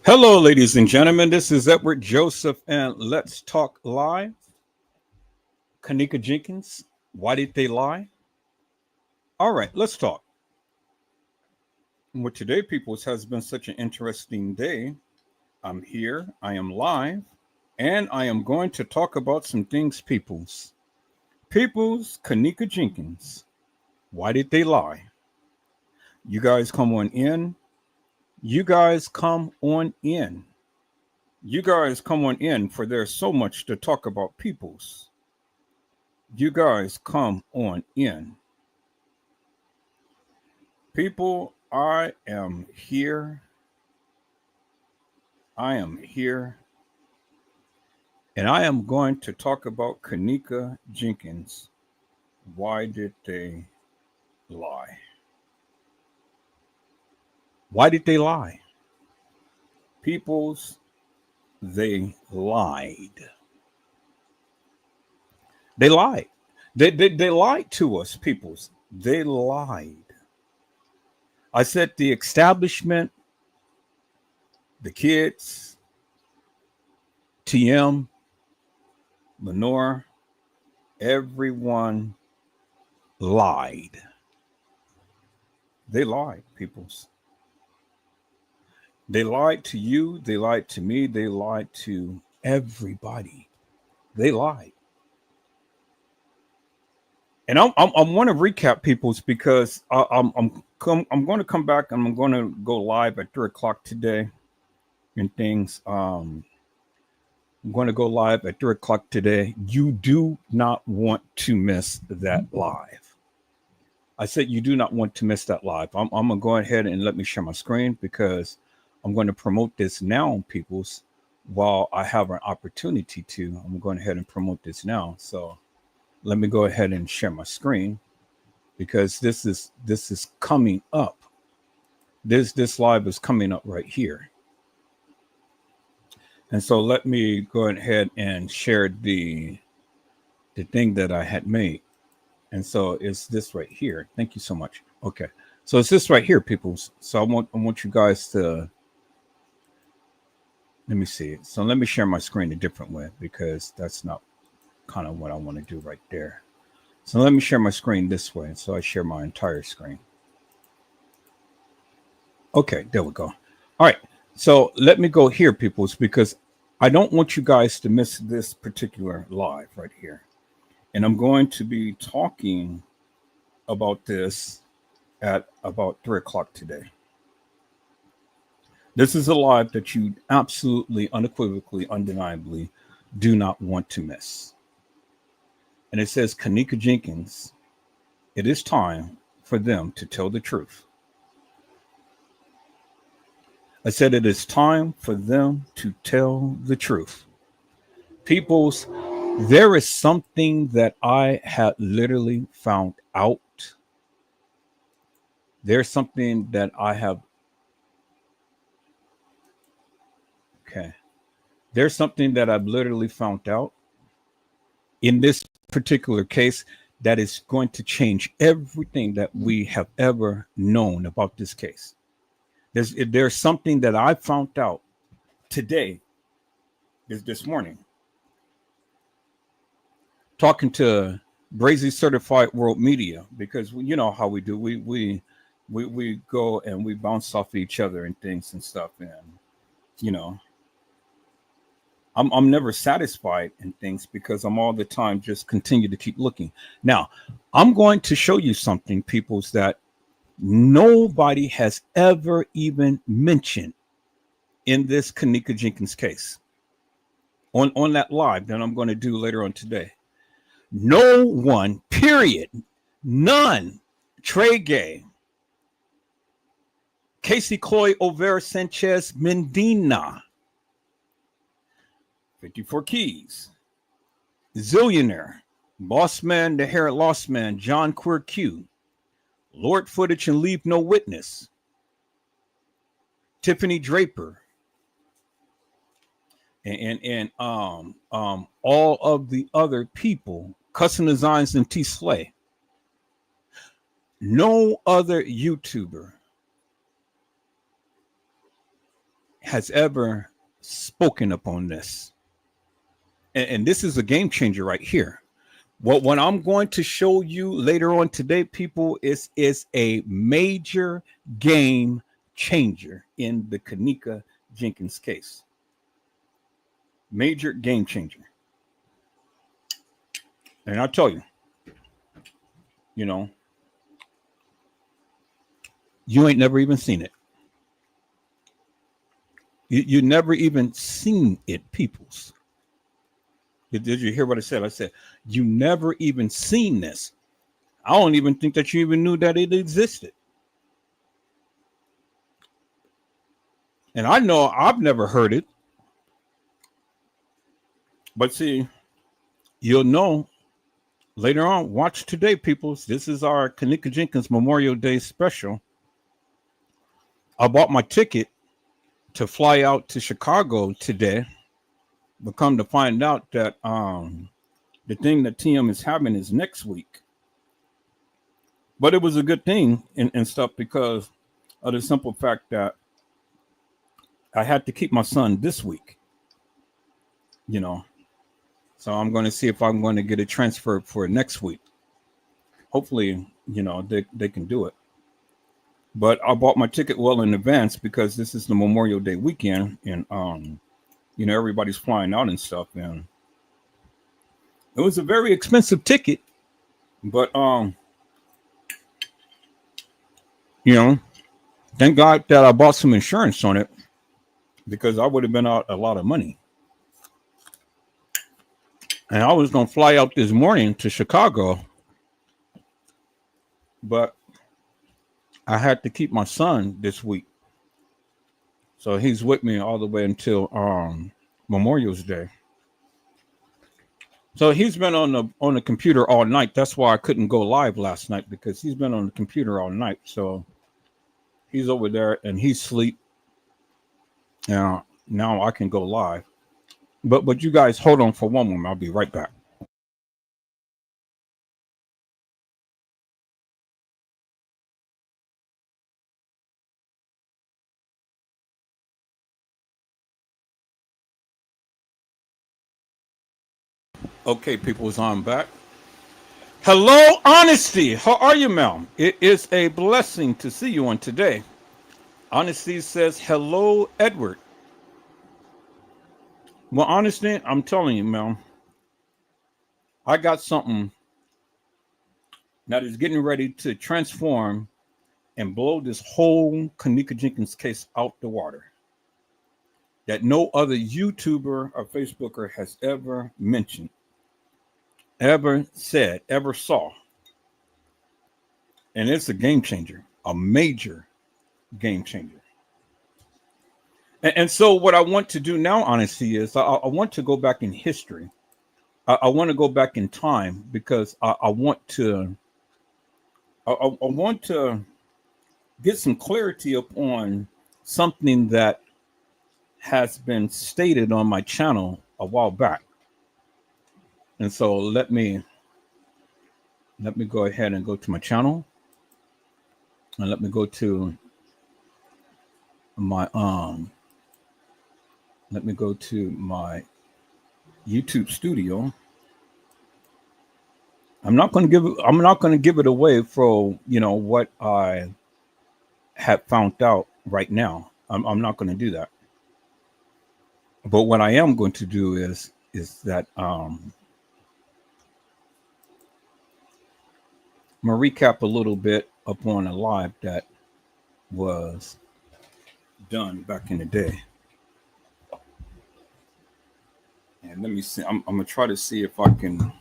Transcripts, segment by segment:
Hello, ladies and gentlemen. This is Edward Joseph, and let's talk live. Kenneka Jenkins, why did they lie? All right, let's talk. Well, today, peoples, has been such an interesting day. I'm here, I am live, and I am going to talk about some things, peoples. Peoples, Kenneka Jenkins, why did they lie? You guys come on in. You guys come on in. You guys come on in, for there's so much to talk about, peoples. You guys come on in. People, I am here. I am here. And I am going to talk about Kenneka Jenkins. Why did they lie? Why did they lie? Peoples, they lied. They lied. They lied to us, peoples. They lied. I said the establishment, the kids, TM, Lenore, everyone lied. They lied, peoples. They lied to you. They lied to me. They lied to everybody. They lied. And I want to recap, peoples, because I'm going to come back and I'm going to go live at 3 o'clock today and things. I'm going to go live at 3 o'clock today. You do not want to miss that live. I said you do not want to miss that live. I'm going to go ahead and let me share my screen because I'm going to promote this now, peoples, while I have an opportunity to. I'm going ahead and promote this now. So let me go ahead and share my screen because this is coming up. This live is coming up right here. And so let me go ahead and share the thing that I had made. And so it's this right here. Thank you so much. Okay. So it's this right here, people. So I want you guys to let me see it. So let me share my screen a different way because that's not kind of what I want to do right there. So let me share my screen this way. So I share my entire screen. Okay, there we go. All right. So let me go here, peoples, because I don't want you guys to miss this particular live right here. And I'm going to be talking about this at about 3 o'clock today. This is a live that you absolutely, unequivocally, undeniably do not want to miss. And it says, Kenneka Jenkins, it is time for them to tell the truth. I said it is time for them to tell the truth. Peoples, there is something that I had literally found out. There's something that I have. Okay. There's something that I've literally found out in this particular case that is going to change everything that we have ever known about this case. There's something that I found out today, this morning, talking to Brazy Certified World Media, because you know how we do. We go and we bounce off of each other and things and stuff, and you know, I'm never satisfied in things because I'm all the time just continue to keep looking. Now, I'm going to show you something, peoples, that nobody has ever even mentioned in this Kenneka Jenkins case on that live that I'm going to do later on today. No one, period, none. Trey Gay, Casey Chloe Overa Sanchez Mendina, 54 Keys, Zillionaire, Boss Man, the Hair Lost Man, John Queer Q, Lord Footage and Leave No Witness, Tiffany Draper, and all of the other people, Custom Designs and T Slay. No other YouTuber has ever spoken upon this. And this is a game changer right here. What I'm going to show you later on today, people, is a major game changer in the Kenneka Jenkins case. Major game changer. And I'll tell you, you know, you ain't never even seen it. You never even seen it, peoples. Did you hear what I said? I said, you never even seen this. I don't even think that you even knew that it existed. And I know I've never heard it. But see, you'll know later on. Watch today, peoples. This is our Kenneka Jenkins Memorial Day special. I bought my ticket to fly out to Chicago today. But come to find out that the thing that TM is having is next week. But it was a good thing and stuff because of the simple fact that I had to keep my son this week, you know. So I'm going to see if I'm going to get a transfer for next week. Hopefully, you know, they can do it. But I bought my ticket well in advance because this is the Memorial Day weekend and, you know, everybody's flying out and stuff. And it was a very expensive ticket, but, you know, thank God that I bought some insurance on it because I would have been out a lot of money. And I was going to fly out this morning to Chicago, but I had to keep my son this week. So he's with me all the way until Memorial's Day. So he's been on the computer all night. That's why I couldn't go live last night because he's been on the computer all night. So he's over there and he's asleep. Now I can go live. But you guys hold on for one moment. I'll be right back. Okay, people, so I'm back. Hello, Honesty. How are you, ma'am? It is a blessing to see you on today. Honesty says, hello, Edward. Well, Honesty, I'm telling you, ma'am, I got something that is getting ready to transform and blow this whole Kenneka Jenkins case out the water that no other YouTuber or Facebooker has ever mentioned, ever said, ever saw. And it's a game changer, a major game changer. And so what I want to do now, honestly, is I want to go back in history. I want to go back in time because I want to get some clarity upon something that has been stated on my channel a while back. And so let me go ahead and go to my channel. And let me go to my YouTube studio. I'm not going to give it away for, you know, what I have found out right now. I'm not going to do that. But what I am going to do is that I'm going to recap a little bit upon a live that was done back in the day. And let me see. I'm going to try to see if I can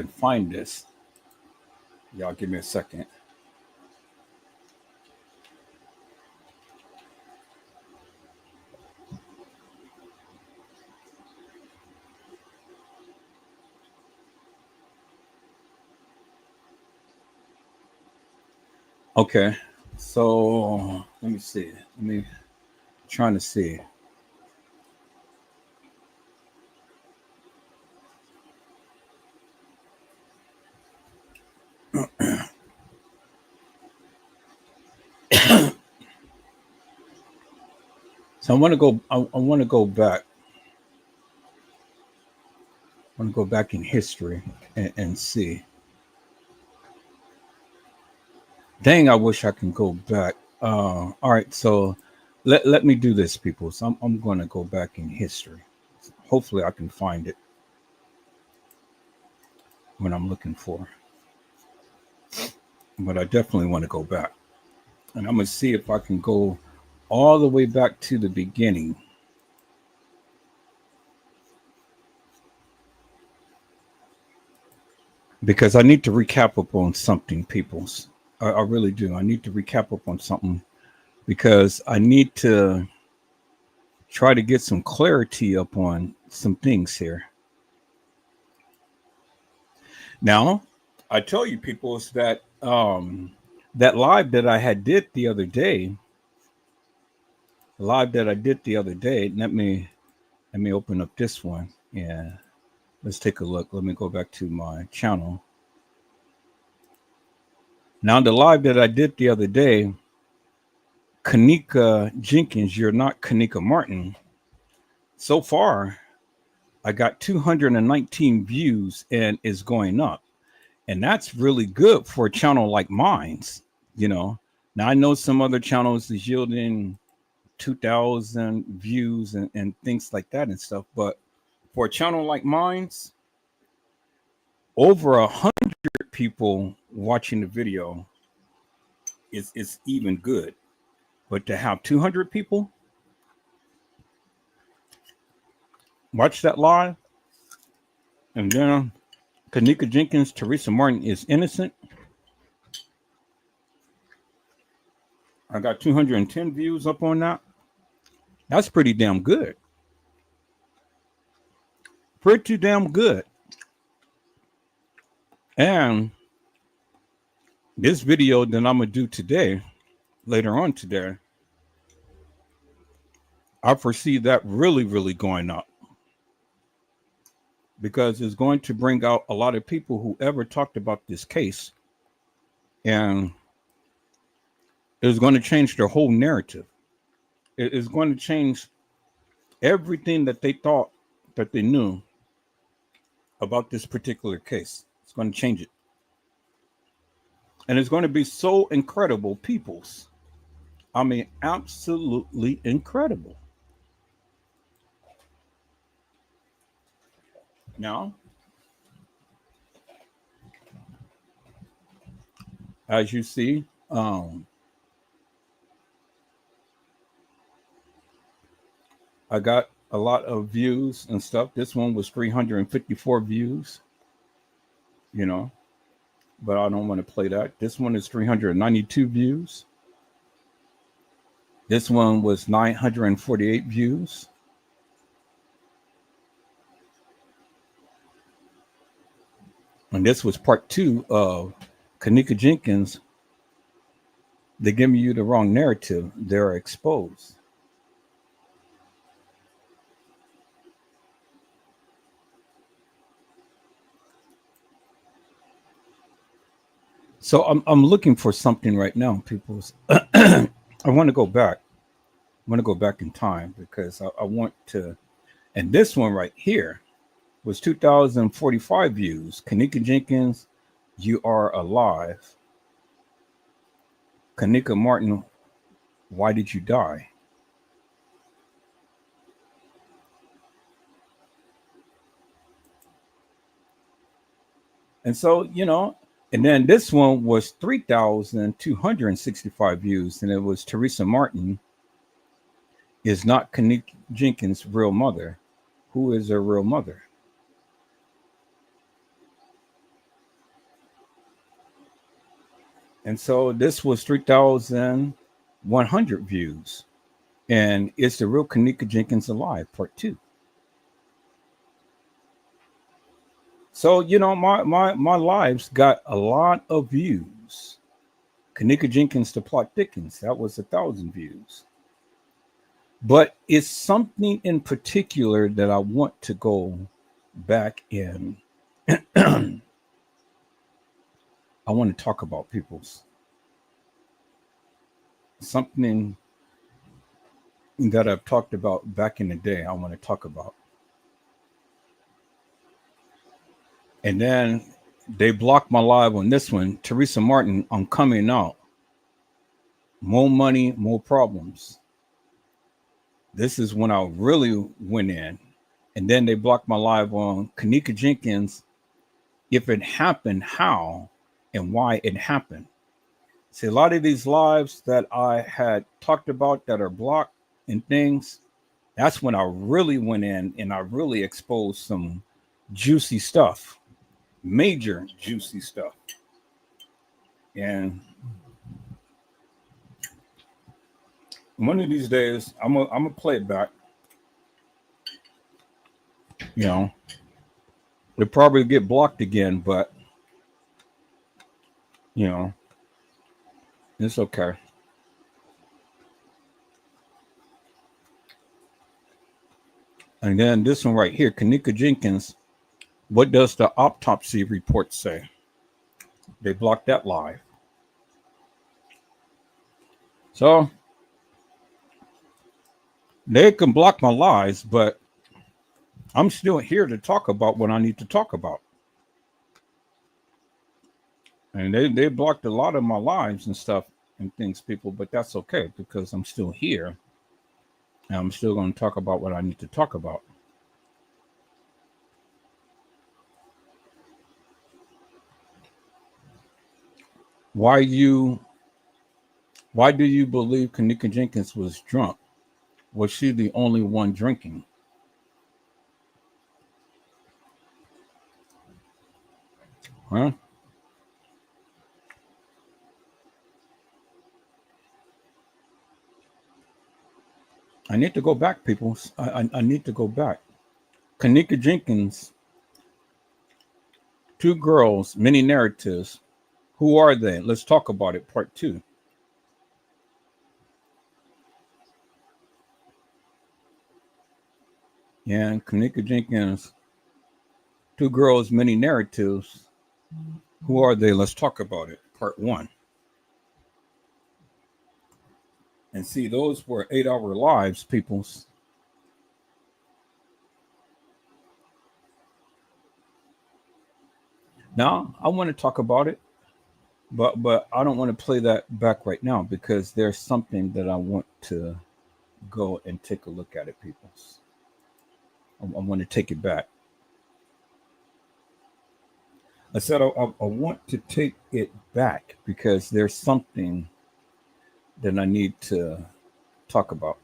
find this. Y'all give me a second. Okay, so let me see. Trying to see. So I want to go. I want to go back. I want to go back in history and see. Dang, I wish I can go back. All right, so let me do this, people. So I'm going to go back in history. Hopefully, I can find it when I'm looking for. But I definitely want to go back, and I'm going to see if I can go all the way back to the beginning. Because I need to recap up on something, peoples. I really do. I need to recap up on something because I need to try to get some clarity up on some things here. Now, I tell you, peoples, that that live that I had did the other day, live that I did the other day. Let me open up this one. Yeah, let's take a look. Let me go back to my channel. Now, the live that I did the other day, Kenneka Jenkins, you're not Kenneka Martin. So far, I got 219 views and it's going up. And that's really good for a channel like mine's, you know. Now I know some other channels is yielding 2,000 views and things like that and stuff, but for a channel like mine's, over 100 people watching the video is even good. But to have 200 people watch that live, and then Kenneka Jenkins, Teresa Martin is innocent. I got 210 views up on that. That's pretty damn good. Pretty damn good. And this video that I'm going to do today, later on today, I foresee that really, really going up. Because it's going to bring out a lot of people who ever talked about this case. And it's going to change their whole narrative. It is going to change everything that they thought that they knew about this particular case. It's going to change it. And it's going to be so incredible, peoples. I mean, absolutely incredible. Now, as you see, I got a lot of views and stuff. This one was 354 views, you know, but I don't want to play that. This one is 392 views. This one was 948 views. And this was part 2 of Kenneka Jenkins. They're giving you the wrong narrative. They're exposed. So I'm looking for something right now, people. I want to go back. I want to go back in time because I want to. And this one right here was 2,045 views. Kenneka Jenkins, you are alive. Kenneka Martin, why did you die? And so, you know, and then this one was 3,265 views, and it was Teresa Martin is not Kenneka Jenkins' real mother. Who is her real mother? And so this was 3,100 views. And it's the real Kenneka Jenkins alive, part 2. So, you know, my lives got a lot of views. Kenneka Jenkins, the plot thickens. That was 1,000 views. But it's something in particular that I want to go back in. I want to talk about people's something that I've talked about back in the day. I want to talk about, and then they blocked my live on this one. Teresa Martin, I'm coming out. More money, more problems. This is when I really went in. And then they blocked my live on Kenneka Jenkins. If it happened, how and why it happened. See, a lot of these lives that I had talked about that are blocked and things, that's when I really went in and I really exposed some juicy stuff, major juicy stuff. And one of these days, I'm gonna play it back. You know, they'll probably get blocked again, but you know, it's okay. And then this one right here, Kenneka Jenkins. What does the autopsy report say? They blocked that live. So they can block my lies, but I'm still here to talk about what I need to talk about. And they blocked a lot of my lives and stuff and things, people, but that's okay because I'm still here and I'm still going to talk about what I need to talk about. Why you why do you believe Kenneka Jenkins was drunk? Was she the only one drinking? Huh? I need to go back, people. I need to go back. Kenneka Jenkins, two girls, many narratives. Who are they? Let's talk about it. Part two. And Kenneka Jenkins, two girls, many narratives. Who are they? Let's talk about it. Part one. And see, those were 8-hour lives, peoples. Now, I want to talk about it, but I don't want to play that back right now because there's something that I want to go and take a look at it, peoples. I want to take it back. I said I want to take it back because there's something that I need to talk about.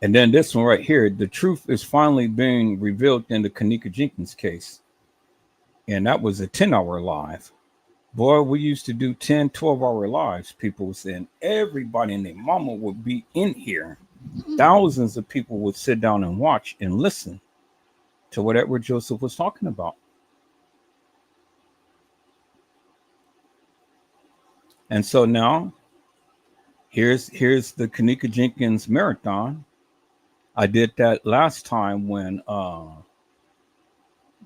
And then this one right here, the truth is finally being revealed in the Kenneka Jenkins case. And that was a 10-hour live. Boy, we used to do 10, 12-hour lives, people saying everybody and their mama would be in here. Thousands of people would sit down and watch and listen to what Edward Joseph was talking about. And so now here's the Kenneka Jenkins marathon. I did that last time when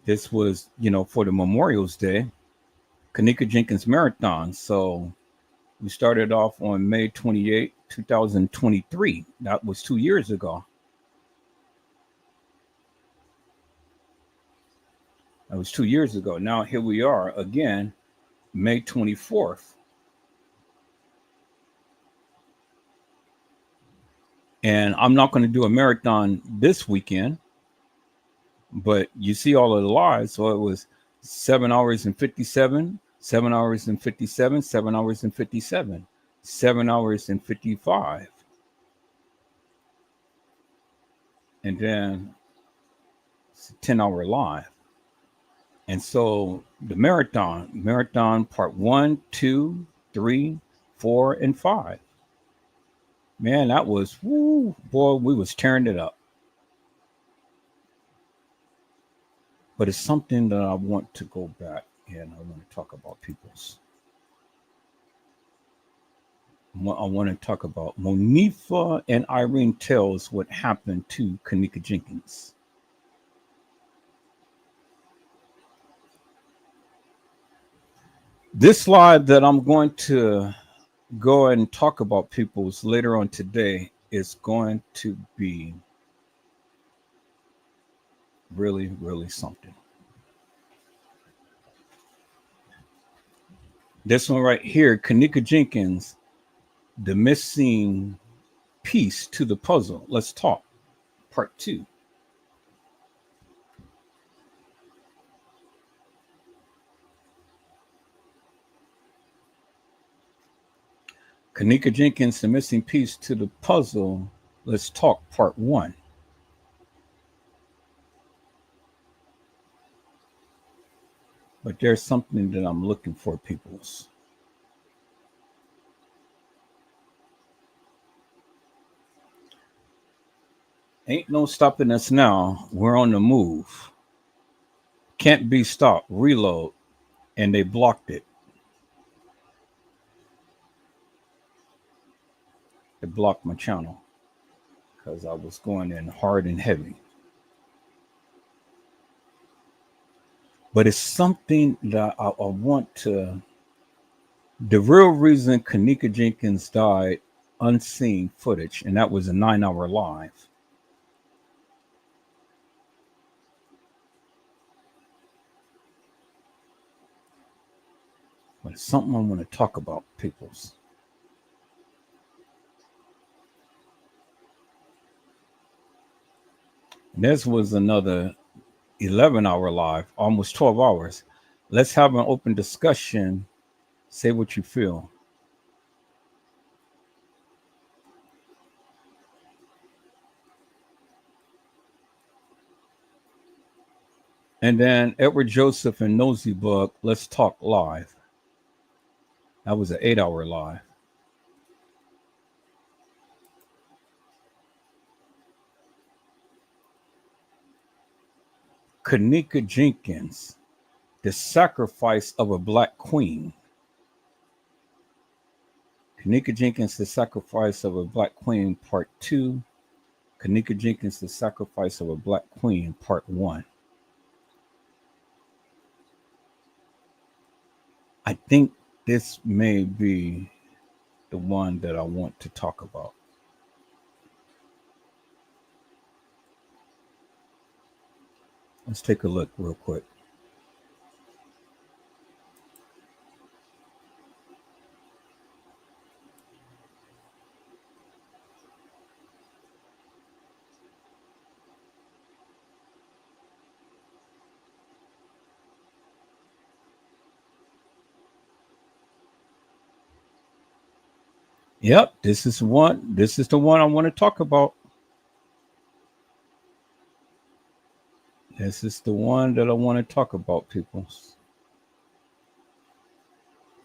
this was, for the Memorial's Day, Kenneka Jenkins marathon. So we started off on May 28, 2023. That was 2 years ago. That was 2 years ago. Now here we are again, May 24th. And I'm not going to do a marathon this weekend, but you see all of the lives. So it was 7 hours and 57, 7 hours and 57, 7 hours and 57, 7 hours and 55. And then it's a 10-hour live. And so the marathon part 1, 2, 3, 4, and 5. Man, that was, woo, boy, we was tearing it up. But it's something that I want to go back and I want to talk about people's. I want to talk about Monifa and Irene tells what happened to Kenneka Jenkins. This live that I'm going to go and talk about people's later on today is going to be really, really something. This one right here, Kenneka Jenkins, the missing piece to the puzzle. Let's talk. Part 2. Kenneka Jenkins, the missing piece to the puzzle. Let's talk. Part 1. But there's something that I'm looking for, peoples. Ain't no stopping us now. We're on the move. Can't be stopped. Reload. And they blocked it. They blocked my channel because I was going in hard and heavy. But it's something that I want to. The real reason Kenneka Jenkins died, unseen footage, and that was a 9-hour live. But it's something I want to talk about, peoples. And this was another 11-hour live, almost 12 hours. Let's have an open discussion. Say what you feel. And then Edward Joseph and Nosy Bug, let's talk live. That was an 8-hour live. Kenneka Jenkins, the sacrifice of a black queen. Kenneka Jenkins, the sacrifice of a black queen, part 2. Kenneka Jenkins, the sacrifice of a black queen, part 1. I think this may be the one that I want to talk about. Let's take a look real quick. Yep, this is one. This is the one I want to talk about. This is the one that I want to talk about, people.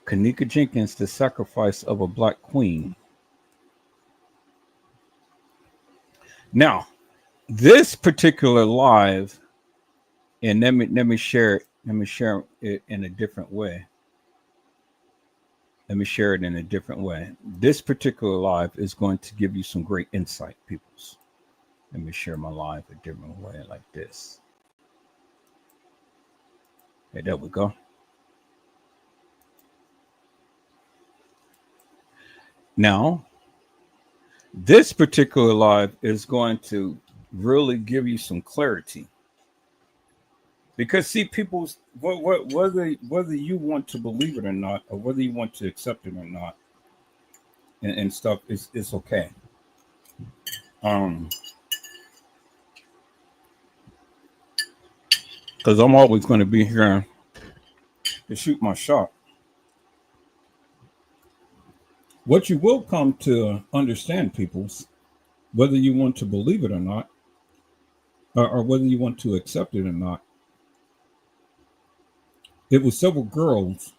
Kenneka Jenkins, the sacrifice of a black queen. Now, this particular live, and let me share it in a different way. Let me share it in a different way. This particular live is going to give you some great insight, peoples. Let me share my live a different way, like this. Okay, there we go. Now, this particular live is going to really give you some clarity. Because see, people, whether you want to believe it or not, or whether you want to accept it or not, and stuff, it's okay. Because I'm always going to be here to shoot my shot. What you will come to understand, peoples, whether you want to believe it or not, or whether you want to accept it or not, it was several girls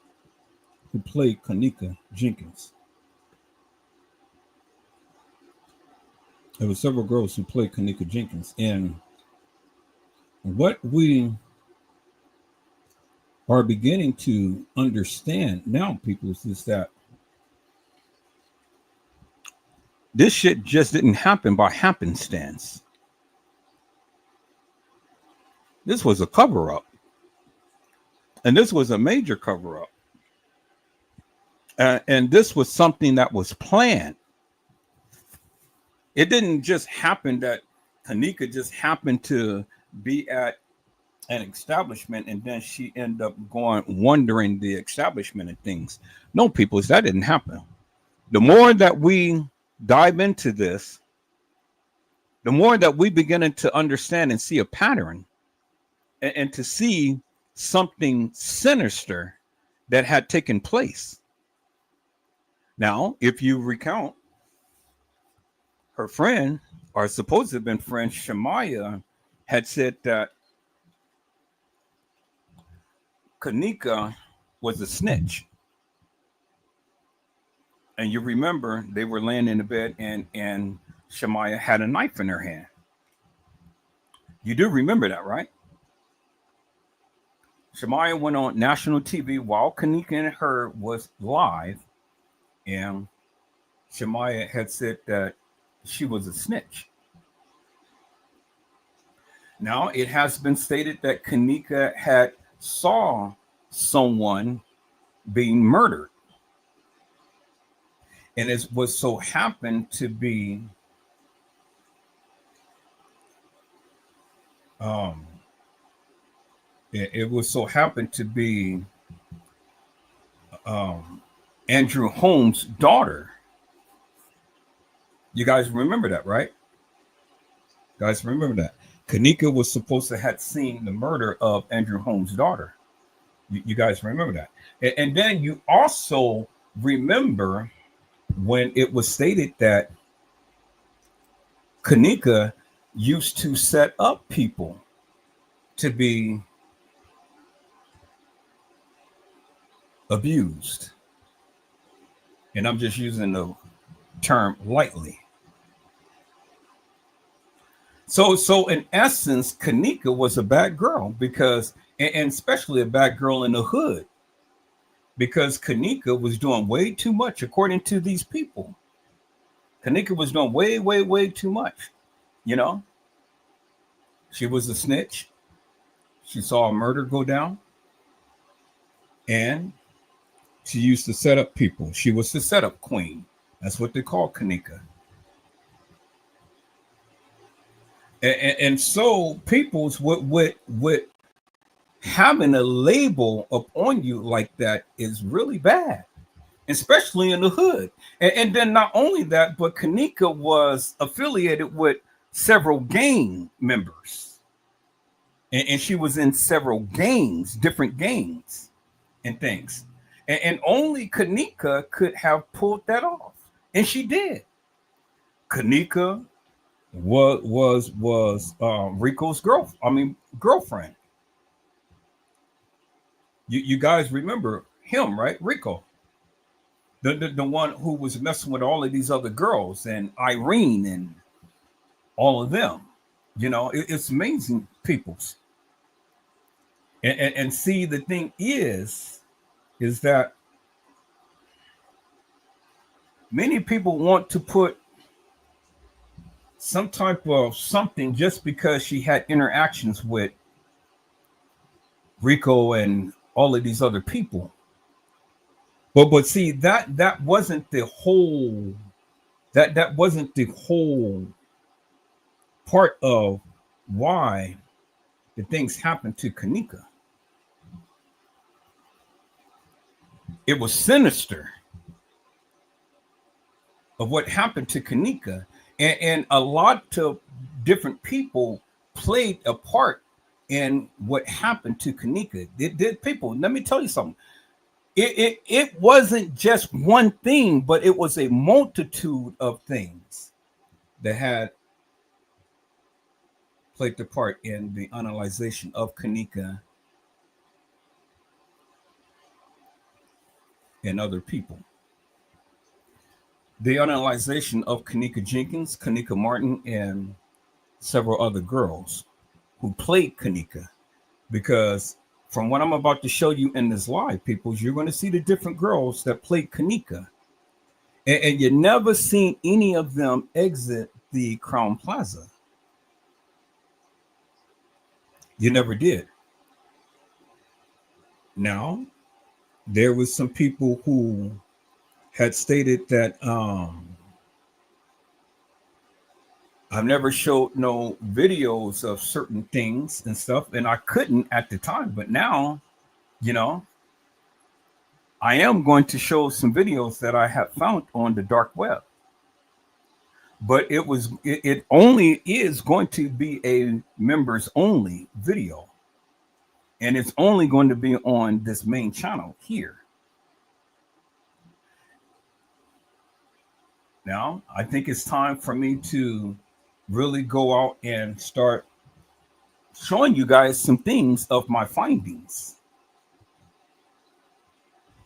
who played Kenneka Jenkins. There were several girls who played Kenneka Jenkins. And what we are beginning to understand now, people, is that this shit just didn't happen by happenstance. This was a cover-up. And this was a major cover-up. And this was something that was planned. It didn't just happen that Kenneka just happened to be at an establishment and then she ended up going wandering the establishment and things. No, people, that didn't happen. The more that we dive into this, the more that we begin to understand and see a pattern and to see something sinister that had taken place. Now, if you recount, her friend, or supposed to have been friend, Shemaya, had said that Kenneka was a snitch. And you remember they were laying in the bed and Shemaya had a knife in her hand. You do remember that, right? Shemaya went on national TV while Kenneka and her was live, and Shemaya had said that she was a snitch. Now, it has been stated that Kenneka had saw someone being murdered. And it was so happened to be it was so happened to be Andrew Holmes' daughter. You guys remember that, right? Guys remember that. Kenneka was supposed to have seen the murder of Andrew Holmes' daughter. You guys remember that. And then you also remember when it was stated that Kenneka used to set up people to be abused. And I'm just using the term lightly. So in essence, Kenneka was a bad girl because, and especially a bad girl in the hood, because Kenneka was doing way too much, according to these people. Kenneka was doing way, way, way too much. You know, she was a snitch. She saw a murder go down, and she used to set up people. She was the setup queen. That's what they call Kenneka. And so people's with having a label upon you like that is really bad, especially in the hood. And then not only that, but Kenneka was affiliated with several gang members. And she was in several gangs, different gangs and things. And only Kenneka could have pulled that off. And she did. Kenneka was Rico's girlfriend. You guys remember him, right? Rico, the one who was messing with all of these other girls and Irene and all of them. You know, it's amazing, peoples. And see, the thing is that many people want to put some type of something just because she had interactions with Rico and all of these other people. But see, that wasn't the whole that wasn't the whole part of why the things happened to Kenneka. It was sinister of what happened to Kenneka. And a lot of different people played a part in what happened to Kenneka. It did. People, let me tell you something. It wasn't just one thing, but it was a multitude of things that had played the part in the analyzation of Kenneka and other people. The analyzation of Kenneka Jenkins, Kenneka Martin, and several other girls who played Kenneka. Because from what I'm about to show you in this live, people, you're going to see the different girls that played Kenneka. And you never seen any of them exit the Crown Plaza. You never did. Now, there was some people who had stated that I've never showed no videos of certain things and stuff, and I couldn't at the time. But now, you know, I am going to show some videos that I have found on the dark web. But it only is going to be a members only video, and it's only going to be on this main channel here. Now, I think it's time for me to really go out and start showing you guys some things of my findings,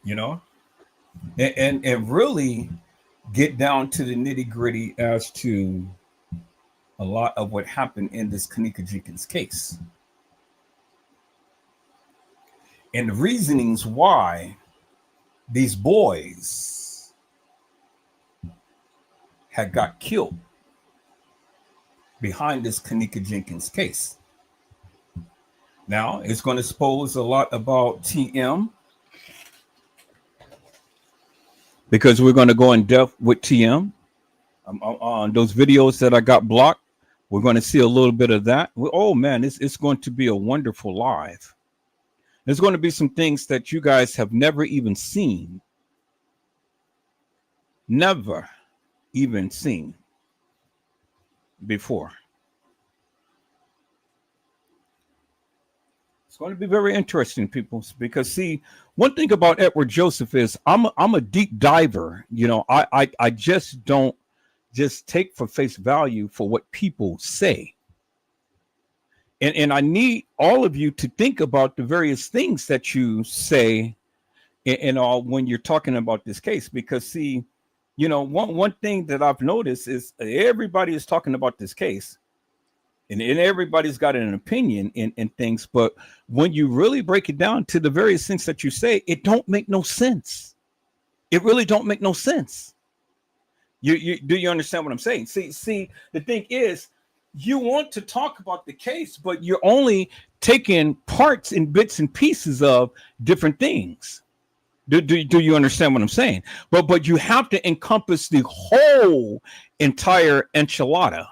you know, and really get down to the nitty gritty as to a lot of what happened in this Kenneka Jenkins case and the reasonings why these boys had got killed behind this Kenneka Jenkins case. Now, it's going to expose a lot about TM because we're going to go in depth with TM. On those videos that I got blocked, we're going to see a little bit of that. Oh, man, it's going to be a wonderful live. There's going to be some things that you guys have never even seen. Never even seen before. It's going to be very interesting, people, because see, one thing about Edward Joseph is I'm a deep diver. You know, I just don't just take for face value for what people say. And I need all of you to think about the various things that you say and all when you're talking about this case, because see, you know, one thing that I've noticed is everybody is talking about this case and everybody's got an opinion in things. But when you really break it down to the various things that you say, it don't make no sense. It really don't make no sense. You do you understand what I'm saying? See, the thing is, you want to talk about the case, but you're only taking parts and bits and pieces of different things. Do you understand what I'm saying? But you have to encompass the whole entire enchilada.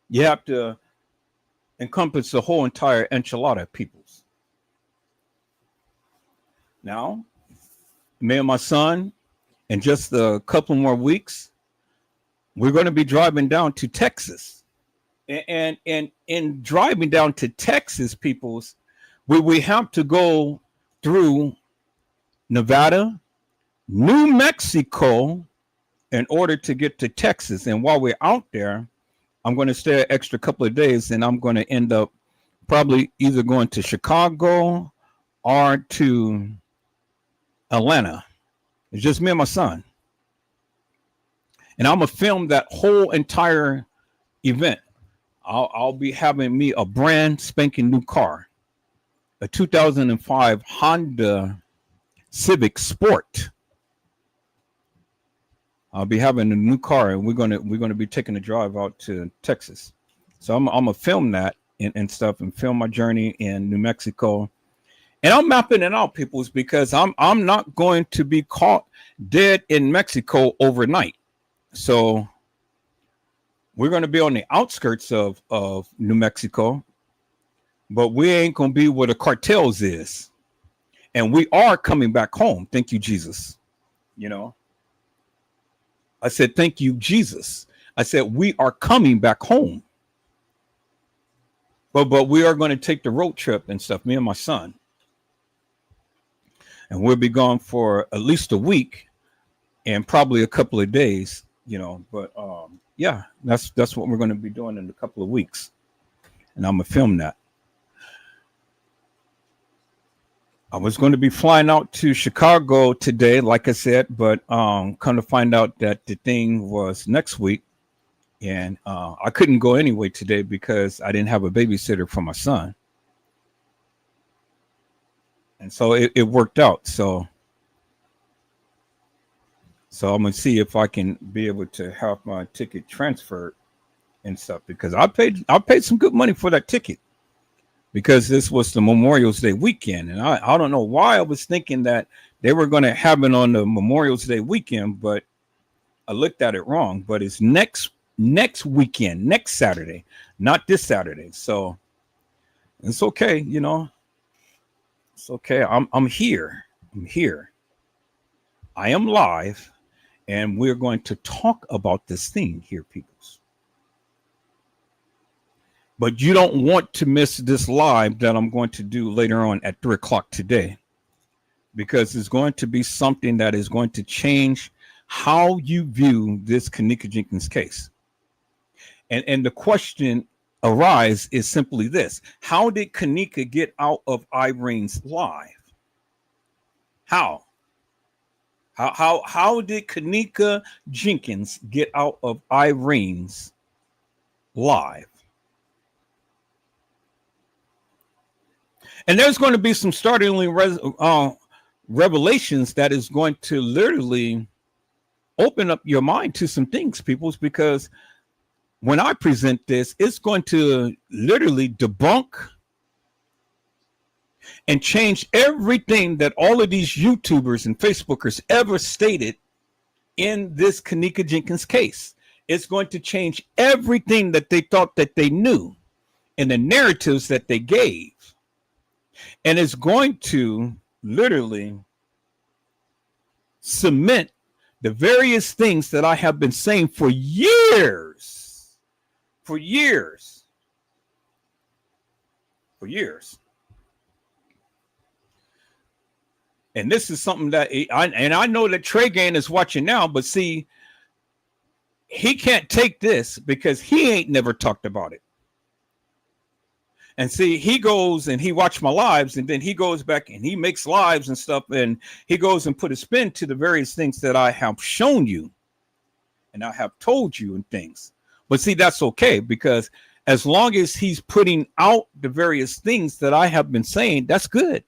You have to encompass the whole entire enchilada, peoples. Now, me and my son, in just a couple more weeks, we're going to be driving down to Texas. And in driving down to Texas, peoples, we have to go through Nevada, New Mexico, in order to get to Texas. And while we're out there, I'm going to stay an extra couple of days, and I'm going to end up probably either going to Chicago or to Atlanta. It's just me and my son. And I'm going to film that whole entire event. I'll be having me a brand spanking new car, a 2005 Honda Civic Sport. I'll be having a new car, and we're gonna be taking a drive out to Texas. So I'm gonna film that and stuff, and film my journey in New Mexico. And I'm mapping it out, peoples, because I'm not going to be caught dead in Mexico overnight. So we're going to be on the outskirts of New Mexico, but we ain't going to be where the cartels is. And we are coming back home. Thank you, Jesus. You know, I said, thank you, Jesus. I said, we are coming back home. But we are going to take the road trip and stuff, me and my son. And we'll be gone for at least a week and probably a couple of days, you know, but yeah, that's what we're going to be doing in a couple of weeks. And I'm going to film that. I was going to be flying out to Chicago today, like I said, but come to find out that the thing was next week. And I couldn't go anyway today because I didn't have a babysitter for my son. And so it worked out. So I'm going to see if I can be able to have my ticket transferred and stuff, because I paid some good money for that ticket, because this was the Memorial Day weekend. And I don't know why I was thinking that They were going to have it on the Memorial Day weekend, but I looked at it wrong. But it's next weekend, next Saturday, not this Saturday. So it's okay, you know. It's okay. I'm here. I'm here. I am live, and we're going to talk about this thing here, peoples. But you don't want to miss this live that I'm going to do later on at 3 o'clock today, because it's going to be something that is going to change how you view this Kenneka Jenkins case. And the question arise is simply this: how did Kenneka get out of Irene's live? How did Kenneka Jenkins get out of Irene's live? And there's going to be some startling revelations that is going to literally open up your mind to some things, peoples, because when I present this, it's going to literally debunk and change everything that all of these YouTubers and Facebookers ever stated in this Kenneka Jenkins case. It's going to change everything that they thought that they knew and the narratives that they gave. And it's going to literally cement the various things that I have been saying for years. For years. And this is something that I know that Trey Gain is watching now, but see, he can't take this because he ain't never talked about it. And see, he goes and he watched my lives, and then he goes back and he makes lives and stuff, and he goes and put a spin to the various things that I have shown you and I have told you and things. But see, that's okay, because as long as he's putting out the various things that I have been saying, that's good.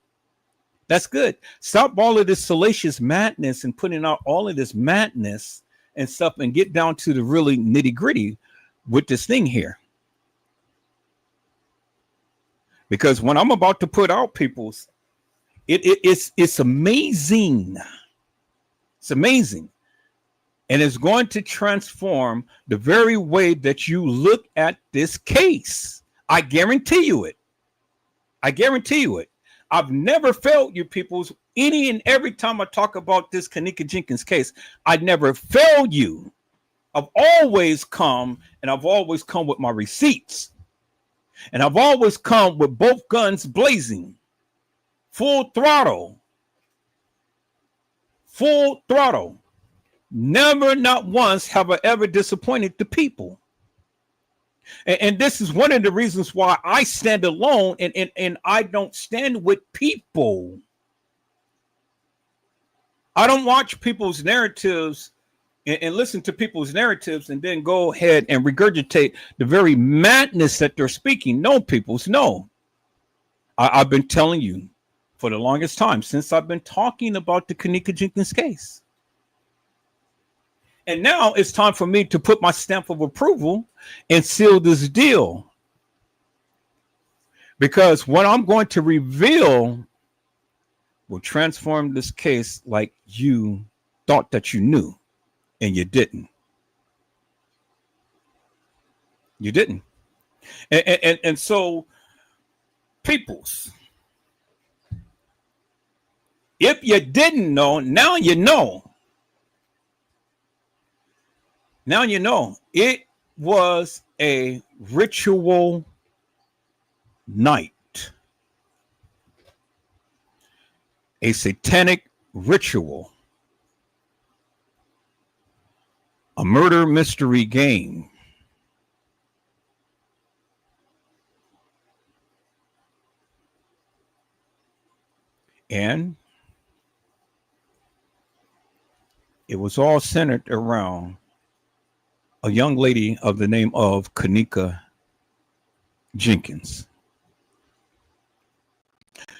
That's good. Stop all of this salacious madness and putting out all of this madness and stuff, and get down to the really nitty gritty with this thing here. Because when I'm about to put out people's, it's amazing. It's amazing. And it's going to transform the very way that you look at this case. I guarantee you it. I guarantee you it. I've never failed you peoples any and every time I talk about this Kenneka Jenkins case. I never failed you. I've always come, and I've always come with my receipts. And I've always come with both guns blazing, full throttle, Never, not once have I ever disappointed the people. And this is one of the reasons why I stand alone, and I don't stand with people. I don't watch people's narratives and listen to people's narratives and then go ahead and regurgitate the very madness that they're speaking. No, peoples, no. I've been telling you for the longest time since I've been talking about the Kenneka Jenkins case. And now it's time for me to put my stamp of approval and seal this deal. Because what I'm going to reveal will transform this case like you thought that you knew. And you didn't. You didn't. And so, peoples, if you didn't know, now you know. Now you know. It was a ritual night. A satanic ritual. A murder mystery game. And it was all centered around a young lady of the name of Kenneka Jenkins.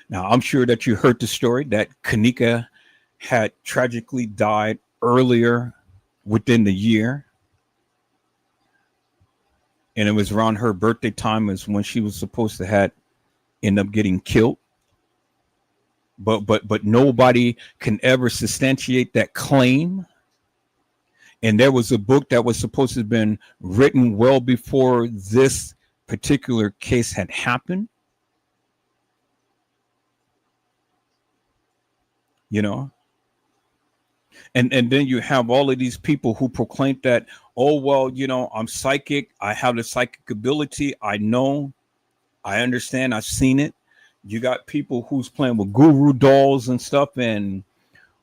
Now, I'm sure that you heard the story that Kenneka had tragically died earlier within the year. And it was around her birthday time is when she was supposed to have end up getting killed. but nobody can ever substantiate that claim. And there was a book that was supposed to have been written well before this particular case had happened. You know, and then you have all of these people who proclaim that, oh well, I'm psychic, I have the psychic ability, I know, I understand, I've seen it. You got people who's playing with guru dolls and stuff, and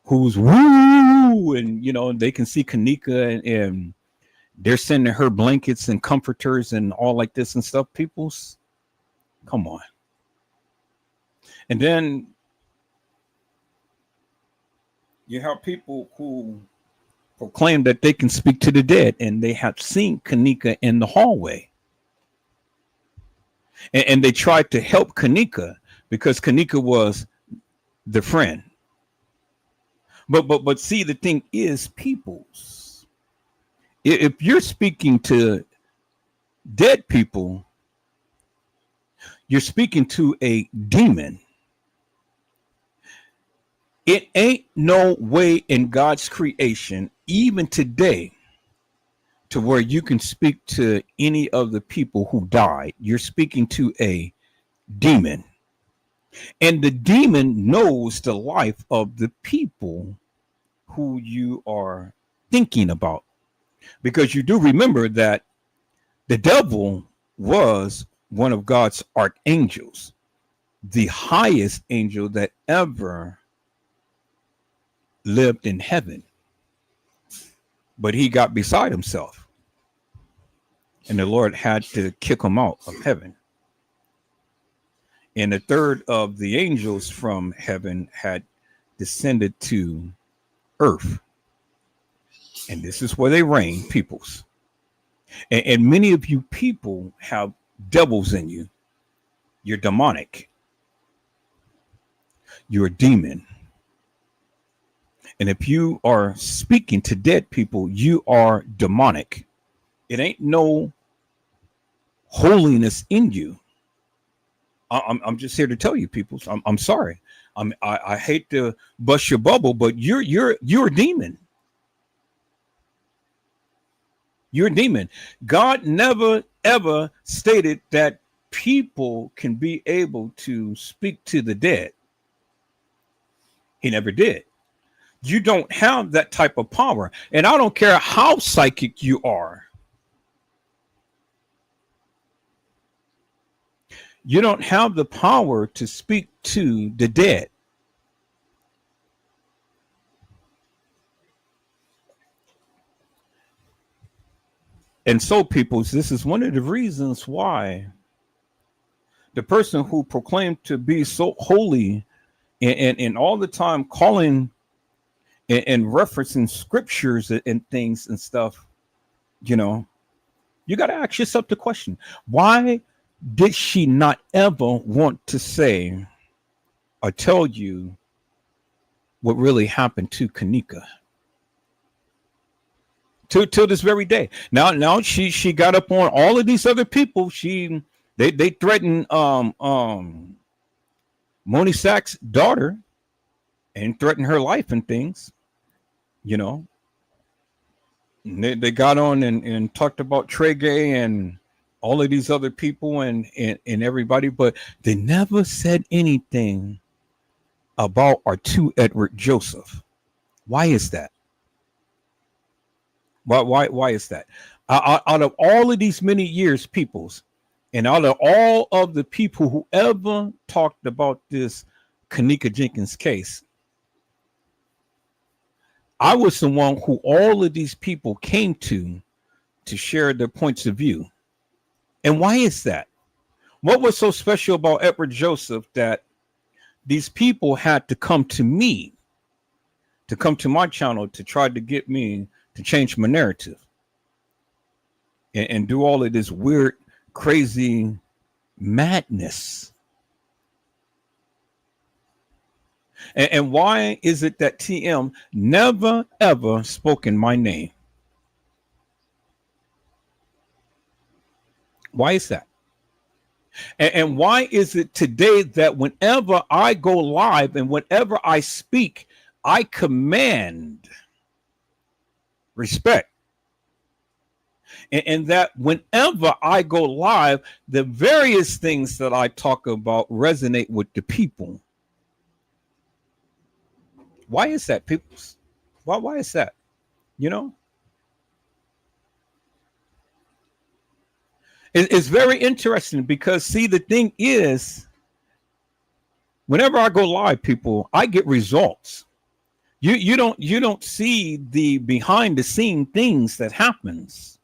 who's woo, and they can see Kenneka, and they're sending her blankets and comforters and all like this and stuff. People's, come on. And then you have people who proclaim that they can speak to the dead, and they have seen Kenneka in the hallway. And they tried to help Kenneka because Kenneka was the friend. But see, the thing is, peoples, if you're speaking to dead people, you're speaking to a demon. It ain't no way in God's creation, even today, to where you can speak to any of the people who died. You're speaking to a demon. And the demon knows the life of the people who you are thinking about. Because you do remember that the devil was one of God's archangels, the highest angel that ever lived in heaven. But he got beside himself, and the Lord had to kick him out of heaven. And a third of the angels from heaven had descended to earth. And this is where they reign, peoples. And many of you people have devils in you. You're demonic. You're a demon. And if you are speaking to dead people, you are demonic. It ain't no holiness in you. I'm just here to tell you, people. I'm sorry. I hate to bust your bubble, but you're a demon. You're a demon. God never ever stated that people can be able to speak to the dead. He never did. You don't have that type of power. And I don't care how psychic you are. You don't have the power to speak to the dead. And so, peoples, this is one of the reasons why the person who proclaimed to be so holy and all the time calling and referencing scriptures and things and stuff, you got to ask yourself the question, why did she not ever want to say or tell you what really happened to Kenneka? Till this very day. Now she got up on all of these other people. They threatened Moni Sack's daughter and threatened her life and things. They got on and talked about Trege and all of these other people and everybody, but they never said anything about our two Edward Joseph. Why is that? Why is that? Out of all of these many years, peoples, and out of all of the people who ever talked about this Kenneka Jenkins case, I was the one who all of these people came to share their points of view. And why is that? What was so special about Edward Joseph that these people had to come to me, to come to my channel to try to get me to change my narrative and do all of this weird, crazy madness? And why is it that TM never, ever spoken my name? Why is that? And why is it today that whenever I go live and whenever I speak, I command respect? And that whenever I go live, the various things that I talk about resonate with the people. Why is that, people? Why is that? You know, it's very interesting because, see, the thing is, whenever I go live, people, I get results. You don't see the behind the scene things that happens.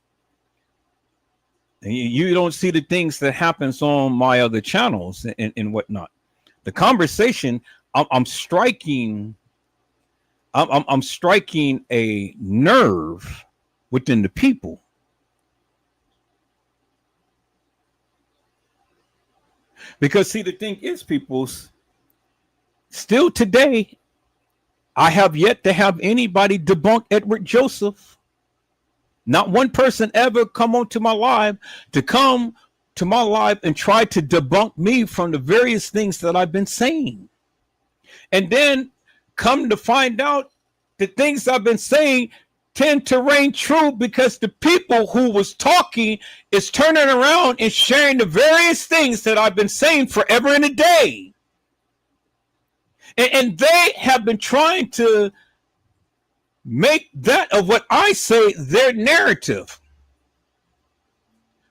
You don't see the things that happens on my other channels and whatnot. The conversation, I'm striking. I'm striking a nerve within the people. Because, see, the thing is, people's, still today, I have yet to have anybody debunk Edward Joseph. Not one person ever come onto my live and try to debunk me from the various things that I've been saying. And then come to find out the things I've been saying tend to reign true because the people who was talking is turning around and sharing the various things that I've been saying forever and a day. And they have been trying to make that of what I say their narrative.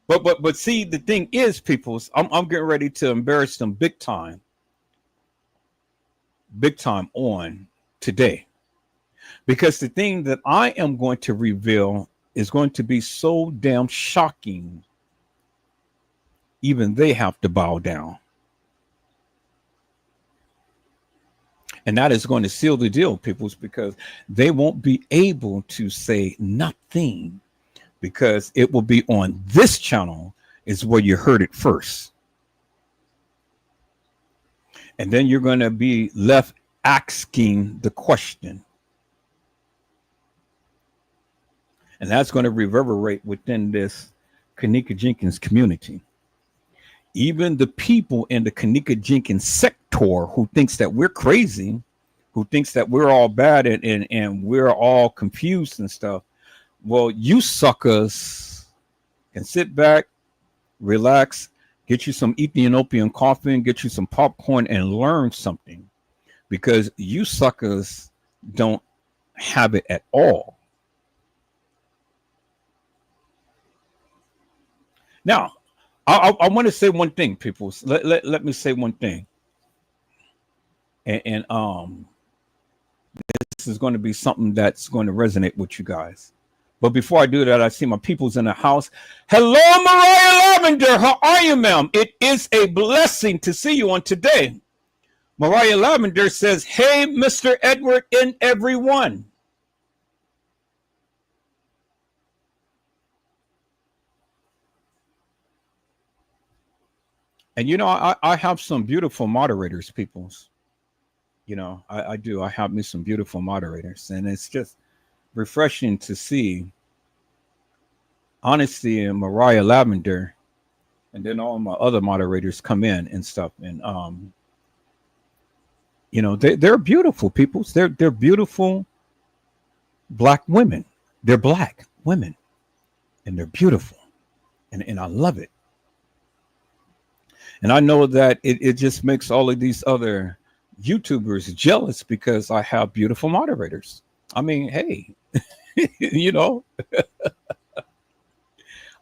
But see, the thing is, peoples, I'm getting ready to embarrass them big time on today. Because the thing that I am going to reveal is going to be so damn shocking, even they have to bow down. And that is going to seal the deal, peoples, because they won't be able to say nothing, because it will be on this channel is where you heard it first. And then you're going to be left asking the question. And that's going to reverberate within this Kenneka Jenkins community. Even the people in the Kenneka Jenkins sector who thinks that we're crazy, who thinks that we're all bad and we're all confused and stuff. Well, you suckers can sit back, relax, get you some Ethiopian coffee, get you some popcorn and learn something, because you suckers don't have it at all. Now, I want to say one thing, people. Let me say one thing. And this is going to be something that's going to resonate with you guys. But before I do that, I see my people's in the house. Hello, Mariah Lavender. How are you, ma'am? It is a blessing to see you on today. Mariah Lavender says, hey, Mr. Edward and everyone. And, you know, I have some beautiful moderators, peoples. You know, I do. I have me some beautiful moderators. And it's just refreshing to see Honesty and Mariah Lavender, and then all my other moderators come in and stuff. And, you know, they're beautiful peoples. They're beautiful Black women. They're Black women. And they're beautiful. And I love it. And I know that it just makes all of these other YouTubers jealous because I have beautiful moderators. I mean, hey, you know,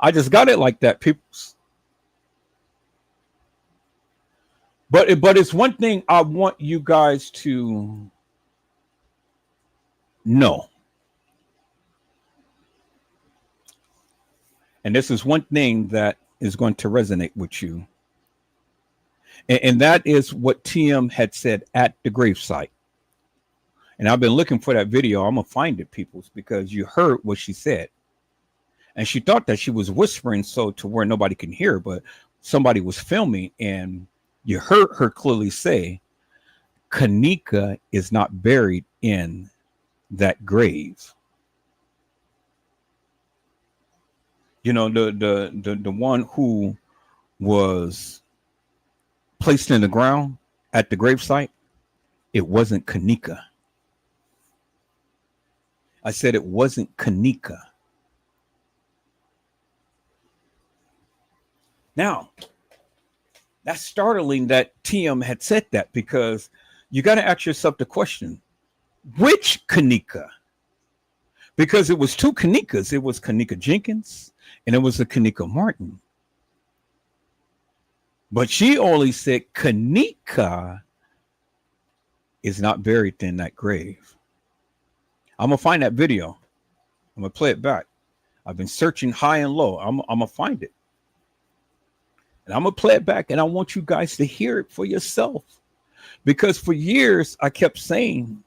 I just got it like that, people. But it's one thing I want you guys to know. And this is one thing that is going to resonate with you. And that is what TM had said at the gravesite. And I've been looking for that video. I'm going to find it, peoples, because you heard what she said. And she thought that she was whispering so to where nobody can hear, but somebody was filming, and you heard her clearly say, Kenneka is not buried in that grave. You know, the one who was placed in the ground at the gravesite, it wasn't Kenneka. I said it wasn't Kenneka. Now, that's startling that TM had said that, because you got to ask yourself the question, which Kenneka? Because it was two Kennekas. It was Kenneka Jenkins and it was a Kenneka Martin. But she only said Kenneka is not buried in that grave. I'm going to find that video. I'm going to play it back. I've been searching high and low. I'm going to find it. And I'm going to play it back, and I want you guys to hear it for yourself. Because for years, I kept saying,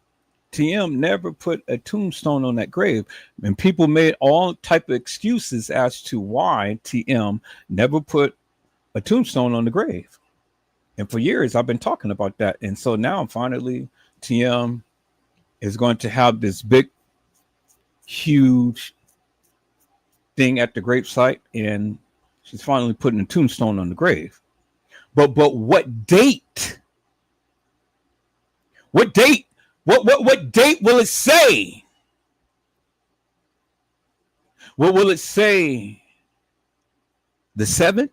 TM never put a tombstone on that grave. And people made all type of excuses as to why TM never put a tombstone on the grave. And for years, I've been talking about that. And so now finally, TM is going to have this big, huge thing at the gravesite, and she's finally putting a tombstone on the grave. But what date? What date? What date will it say? What will it say? The 7th?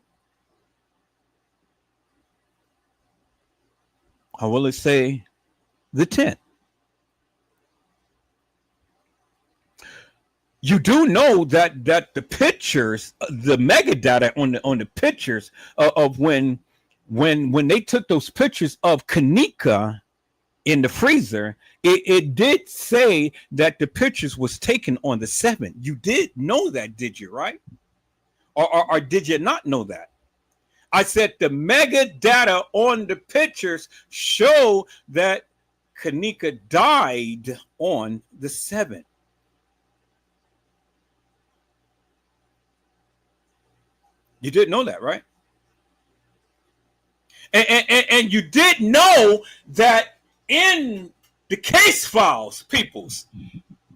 Or will it say the 10th? You do know that the pictures, the mega data on the pictures of when they took those pictures of Kenneka in the freezer, it did say that the pictures was taken on the 7th. You did know that, did you, right? Or did you not know that? I said the mega data on the pictures show that Kenneka died on the 7th. You did know that, right? And you did know that in the case files, peoples,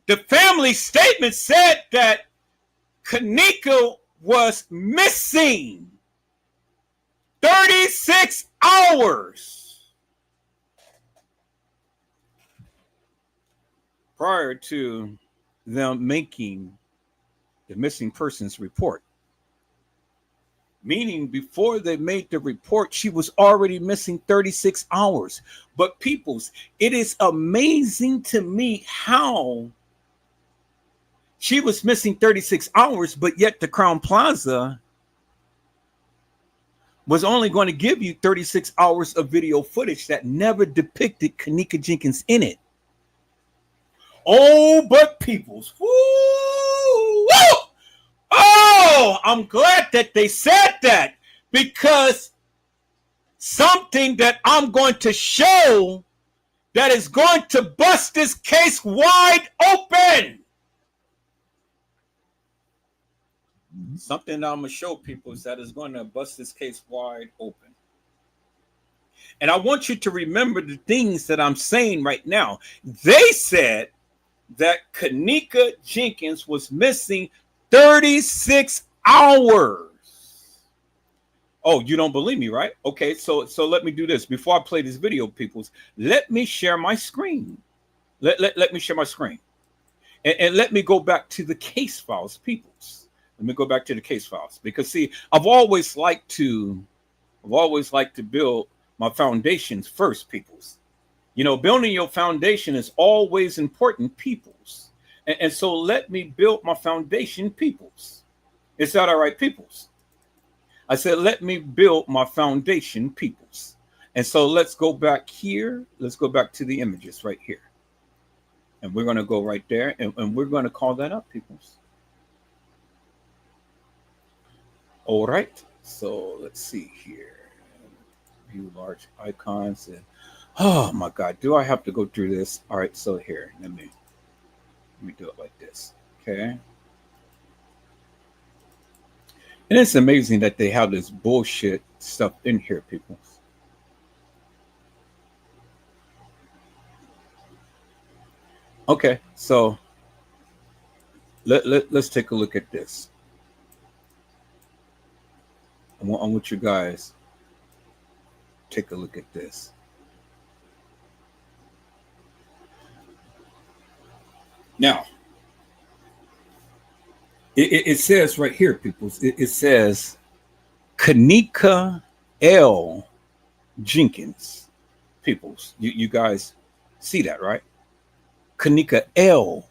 the family statement said that Kenneka was missing 36 hours prior to them making the missing persons report. Meaning before they made the report, she was already missing 36 hours. But peoples, it is amazing to me how she was missing 36 hours, but yet the Crown Plaza was only going to give you 36 hours of video footage that never depicted Kenneka Jenkins in it. Oh, but peoples, woo, woo! Oh, I'm glad that they said that, because something that I'm going to show that is going to bust this case wide open. Something that I'm going to show people is that is going to bust this case wide open. And I want you to remember the things that I'm saying right now. They said that Kenneka Jenkins was missing 36 hours. Oh, you don't believe me, right? Okay, so let me do this. Before I play this video, peoples, let me share my screen. Let me share my screen. And let me go back to the case files, peoples. Let me go back to the case files. Because see, I've always liked to build my foundations first, peoples. You know, building your foundation is always important, peoples. And so let me build my foundation, peoples. Is that all right, peoples? I said, let me build my foundation, peoples. And so let's go back here. Let's go back to the images right here. And we're going to go right there. And we're going to call that up, peoples. All right. So let's see here. View large icons. And oh, my God. Do I have to go through this? All right. So here, let me do it like this. Okay. And it's amazing that they have this bullshit stuff in here, people. Okay, so let's take a look at this. I want you guys take a look at this. Now, it says right here, people. It says Kenneka L. Jenkins. Peoples, you guys see that, right? Kenneka L.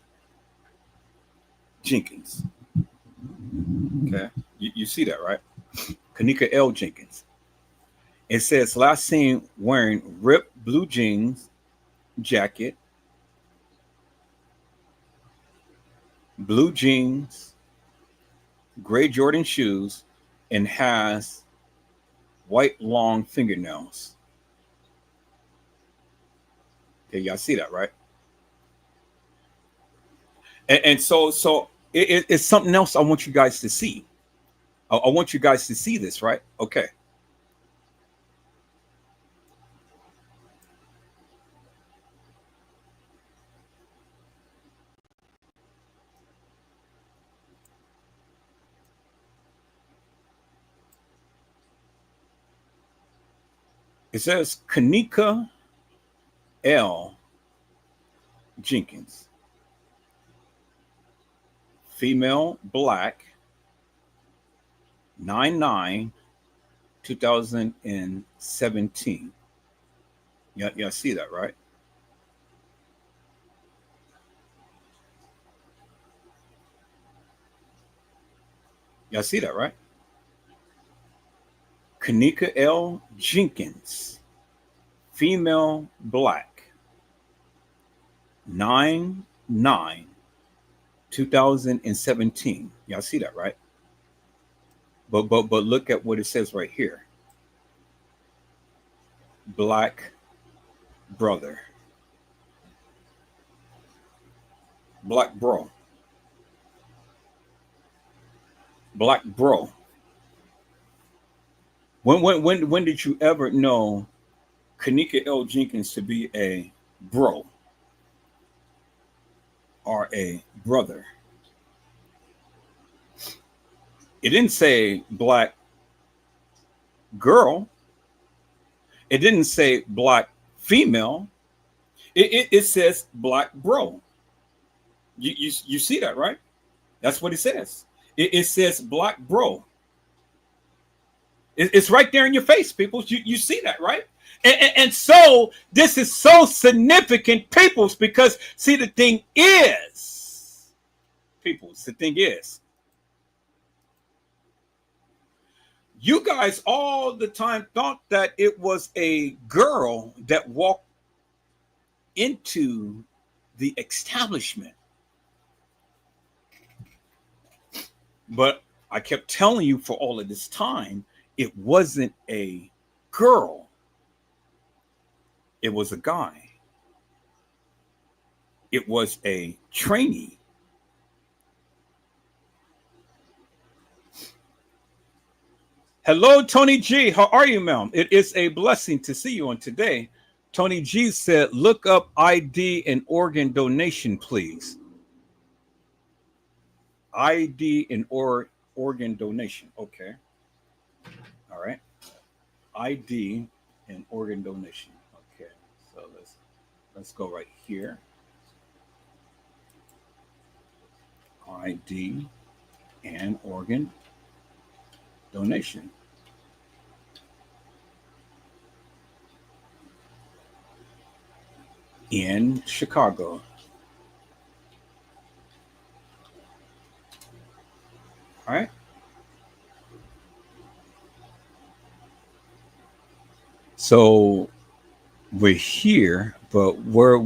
Jenkins. Okay, you see that, right? Kenneka L. Jenkins. It says last seen wearing ripped blue jeans, jacket, blue jeans, gray Jordan shoes, and has white long fingernails. Okay, y'all see that, right? And so it's something else I want you guys to see. I want you guys to see this, right? Okay. It says Kenneka L. Jenkins, female, black, 9/9, 2017. Y'all see that, right? Y'all see that, right? Kenneka L. Jenkins, female, black, 9/9, 2017. Y'all see that, right? But look at what it says right here. Black brother. Black bro. Black bro. When did you ever know Kenneka L. Jenkins to be a bro or a brother? It didn't say black girl. It didn't say black female. It says black bro. You see that, right? That's what it says. It says black bro. It's right there in your face, people. You see that, right? And so this is so significant, peoples, because see, the thing is, peoples, the thing is, you guys all the time thought that it was a girl that walked into the establishment. But I kept telling you for all of this time, it wasn't a girl. It was a guy. It was a trainee. Hello, Tony G. How are you, ma'am? It is a blessing to see you on today. Tony G said, look up ID and organ donation, please. ID and organ donation. Okay. All right. ID and organ donation. Okay. So let's go right here. ID and organ donation. In Chicago. All right. So we're here, but where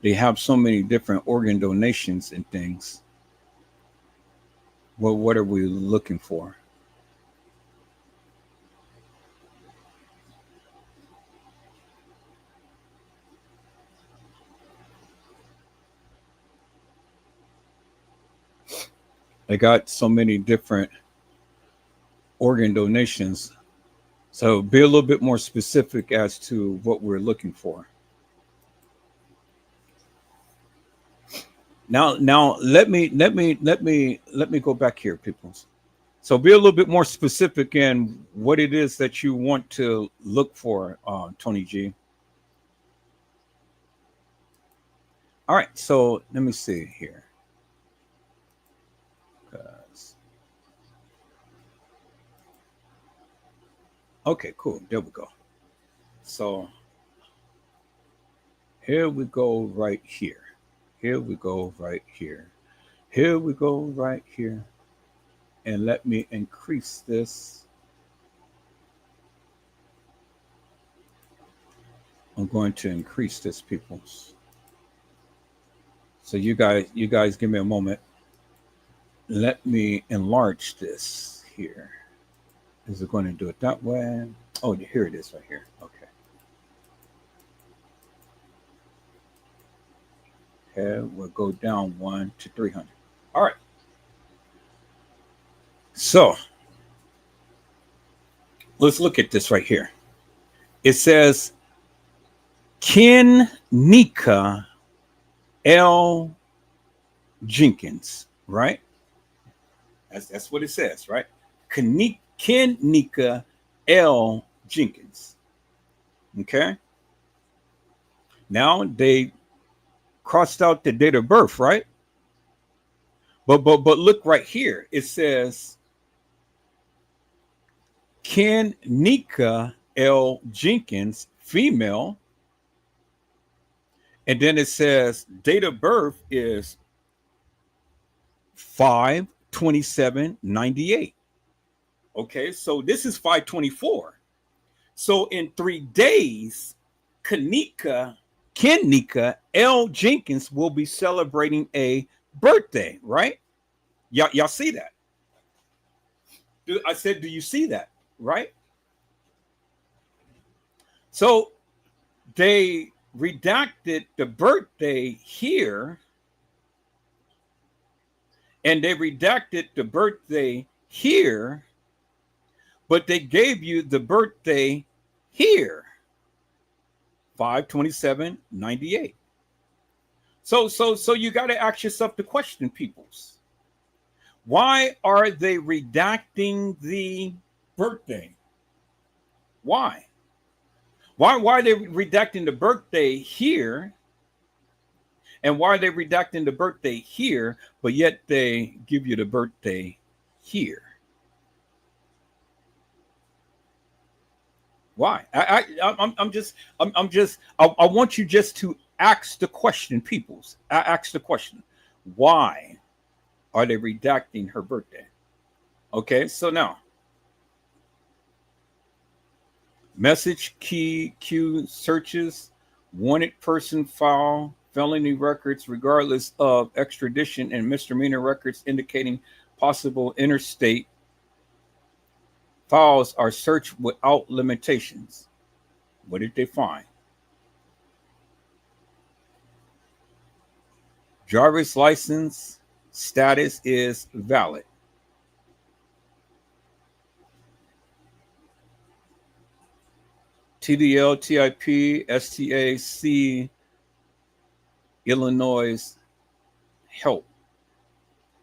they have so many different organ donations and things. Well, what are we looking for? They got so many different organ donations. So be a little bit more specific as to what we're looking for. Now let me go back here, people. So be a little bit more specific in what it is that you want to look for, Tony G. All right, so let me see here. 'Cause- Okay, cool. There we go. So here we go right here. Here we go right here. Here we go right here. And let me increase this. I'm going to increase this, peoples. So you guys give me a moment. Let me enlarge this here. Is it going to do it that way? Oh, here it is right here. Okay. Okay, we'll go down 1 to 300. All right. So let's look at this right here. It says Kenneka L. Jenkins, right? That's what it says, right? Kenneka L. Jenkins. Okay. Now they crossed out the date of birth, right? But look right here. It says Kenneka L. Jenkins, female, and then it says date of birth is 5/27/98. Okay, so this is 5/24. So in 3 days, Kenneka L. Jenkins will be celebrating a birthday, right? Y'all see that? I said, do you see that? Right? So they redacted the birthday here, and they redacted the birthday here, but they gave you the birthday here, 5/27/98. So you got to ask yourself the question, peoples. Why are they redacting the birthday? Why? Why are they redacting the birthday here? And why are they redacting the birthday here, but yet they give you the birthday here? Why? I want you just to ask the question, peoples. Ask the question. Why are they redacting her birthday? Okay, so now message key queue searches, wanted person file, felony records, regardless of extradition, and misdemeanor records indicating possible interstate files are searched without limitations. What did they find? Driver's license status is valid. TDL, TIP, STAC, Illinois help.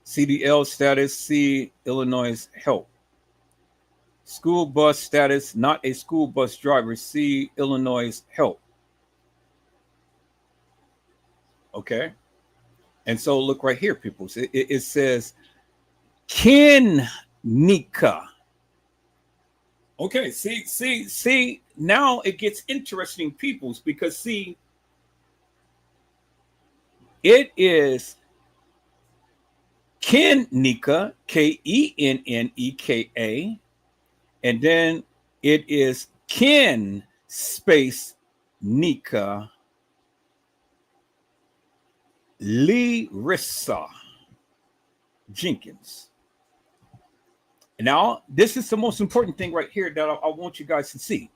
CDL status, C, Illinois help. School bus status, not a school bus driver, C, Illinois help. Okay. And so look right here, people. It says Kenneka. Okay, see, now it gets interesting, peoples, because see, it is Kenneka, Kenneka, and then it is Ken space Nika Larissa Jenkins. Now, this is the most important thing right here that I want you guys to see.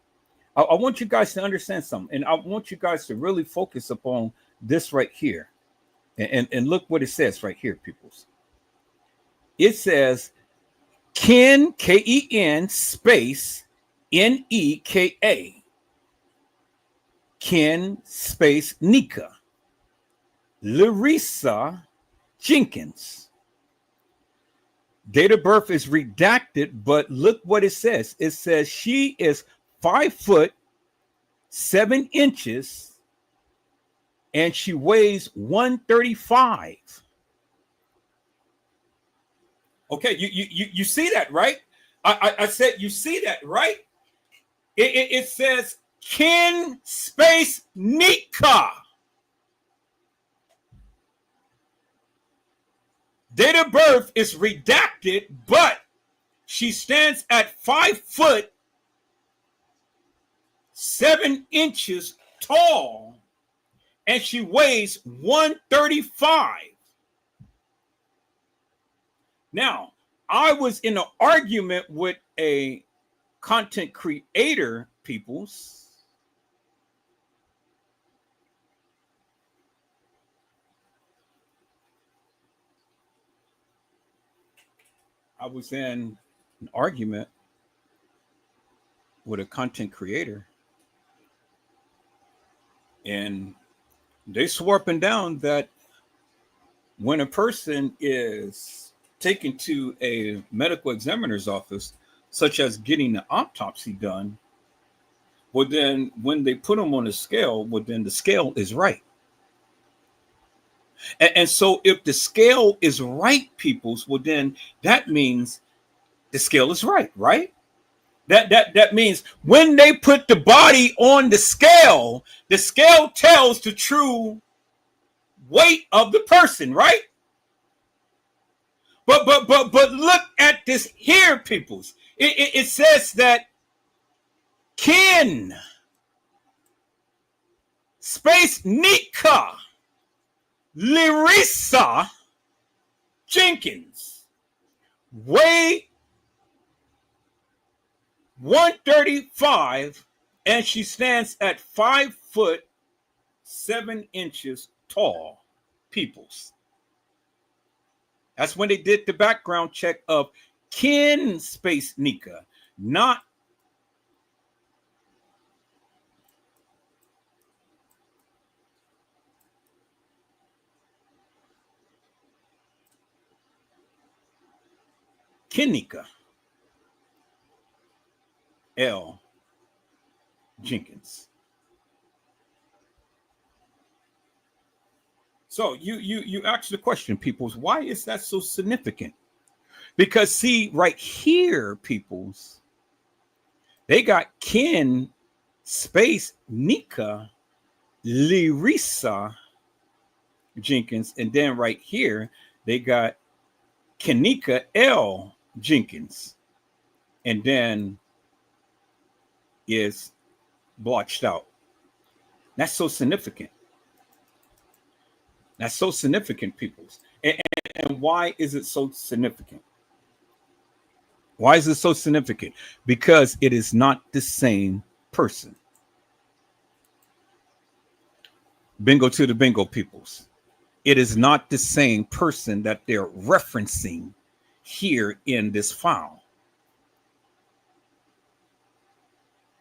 I want you guys to understand something, and I want you guys to really focus upon this right here. And look what it says right here, peoples. It says Ken, Ken space Neka. Ken space Nika Larissa Jenkins. Date of birth is redacted, but look what it says. It says she is 5'7" and she weighs 135. Okay, you see that, right? I said you see that, right? It says Ken space Nika. Date of birth is redacted, but she stands at 5'7" tall, and she weighs 135. Now, I was in an argument with a content creator, peoples. I was in an argument with a content creator, and they swore up and down that when a person is taken to a medical examiner's office, such as getting an autopsy done, well, then when they put them on a scale, well, then the scale is right. And so if the scale is right, peoples, well, then that means the scale is right, right? That means when they put the body on the scale tells the true weight of the person, right? But look at this here, peoples. It says that Ken space Nika Larissa Jenkins weigh 135, and she stands at 5'7" tall, peoples. That's when they did the background check of Ken space Nika, not Kenneka Jenkins. So you ask the question, peoples, why is that so significant? Because see, right here, peoples, they got Ken space Nika Larissa Jenkins, and then right here they got Kenneka Jenkins, and then is blotched out. That's so significant. That's so significant, peoples. And why is it so significant? Why is it so significant? Because it is not the same person. Bingo to the bingo, peoples. It is not the same person that they're referencing here in this file.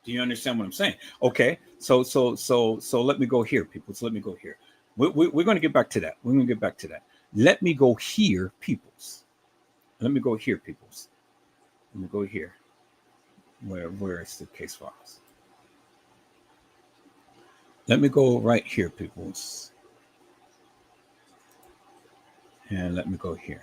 Do you understand what I'm saying? Okay, so let me go here, people. So let me go here. We're going to get back to that. We're going to get back to that. Let me go here, peoples. Let me go here, peoples. Let me go here. Where is the case files? Let me go right here, peoples. And let me go here.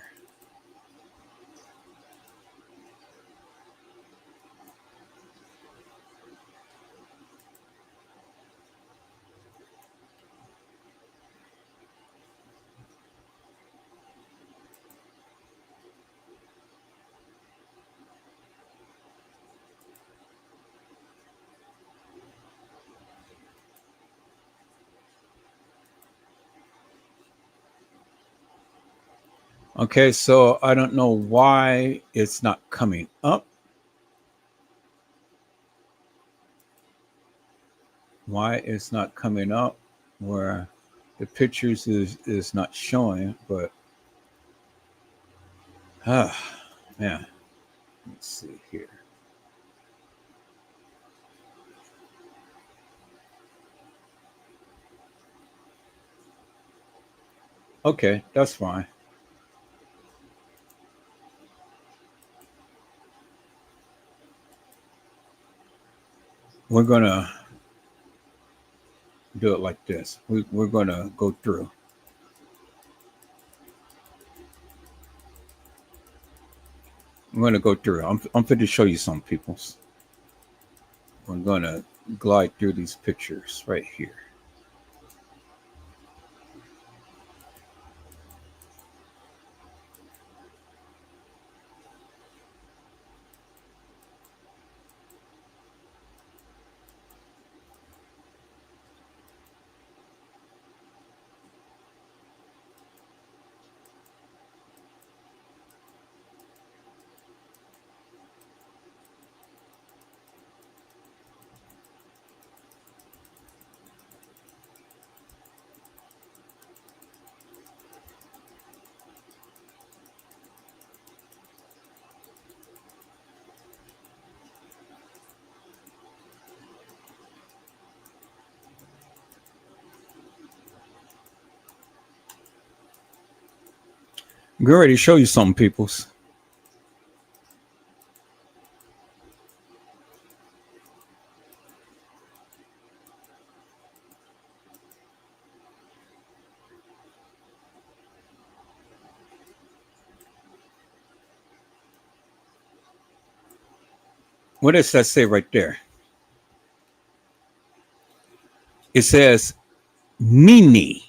Okay, so I don't know why it's not coming up. Why it's not coming up where the pictures is not showing, but man, let's see here. Okay, that's fine. we're gonna do it like this. We're gonna go through. I'm gonna go through. I'm fit to show you some peoples. We're gonna glide through these pictures right here. Get ready to show you something, peoples. What does that say right there? It says Nene.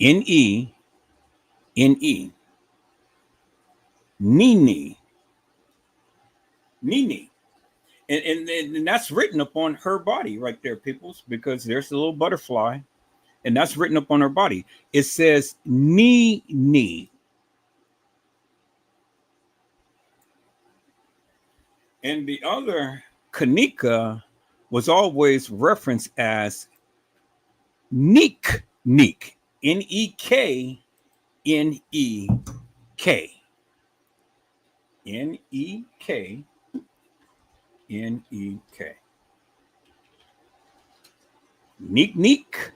Nene. Nene. Nene. And that's written up on her body right there, peoples, because there's a little butterfly, and that's written up on her body. It says Nene. And the other Kenneka was always referenced as Neek. Neek. Neknek. Neknek. Neek Neek.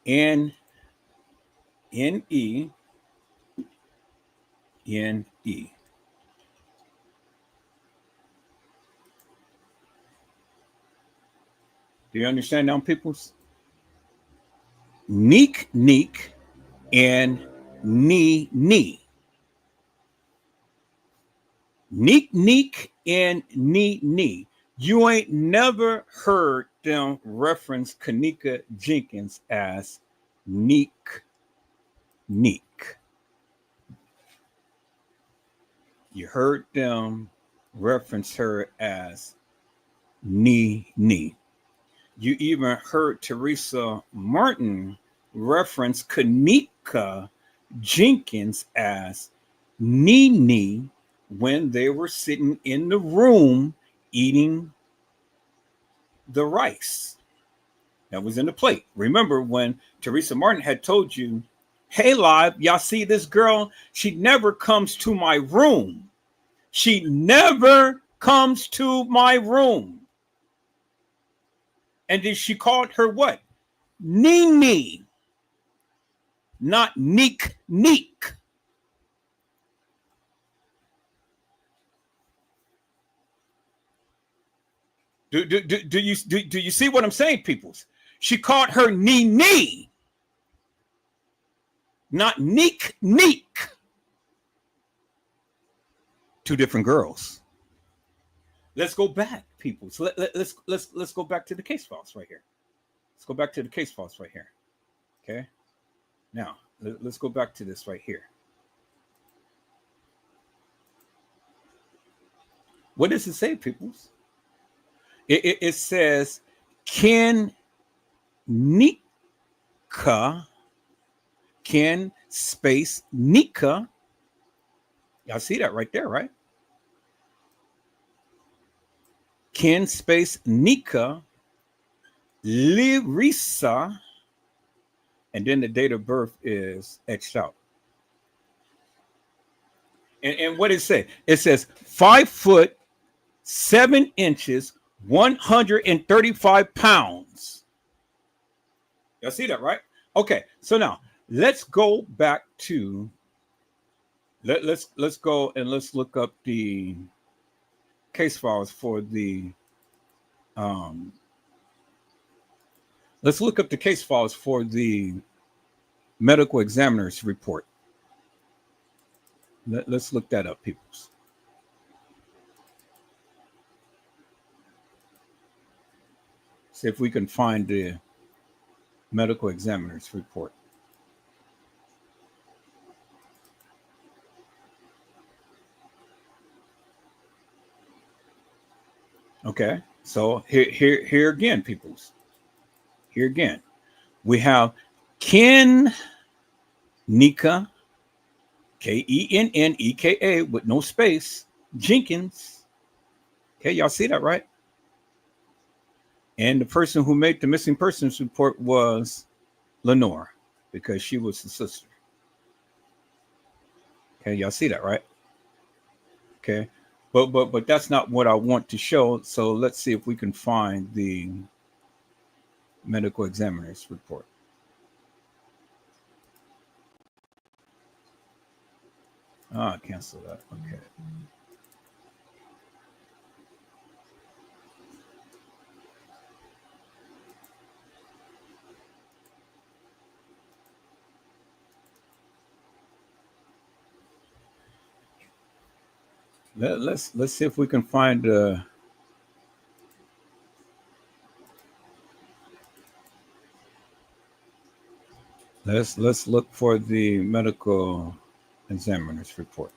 Nene. Do you understand now, peoples? Neek Neek and Nee Nee. Neek Neek and Nee Nee. You ain't never heard them reference Kenneka Jenkins as Neek Neek. You heard them reference her as Nee Nee. You even heard Teresa Martin reference Kenneka Jenkins as Nene when they were sitting in the room eating the rice that was in the plate. Remember when Teresa Martin had told you, hey, live, y'all see this girl? She never comes to my room. She never comes to my room. And then she called her what? Nene, not Neek Neek. Do you see what I'm saying, peoples? She called her Nene, not Neek Neek. Two different girls. Let's go back, peoples. Let's go back to the case files right here. Let's go back to the case files right here. Okay. Now let's go back to this right here. What does it say, peoples? It says Kenneka, Ken space Nika. Y'all see that right there, right? Ken space Nika, Larissa, and then the date of birth is etched out. And what does it say? It says 5 foot 7 inches, 135 pounds. Y'all see that, right? Okay, so now let's go back to let's go and let's look up the case files for the let's look up the case files for the medical examiner's report. Let's look that up, peoples. See if we can find the medical examiner's report. Okay, so here again, peoples. Here again, we have Kenneka, Kenneka with no space, Jenkins. Okay, y'all see that, right? And the person who made the missing persons report was Lenore, because she was the sister. Okay, y'all see that, right? Okay, but that's not what I want to show. So let's see if we can find the medical examiner's report. Cancel that. Okay. Let's see if we can find let's look for the medical examiner's report.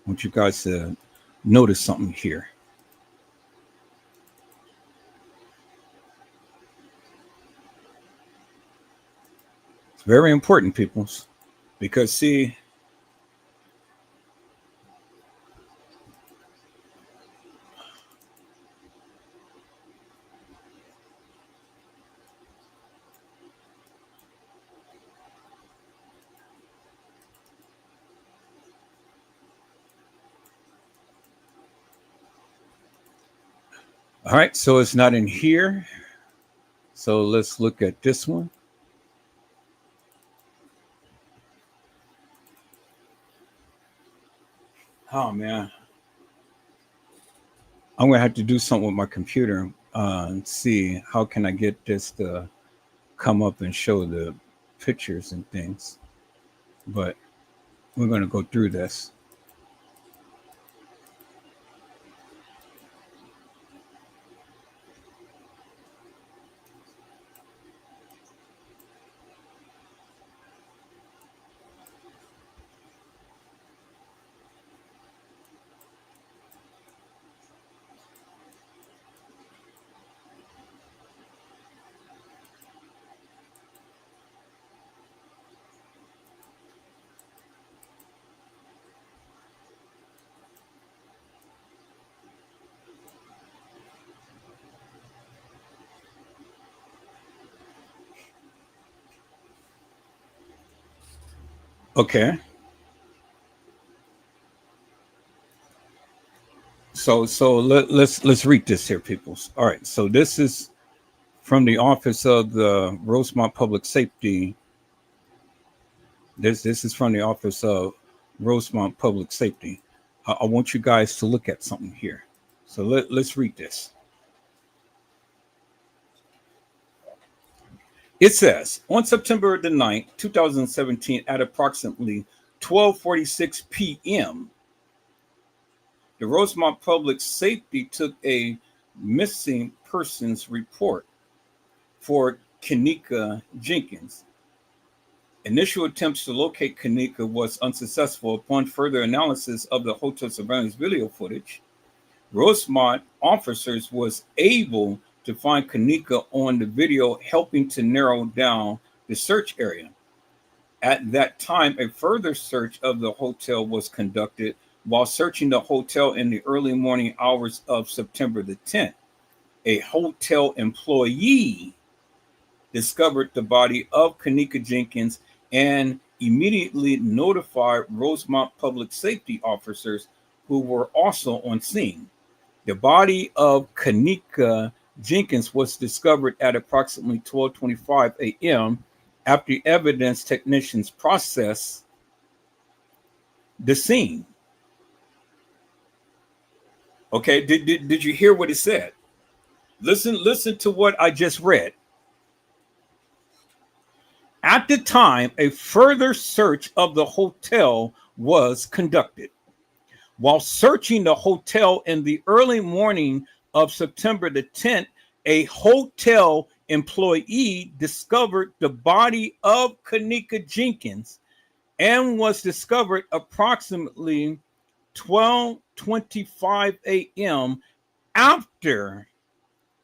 I want you guys to notice something here. It's very important, peoples, because see, all right, so it's not in here. So let's look at this one. Oh man, I'm gonna have to do something with my computer and see how can I get this to come up and show the pictures and things. But we're gonna go through this. Okay. So let's read this here, peoples. All right. So this is from the office of the Rosemont Public Safety. This is from the office of Rosemont Public Safety. I want you guys to look at something here. So let's read this. It says, on September the 9th, 2017, at approximately 12:46 p.m., the Rosemont Public Safety took a missing persons report for Kenneka Jenkins. Initial attempts to locate Kenneka was unsuccessful. Upon further analysis of the hotel surveillance video footage, Rosemont officers was able to find Kenneka on the video, helping to narrow down the search area. At that time, a further search of the hotel was conducted. While searching the hotel in the early morning hours of September the 10th, a hotel employee discovered the body of Kenneka Jenkins and immediately notified Rosemont Public Safety officers who were also on scene. The body of Kenneka Jenkins was discovered at approximately 12:25 a.m. after evidence technicians processed the scene. Okay, did you hear what it said? Listen to what I just read. At the time, a further search of the hotel was conducted. While searching the hotel in the early morning of September the 10th, a hotel employee discovered the body of Kenneka Jenkins and was discovered approximately 12:25 a.m. after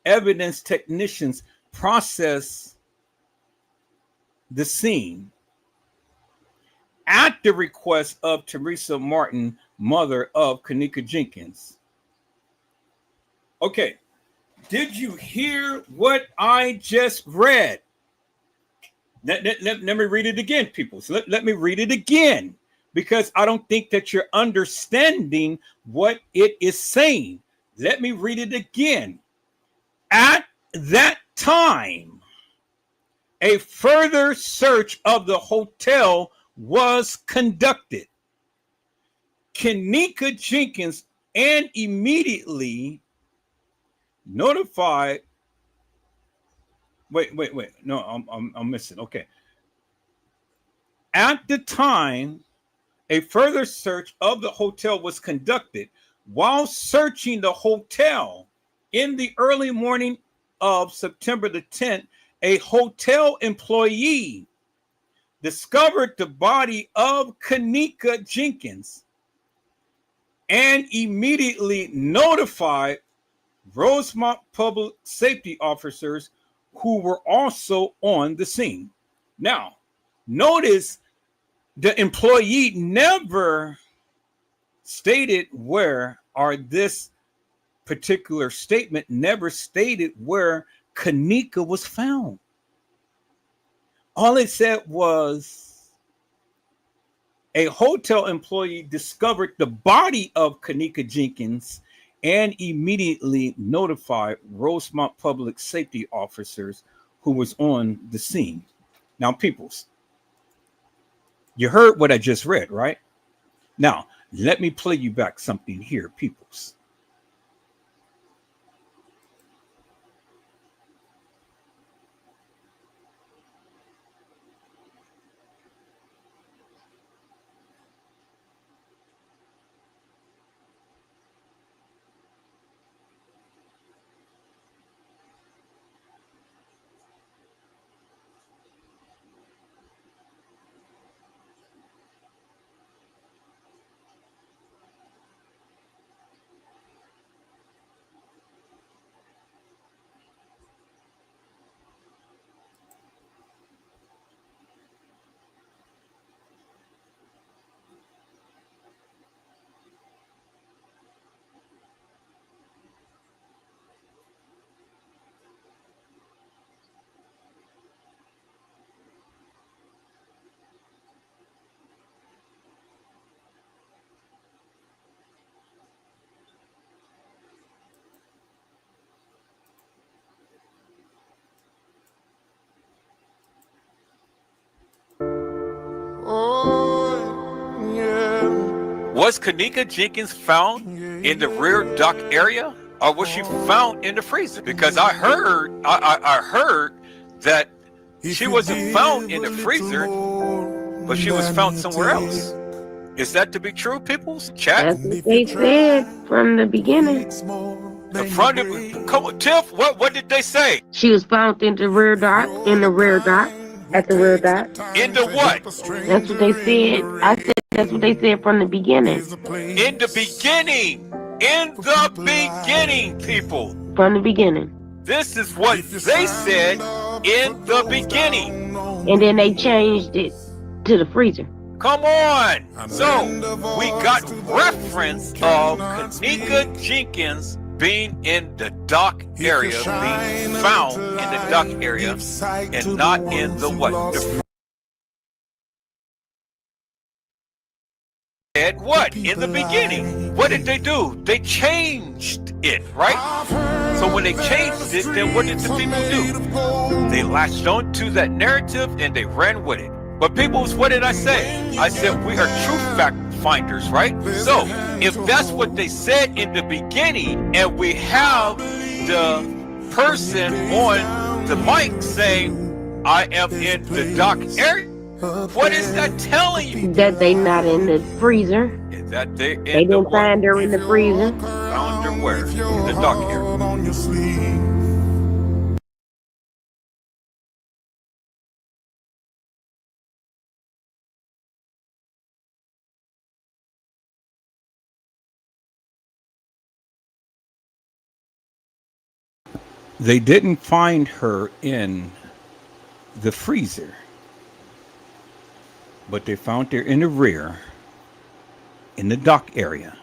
evidence technicians processed the scene at the request of Teresa Martin, mother of Kenneka Jenkins. Okay, did you hear what I just read? Let me read it again, people. So let me read it again, because I don't think that you're understanding what it is saying. Let me read it again. At that time, a further search of the hotel was conducted. Kenneka Jenkins and immediately notified. Wait. No, I'm missing. Okay. At the time, a further search of the hotel was conducted. While searching the hotel in the early morning of September the 10th, a hotel employee discovered the body of Kenneka Jenkins and immediately notified Rosemont public safety officers who were also on the scene. Now, notice the employee never stated where, or this particular statement never stated where Kenneka was found. All it said was a hotel employee discovered the body of Kenneka Jenkins and immediately notified Rosemont public safety officers who was on the scene. Now, peoples, you heard what I just read, right? Now, let me play you back something here, peoples. Was Kenneka Jenkins found in the rear dock area, or was she found in the freezer? Because I heard that she wasn't found in the freezer, but she was found somewhere else. Is that to be true, people's chat? That's what they said from the beginning. Come on, Tiff, what did they say? She was found in the rear dock, at the rear dock. Into what? That's what they said. I said that's what they said from the beginning. In the beginning. In the beginning, people. From the beginning. This is what they said in the beginning. And then they changed it to the freezer. Come on. So we got reference of Kenneka Jenkins being in the dock area, being found in the dock area, and not in the what? What? In the beginning. What did they do? They changed it, right? So when they changed it, then what did the people do? They latched on to that narrative and they ran with it. But people, what did I say? I said we are true finders, right? So if that's what they said in the beginning, and we have the person on the mic saying, I am in the dock area, what is that telling you? That they not in the freezer. Is that they in They the didn't what? find her in the freezer. Found her where? In the dock area. They didn't find her in the freezer, but they found her in the rear in the dock area.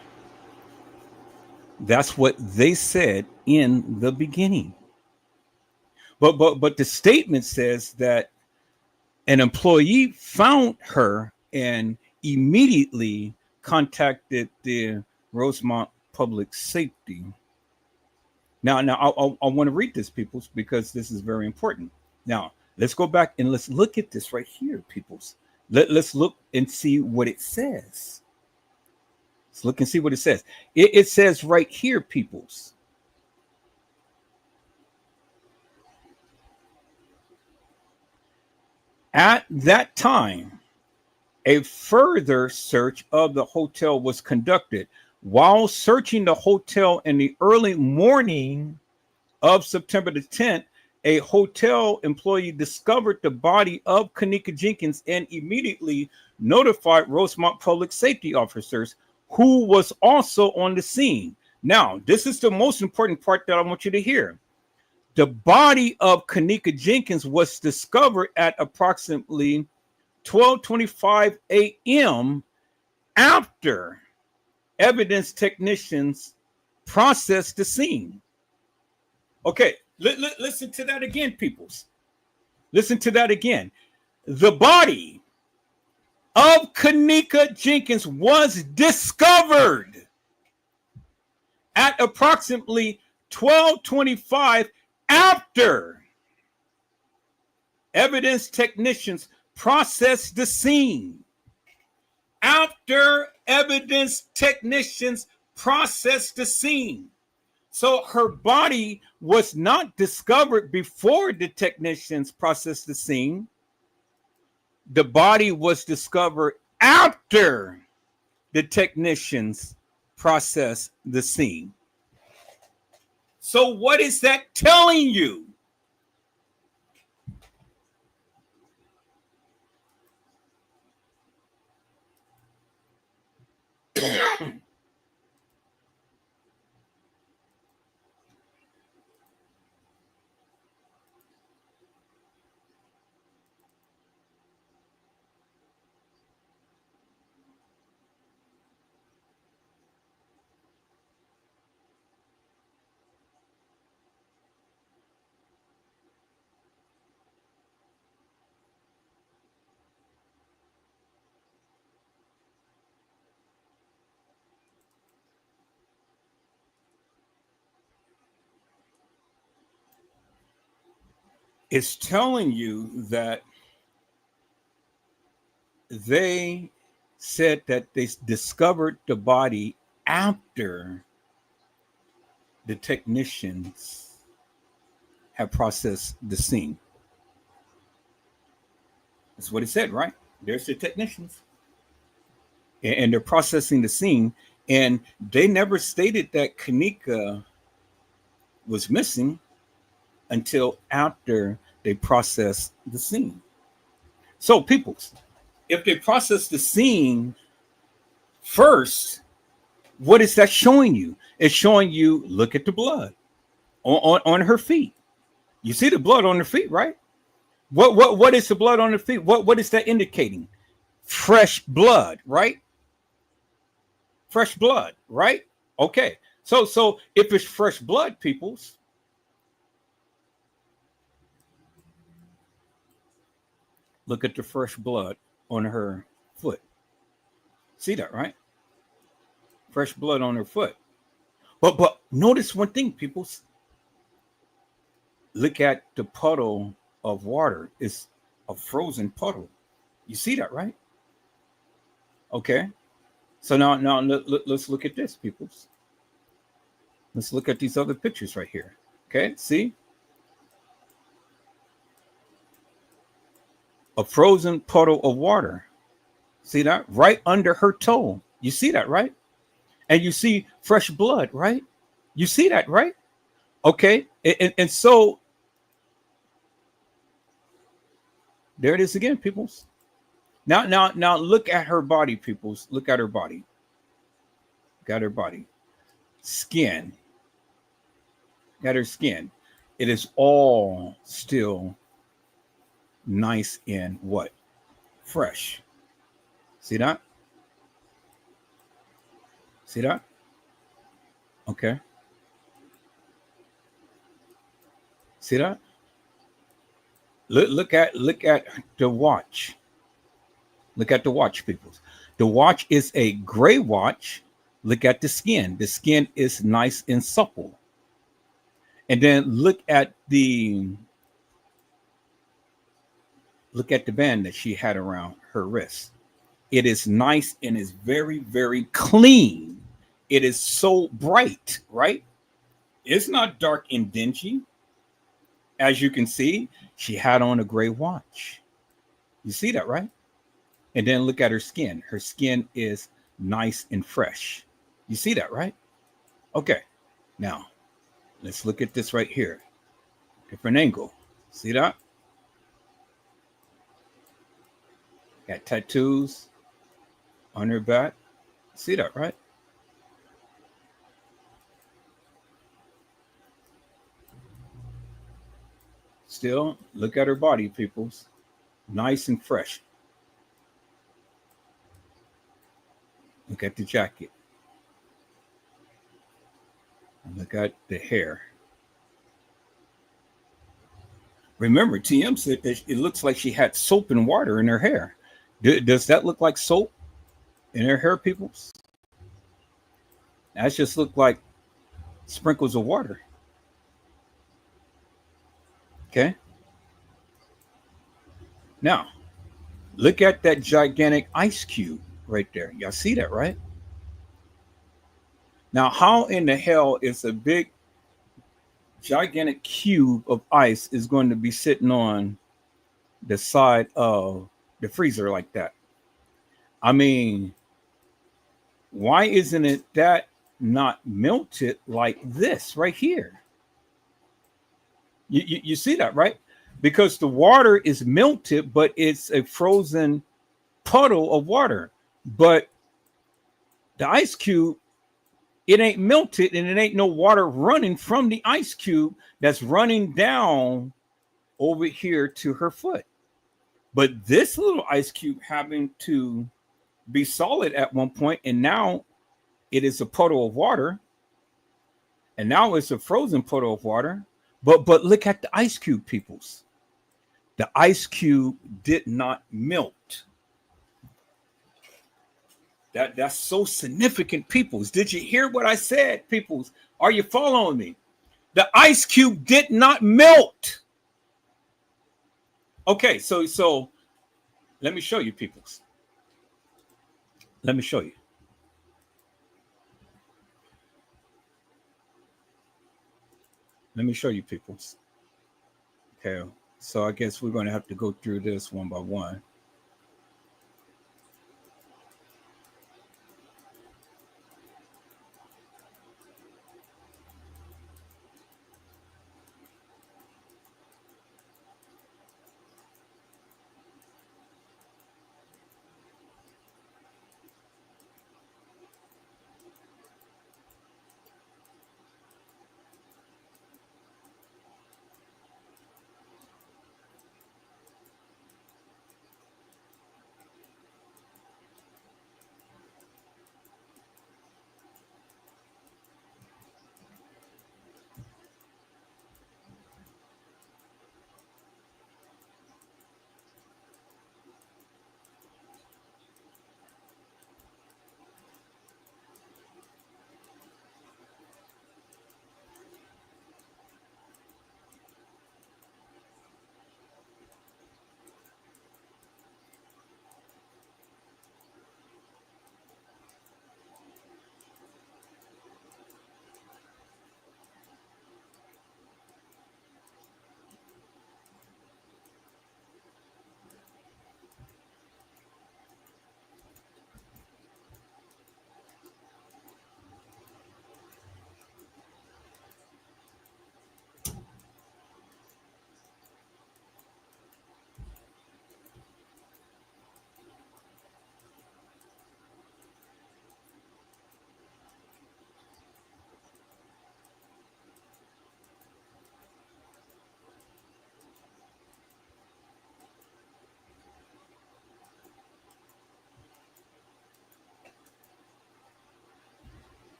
That's what they said in the beginning. But the statement says that an employee found her and immediately contacted the Rosemont Public Safety. Now, I want to read this, peoples, because this is very important. Now, let's go back and let's look at this right here, peoples. Let's look and see what it says. Let's look and see what it says. It says right here, peoples. At that time, a further search of the hotel was conducted. While searching the hotel in the early morning of September the 10th, a hotel employee discovered the body of Kenneka Jenkins and immediately notified Rosemont Public Safety officers, who was also on the scene. Now, this is the most important part that I want you to hear. The body of Kenneka Jenkins was discovered at approximately 12:25 a.m. after evidence technicians processed the scene. Okay, listen to that again, peoples. Listen to that again. The body of Kenneka Jenkins was discovered at approximately 12:25 after evidence technicians processed the scene. After evidence technicians processed the scene. So her body was not discovered before the technicians processed the scene. The body was discovered after the technicians processed the scene. So what is that telling you? It's telling you that they said that they discovered the body after the technicians have processed the scene. That's what it said, right? There's the technicians. And they're processing the scene. And they never stated that Kenneka was missing until after they processed the scene. So, peoples, if they process the scene first, what is that showing you? It's showing you, look at the blood on her feet. You see the blood on her feet, right? What is the blood on her feet? What is that indicating? Fresh blood, right? Fresh blood, right? Okay. So if it's fresh blood, peoples, look at the fresh blood on her foot. See that, right? Fresh blood on her foot. But notice one thing, peoples. Look at the puddle of water. It's a frozen puddle. You see that, right? Okay. So now let's look at this, peoples. Let's look at these other pictures right here. Okay, see? A frozen puddle of water. See that? Right under her toe. You see that, right? And you see fresh blood, right? You see that, right? Okay. And so there it is again, peoples. Now look at her body, peoples. Look at her body. Look at her body. Skin. At her skin. It is all still nice and what? Fresh. See that? See that? Okay. See that? Look at the watch. Look at the watch, people. The watch is a gray watch. Look at the skin. The skin is nice and supple. And then look at the band that she had around her wrist. It is nice and is very, very clean. It is so bright, right? It's not dark and dingy. As you can see, she had on a gray watch. You see that, right? And then look at her skin. Her skin is nice and fresh. You see that, right? Okay. Now, let's look at this right here. Different angle. See that? Got tattoos on her back. See that, right? Still, look at her body, peoples. Nice and fresh. Look at the jacket. And look at the hair. Remember, TM said that it looks like she had soap and water in her hair. Does that look like soap in her hair, peoples? That just look like sprinkles of water. Okay. Now, look at that gigantic ice cube right there. Y'all see that, right? Now, how in the hell is a big, gigantic cube of ice is going to be sitting on the side of the freezer like that? I mean, why isn't it that not melted like this right here? You see that, right? Because the water is melted, but it's a frozen puddle of water. But the ice cube, it ain't melted, and it ain't no water running from the ice cube that's running down over here to her foot. But this little ice cube happened to be solid at one point, and now it is a puddle of water. And now it's a frozen puddle of water. But look at the ice cube, peoples. The ice cube did not melt. That's so significant, peoples. Did you hear what I said, peoples? Are you following me? The ice cube did not melt. Okay, so let me show you, peoples. Let me show you. Let me show you, peoples. Okay, so I guess we're going to have to go through this one by one.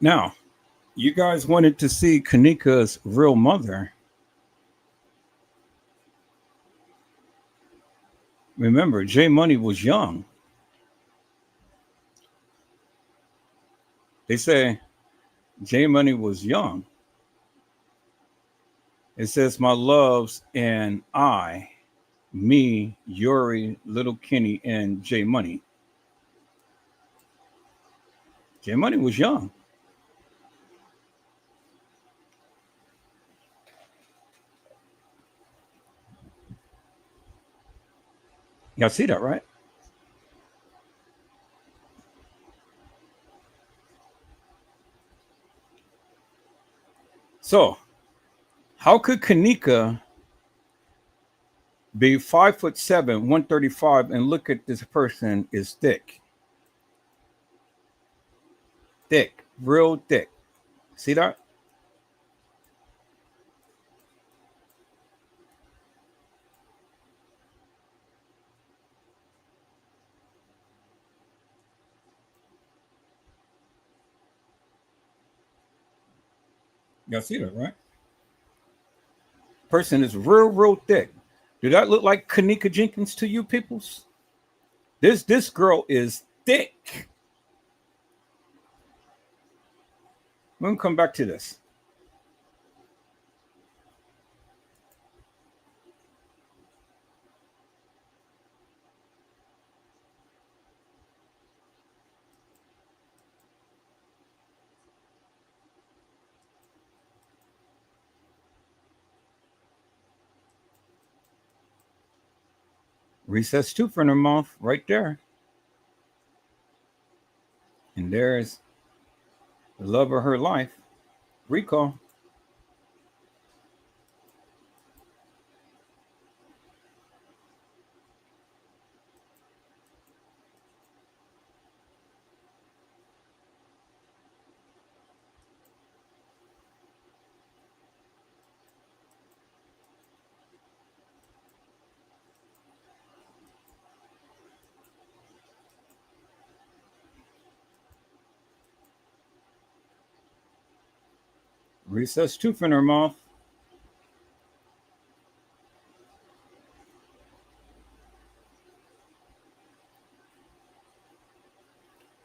Now, you guys wanted to see Kenneka's real mother. Remember, J Money was young. They say J Money was young. It says, my loves and I, me, Yuri, Little Kenny, and J Money. J Money was young. Y'all see that, right? So, how could Kenneka be 5'7", 135, and look at this person is thick? Thick, real thick. See that? Y'all see that, right? Person is real thick. Do that look like Kenneka Jenkins to you peoples? This girl is thick. We're gonna come back to this. Recess tooth in her mouth right there. And there's the love of her life. Recall. Recess tooth in her mouth.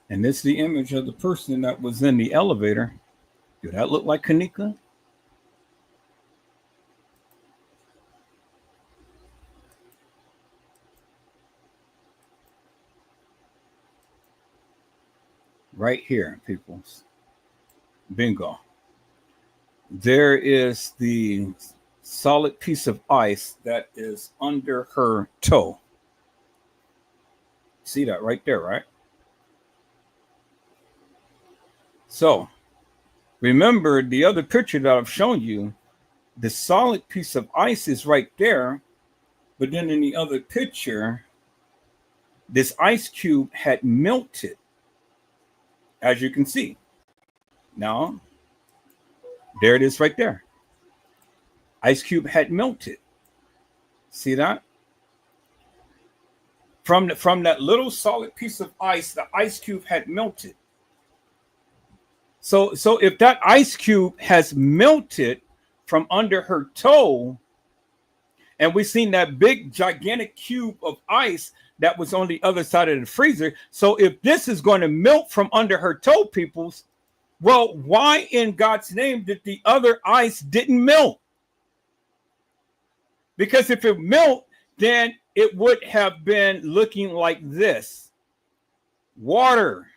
And this is the image of the person that was in the elevator. Do that look like Kenneka? Right here, peoples. Bingo. There is the solid piece of ice that is under her toe. See that right there, right? So remember the other picture that I've shown you, the solid piece of ice is right there, but then in the other picture, this ice cube had melted, as you can see. Now, there it is right there. Ice cube had melted. See that? From that little solid piece of ice, the ice cube had melted. So if that ice cube has melted from under her toe, and we've seen that big gigantic cube of ice that was on the other side of the freezer. So if this is going to melt from under her toe, peoples, well, why in God's name did the other ice didn't melt? Because if it melt, then it would have been looking like this. Water.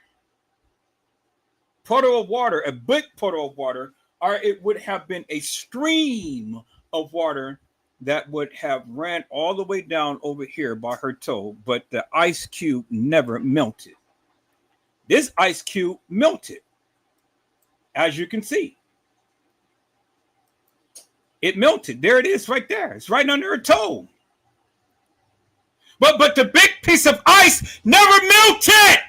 Puddle of water, a big puddle of water, or it would have been a stream of water that would have ran all the way down over here by her toe, but the ice cube never melted. This ice cube melted, as you can see. It melted. There it is right there. It's right under her toe. But the big piece of ice never melted.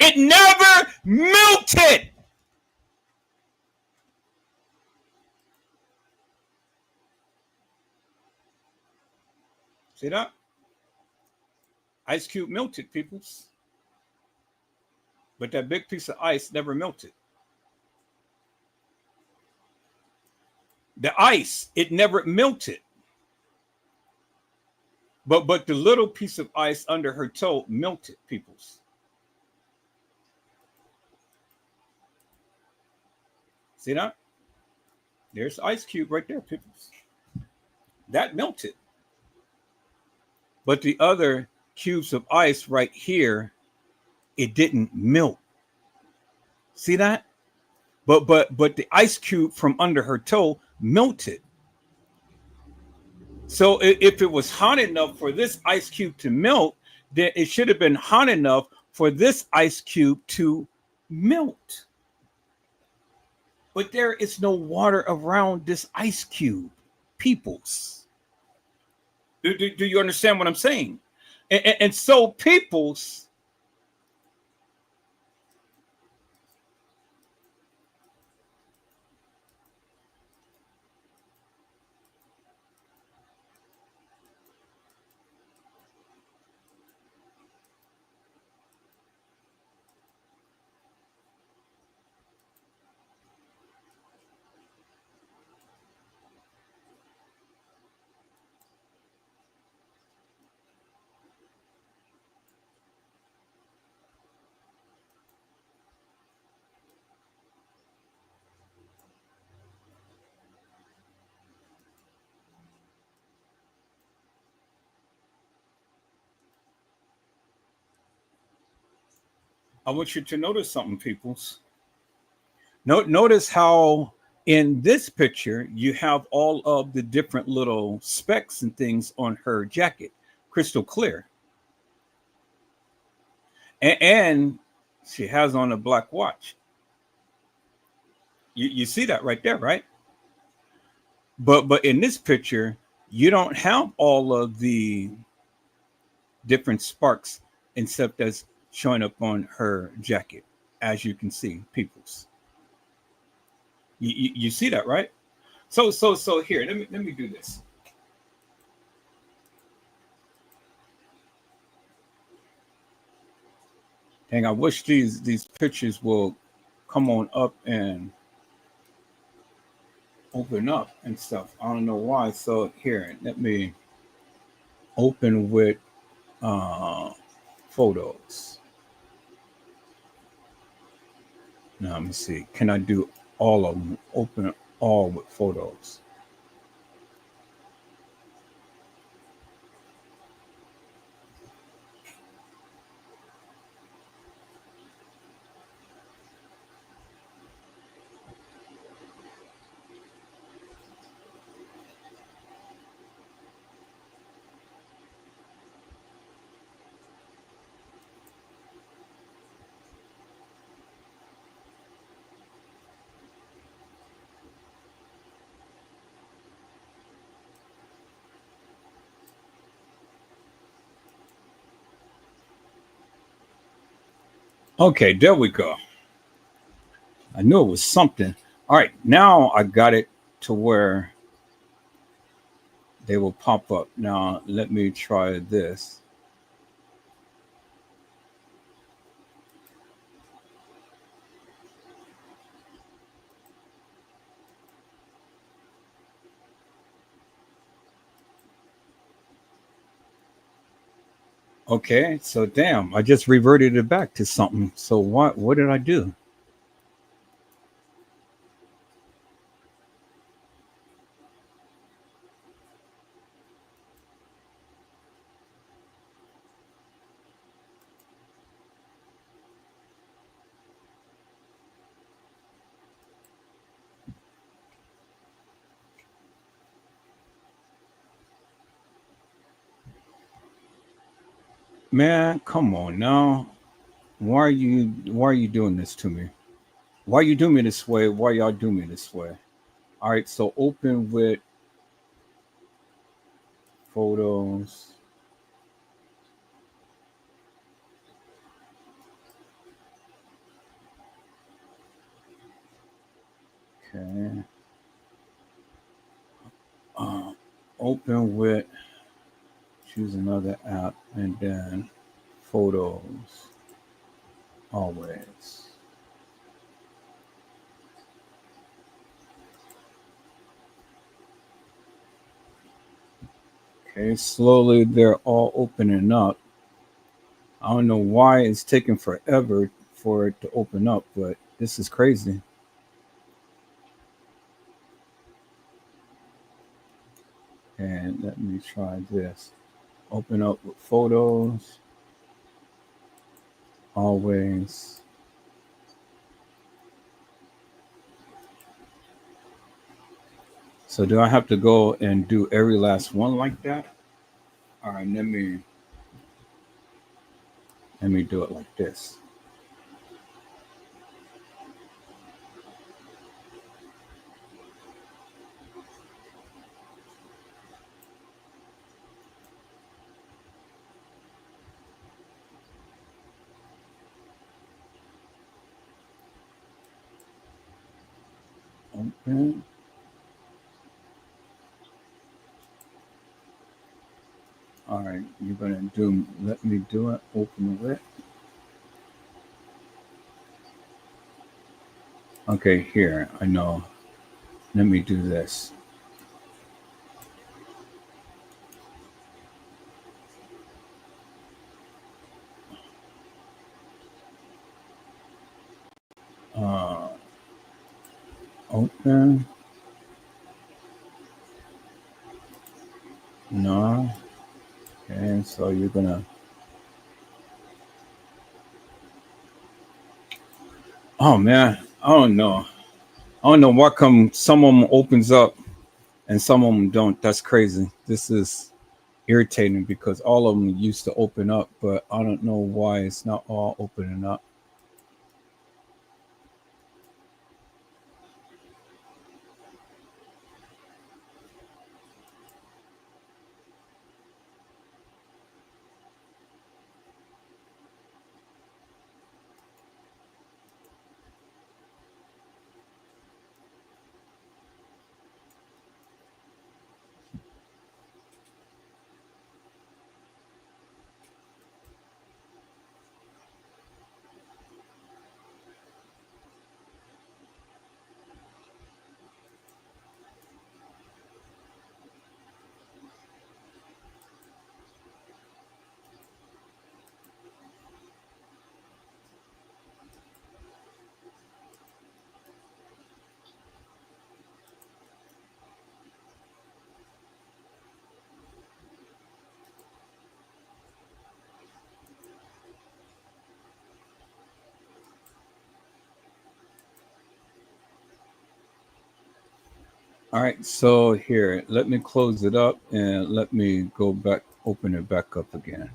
It never melted. See that? Ice cube melted, peoples. but that big piece of ice never melted. The ice, it never melted. But the little piece of ice under her toe melted, peoples. See that? There's the ice cube right there, peoples. That melted. But the other cubes of ice right here, it didn't melt. See that? But the ice cube from under her toe melted. So if it was hot enough for this ice cube to melt, then it should have been hot enough for this ice cube to melt. But there is no water around this ice cube, peoples. Do you understand what I'm saying? And so peoples, I want you to notice something, peoples. Notice how in this picture you have all of the different little specks and things on her jacket, crystal clear. And she has on a black watch. You see that right there, right? But in this picture, you don't have all of the different sparks and stuff that's showing up on her jacket, as you can see, peoples. You see that, right? So here, let me do this. Dang, I wish these pictures will come on up and open up and stuff. I don't know why. So here, let me open with photos. Now let me see. Can I do all of them? Open all with photos. Okay, there we go. I knew it was something. All right, now I got it to where they will pop up. Now let me try this. Okay, so damn, I just reverted it back to something. So what did I do? Man, come on now. Why are you doing this to me? Why you do me this way? Why y'all do me this way? All right, so open with photos. Okay. Open with, choose another app, and then photos. always. Okay, slowly they're all opening up. I don't know why it's taking forever for it to open up, but this is crazy. And let me try this. Open up with photos, always. So do I have to go and do every last one like that? All right, let me do it like this. Open. All right, you're gonna do. Let me do it. Open it. Okay, here I know. Let me do this. Uh, Open. No. Okay, so you're gonna. Oh man, I don't know. I don't know what come. Some of them opens up and some of them don't. That's crazy. This is irritating because all of them used to open up, but I don't know why it's not all opening up. All right, so here, let me close it up and let me go back, open it back up again.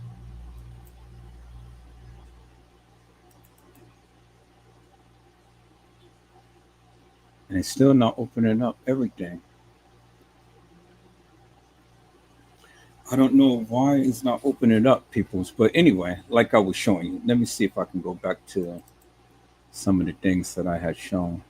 And it's still not opening up everything. I don't know why it's not opening up, peoples. But anyway, like I was showing you, let me see if I can go back to some of the things that I had shown.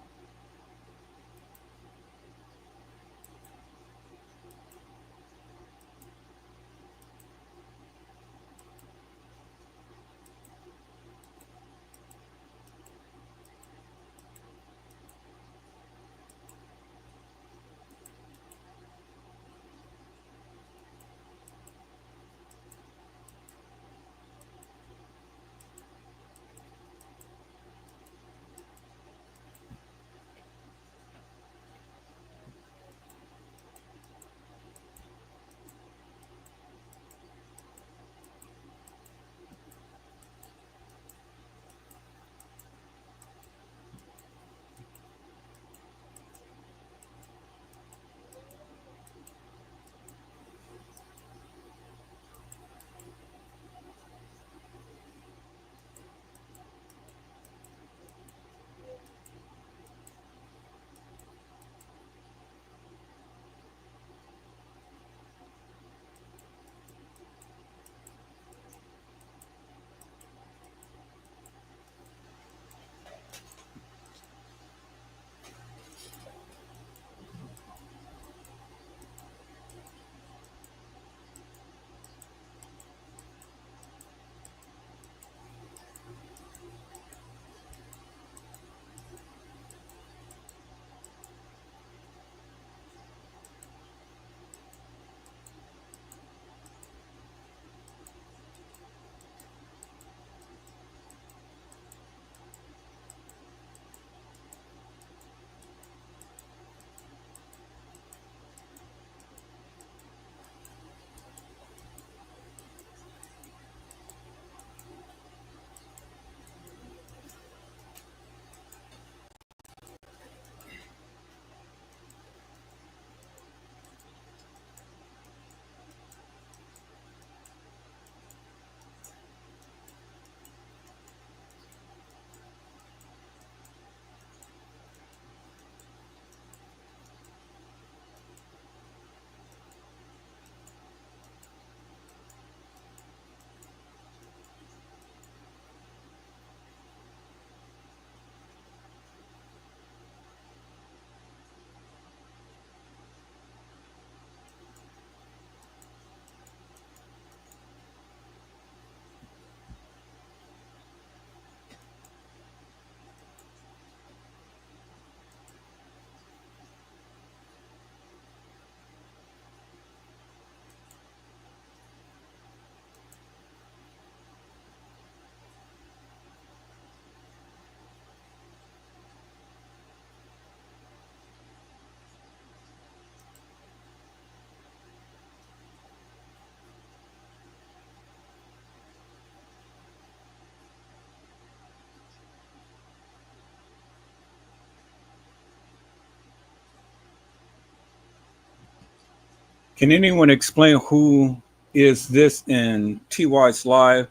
Can anyone explain who is this in TY's live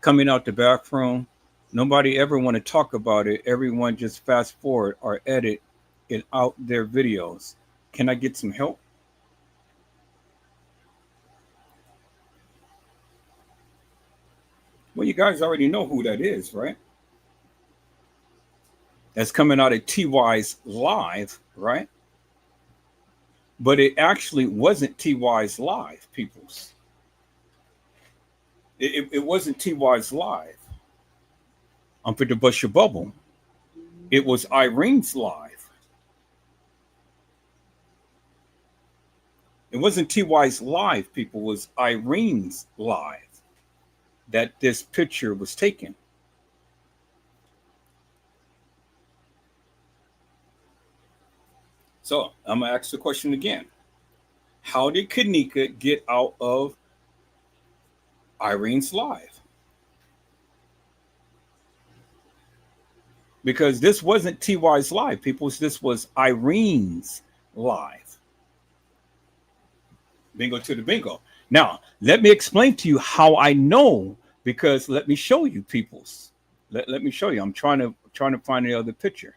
coming out the bathroom? Nobody ever want to talk about it. Everyone just fast forward or edit it out their videos. Can I get some help? Well, you guys already know who that is, right? That's coming out of TY's live, right? But it actually wasn't TY's live, peoples. It wasn't TY's live. I'm for to bust your bubble. It was Irene's live. It wasn't TY's live, people. It was Irene's live that this picture was taken. So I'm gonna ask the question again. How did Kenneka get out of Irene's live? Because this wasn't TY's live, people. This was Irene's live. Bingo to the bingo. Now, let me explain to you how I know, because let me show you, peoples. Let me show you. I'm trying to find the other picture.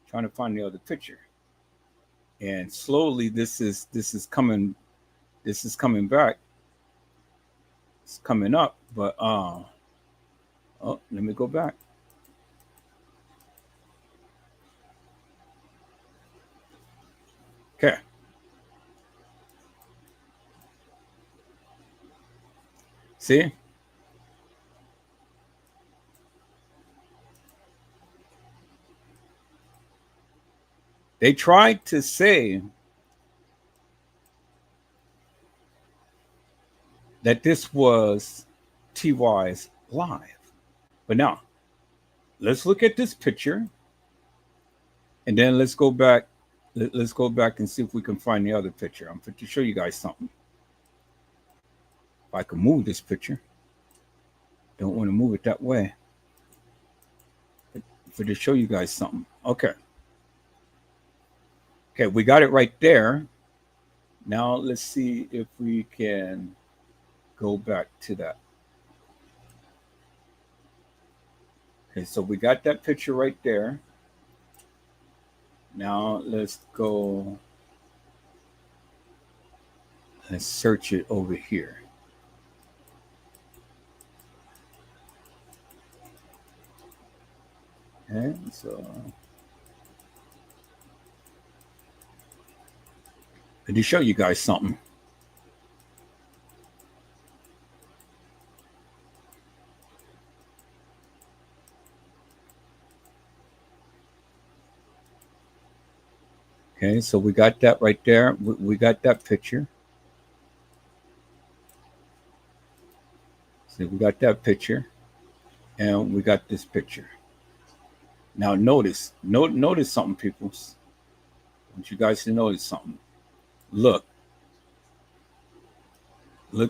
Trying to find the other picture. And slowly this is coming back. It's coming up, but oh, let me go back. Okay. See? They tried to say that this was TY's live. But now, let's look at this picture. And then let's go back. Let's go back and see if we can find the other picture. I'm going to show you guys something. If I can move this picture. Don't want to move it that way. But to show you guys something. Okay. Okay, we got it right there. Now let's see if we can go back to that. Okay, so we got that picture right there. Now let's go. Let's search it over here. Okay, so to show you guys something. Okay, so we got that right there. We got that picture. See, we got that picture, and we got this picture. Now notice something, peoples. I want you guys to notice something. Look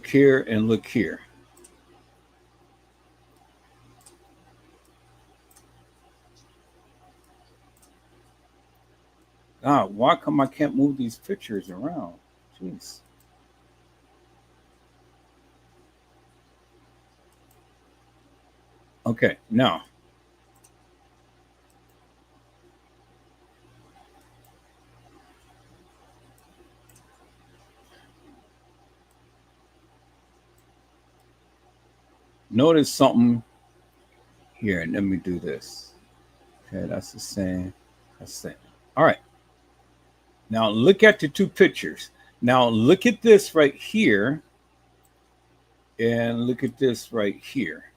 here and look here. God, why come I can't move these pictures around? Jeez. Okay, now. Notice something here. Let me do this. Okay, that's the same. That's the same. All right. Now look at the two pictures. Now look at this right here. And look at this right here.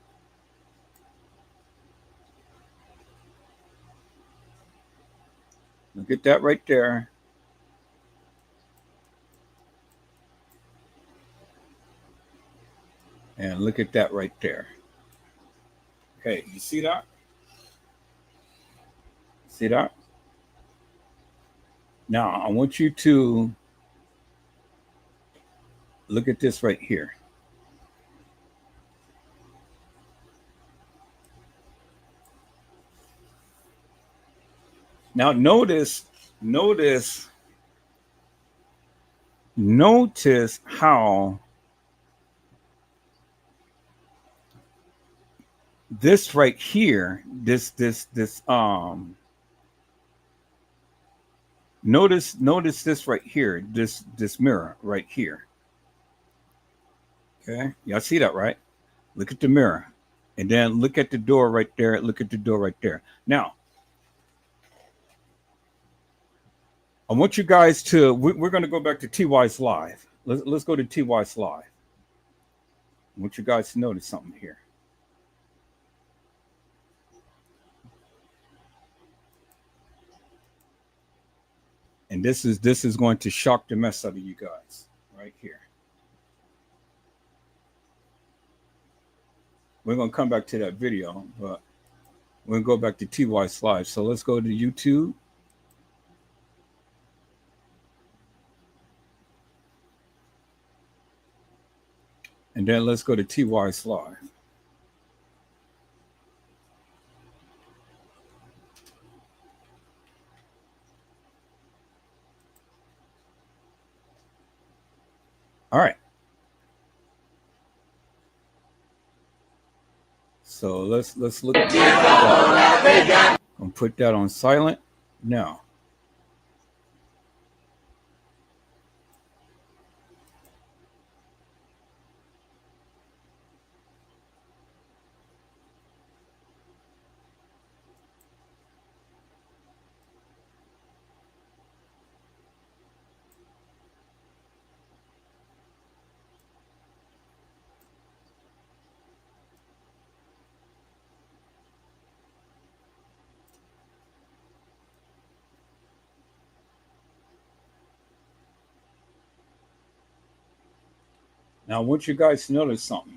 Look at that right there. And look at that right there. Okay, you see that? See that? Now, I want you to look at this right here. Now, notice Notice how this right here, notice this right here, this mirror right here. Okay, y'all see that, right? Look at the mirror, and then look at the door right there. Look at the door right there. Now, I want you guys to. We're going to go back to TY's live. Let's go to TY's live. I want you guys to notice something here. And this is going to shock the mess out of you guys right here. We're going to come back to that video, but we're going to go back to TY's live. So let's go to YouTube. And then let's go to TY's live. All right. So let's look at that. I'm put that on silent now. Now, I want you guys to notice something.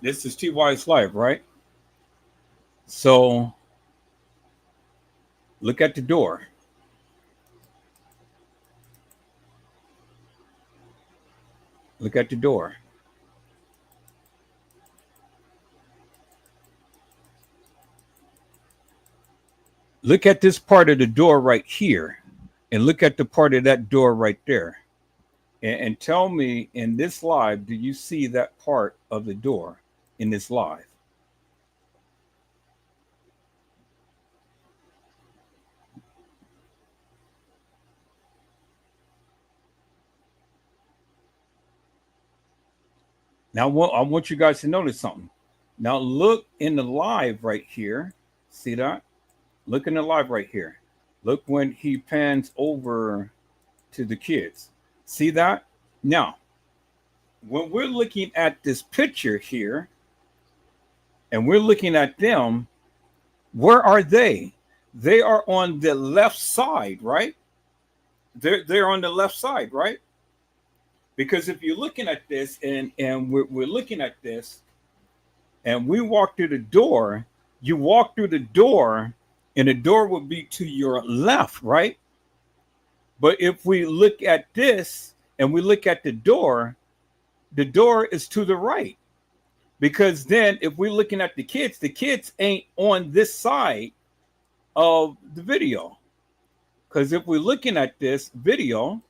This is TY's live, right? So look at the door. Look at the door. Look at this part of the door right here, and look at the part of that door right there. And tell me, in this live, do you see that part of the door in this live? Now, I want you guys to notice something. Now, look in the live right here. See that? Look in the live right here. Look when he pans over to the kids. See that? Now, when we're looking at this picture here, and we're looking at them, where are they? They are on the left side, right? They're on the left side, right? Because if you're looking at this and we're looking at this, and we walk through the door, you walk through the door, and the door will be to your left, right? But if we look at this and we look at the door is to the right. Because then if we're looking at the kids ain't on this side of the video. Because if we're looking at this video,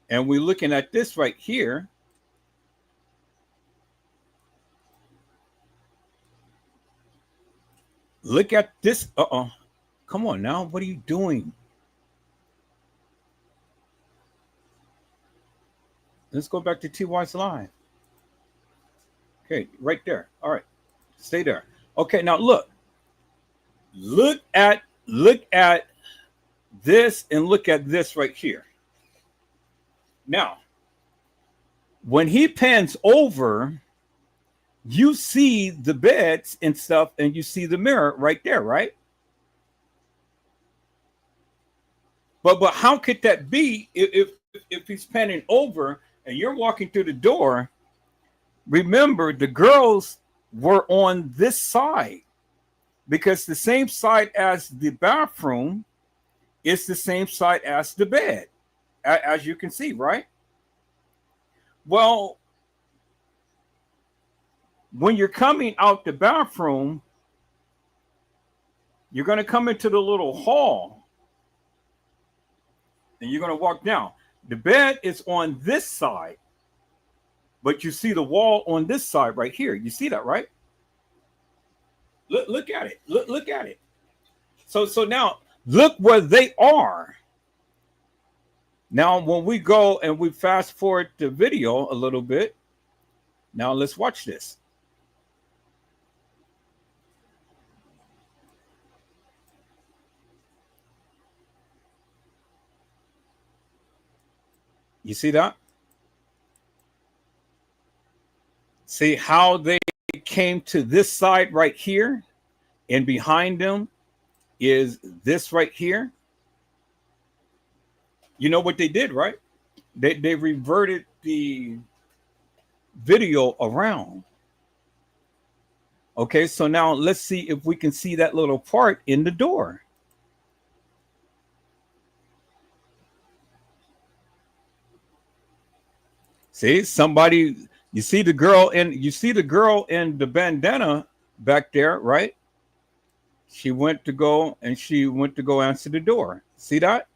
and we're looking at this right here, look at this. Come on now. What are you doing? Let's go back to TY's live. Okay, right there. All right. Stay there. Okay, now look. Look at this and look at this right here. Now, when he pans over, you see the beds and stuff, and you see the mirror right there, right? But how could that be if he's panning over and you're walking through the door? Remember, the girls were on this side, because the same side as the bathroom is the same side as the bed, as you can see, right? Well, when you're coming out the bathroom, You're going to come into the little hall and you're going to walk down. The bed is on this side, but you see the wall on this side right here. You see that, right? Look at it. Look at it. So now look where they are. Now, when we go and we fast forward the video a little bit, now let's watch this. You see that? See how they came to this side right here, and behind them is this right here. You know what they did, right? They reverted the video around. Okay, so now let's see if we can see that little part in the door. See, somebody, you see the girl in the bandana back there, right? She went to go answer the door. See that?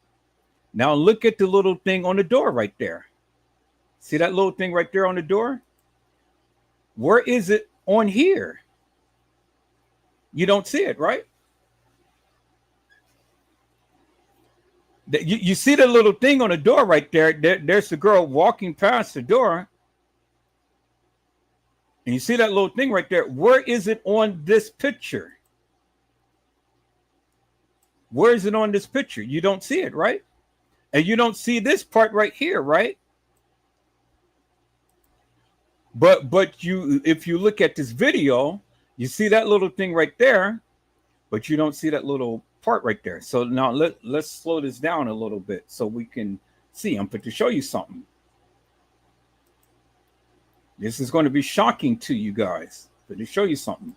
Now look at the little thing on the door right there. See that little thing right there on the door? Where is it on here? You don't see it, right? You see the little thing on the door right there. There's the girl walking past the door. And you see that little thing right there. Where is it on this picture? Where is it on this picture? You don't see it, right? And you don't see this part right here, right? But you, if you look at this video, you see that little thing right there, but you don't see that little part right there. So now let's slow this down a little bit so we can see. I'm going to show you something. This is going to be shocking to you guys. But to show you something.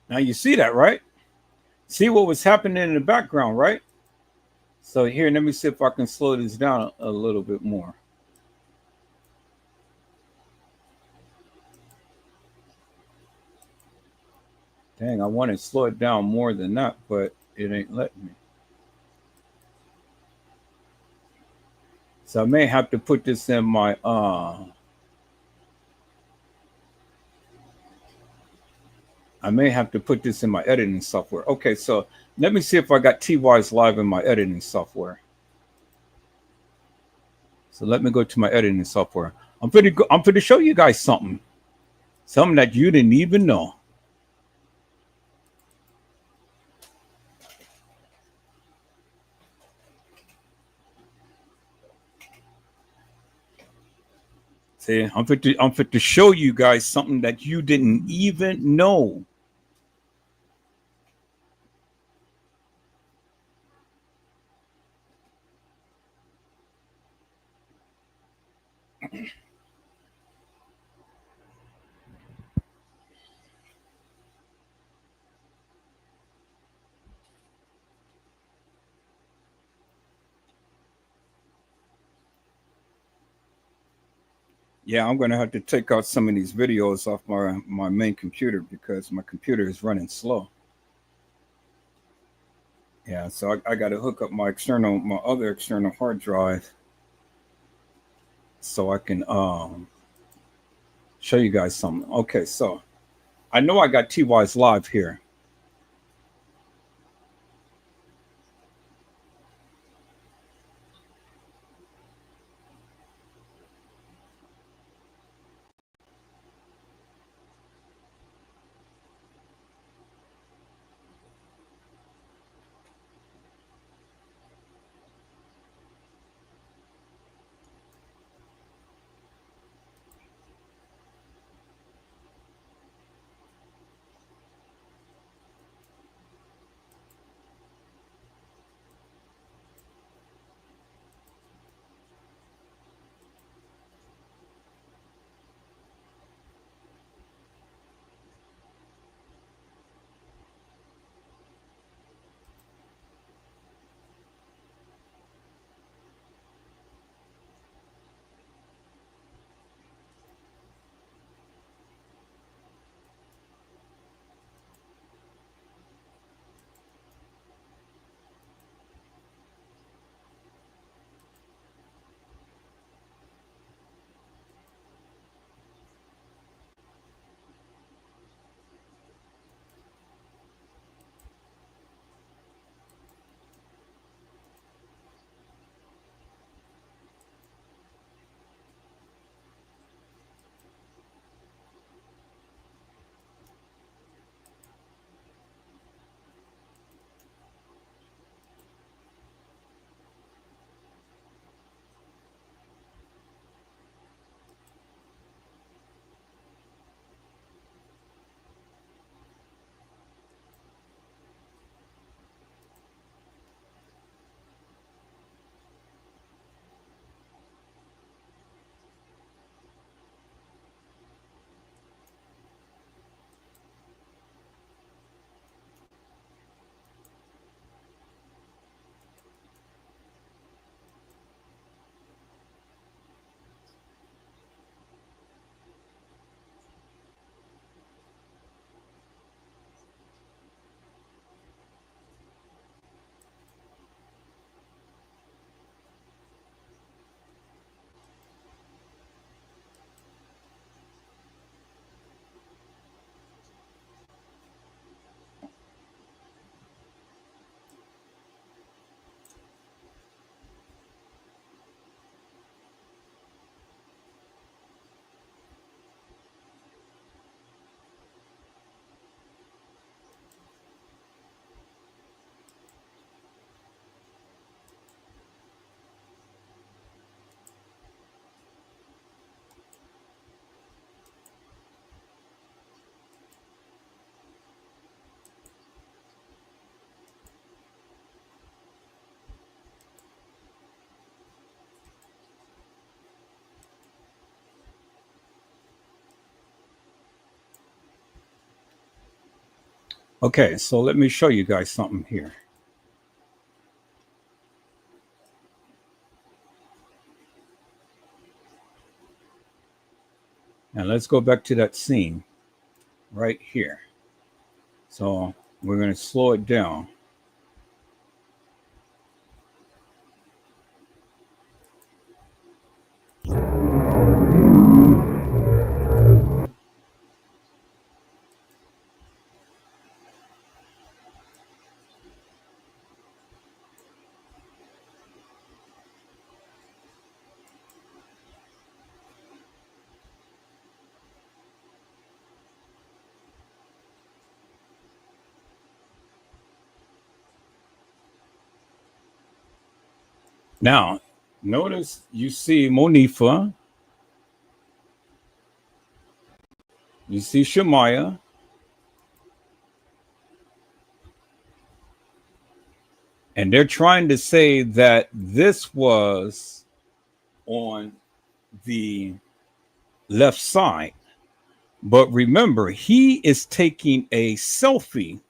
Now you see that, right? See what was happening in the background, right? So here, let me see if I can slow this down a little bit more. Dang, I want to slow it down more than that, but it ain't letting me. So I may have to put this in my editing software. Okay, so let me see if I got TWise Live in my editing software. So let me go to my editing software. I'm going to show you guys something that you didn't even know. See, I'm fit to show you guys something that you didn't even know. Yeah, I'm going to have to take out some of these videos off my main computer because my computer is running slow. Yeah, so I got to hook up my other external hard drive so I can show you guys something. Okay, so I know I got TWise Live here. Okay, so let me show you guys something here. Now let's go back to that scene right here. So we're going to slow it down. Now, notice you see Monifa, you see Shemaya, and they're trying to say that this was on the left side. But remember, he is taking a selfie.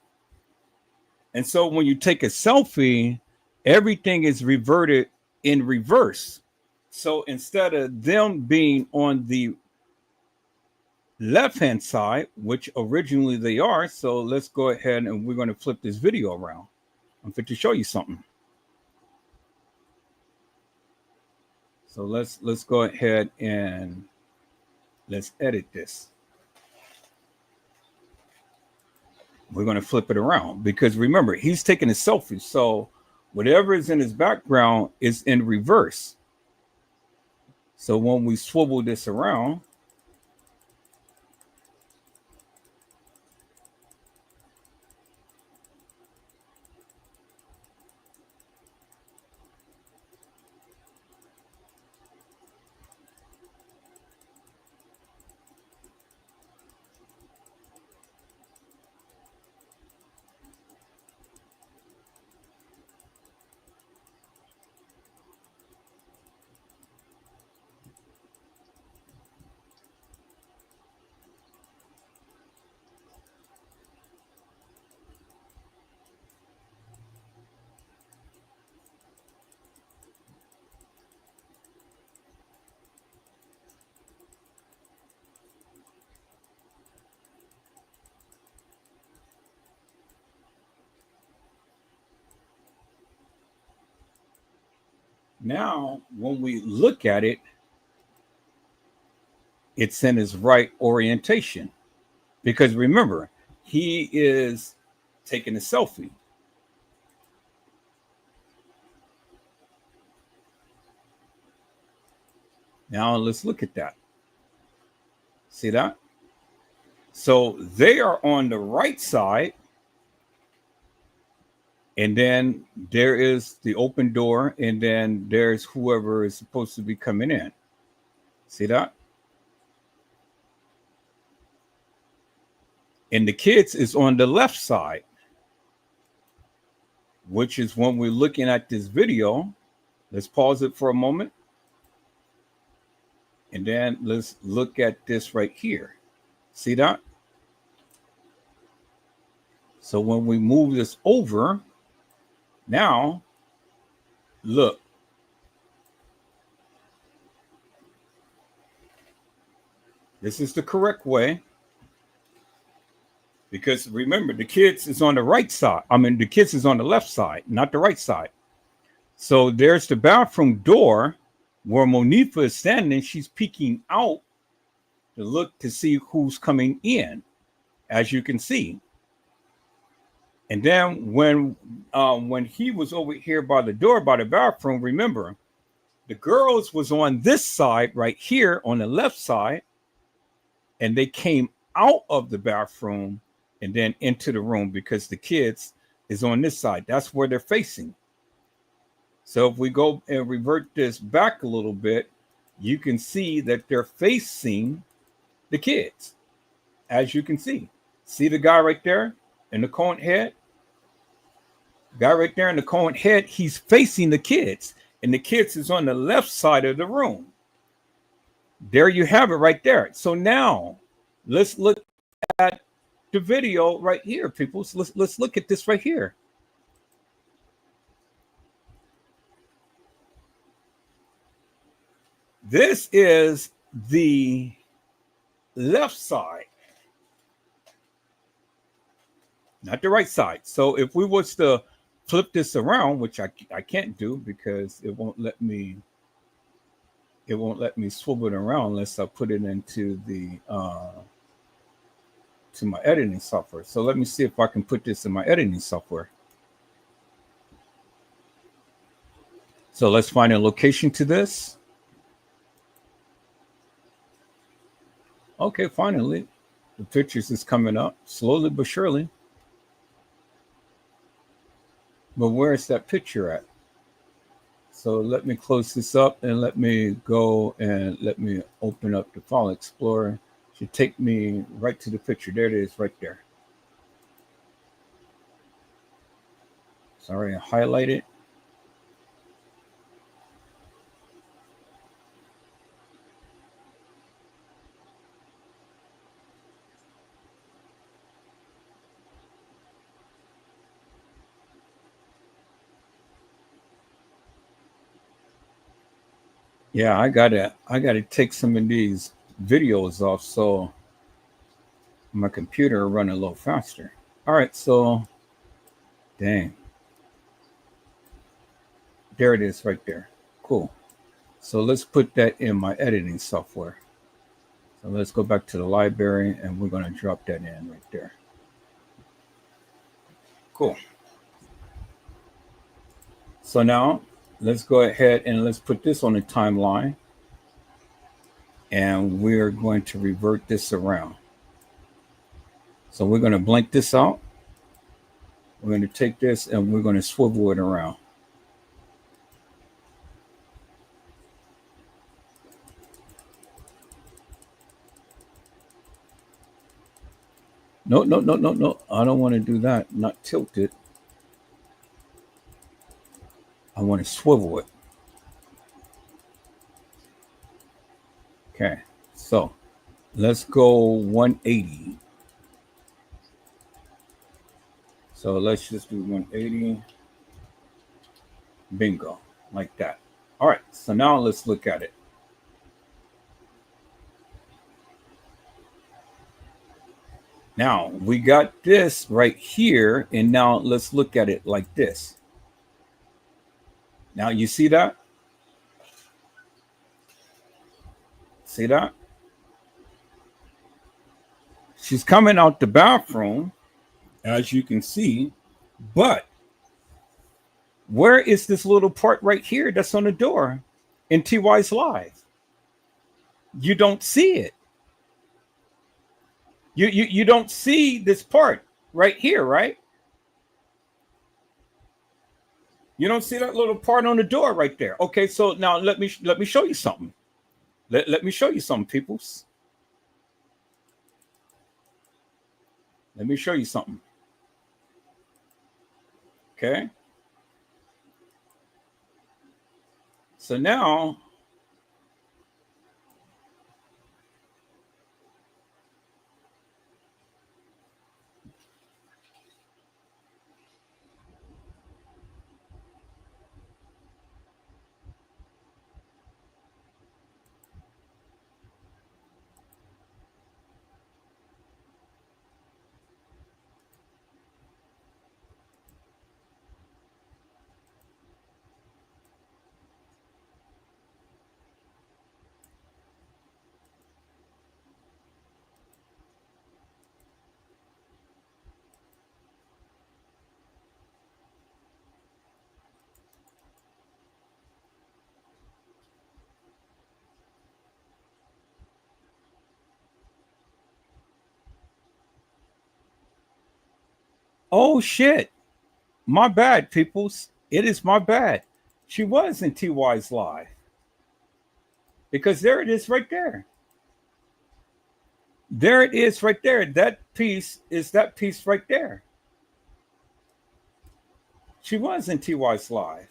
And so when you take a selfie, everything is reverted in reverse. So instead of them being on the left-hand side, which originally they are, so let's go ahead and we're going to flip this video around. I'm fit to show you something. So let's go ahead and let's edit this. We're going to flip it around because remember, he's taking a selfie. So whatever is in his background is in reverse. So when we swivel this around, now when we look at it, it's in his right orientation. Because remember, he is taking a selfie. Now let's look at that. See that? So they are on the right side. And then there is the open door. And then there's whoever is supposed to be coming in. See that? And the kids is on the left side, which is when we're looking at this video. Let's pause it for a moment. And then let's look at this right here. See that? So when we move this over, now, look. This is the correct way. Because remember, the kids is on the right side. I mean, the kids is on the left side, not the right side. So there's the bathroom door where Monifa is standing. She's peeking out to look to see who's coming in, as you can see. And then when he was over here by the door, by the bathroom, remember, the girls was on this side right here on the left side, and they came out of the bathroom and then into the room because the kids is on this side. That's where they're facing. So if we go and revert this back a little bit, you can see that they're facing the kids, as you can see. See the guy right there in the cone head? Guy right there in the cone head, he's facing the kids, and the kids is on the left side of the room. There you have it right there. So now let's look at the video right here, people. So let's look at this right here. This is the left side, not the right side. So if we was to flip this around, which I can't do because it won't let me swivel it around unless I put it into the to my editing software. So let me see if I can put this in my editing software. So let's find a location to this. Okay, finally, the pictures is coming up slowly but surely. But where's that picture at? So let me close this up and let me go and let me open up the File Explorer. Should take me right to the picture. There it is right there. Sorry, I highlight it. Yeah, I gotta take some of these videos off so my computer will run a little faster. All right, so dang. There it is right there. Cool. So let's put that in my editing software. So let's go back to the library and we're going to drop that in right there. Cool. So now let's go ahead and let's put this on the timeline. And we're going to revert this around. So we're going to blank this out. We're going to take this and we're going to swivel it around. No. I don't want to do that. Not tilt it. I want to swivel it. Okay. So let's go 180. So let's just do 180. Bingo. Like that. All right. So now let's look at it. Now we got this right here, and now let's look at it like this. Now you see that? See that? She's coming out the bathroom, as you can see, but where is this little part right here that's on the door in TY's Live? You don't see it. You don't see this part right here, right? You don't see that little part on the door right there. Okay, so now let me show you something. Let me show you something, peoples. Let me show you something. Okay. So now oh shit. My bad, peoples. It is my bad. She was in TY's Live. Because there it is right there. There it is right there. That piece is that piece right there. She was in TY's Live.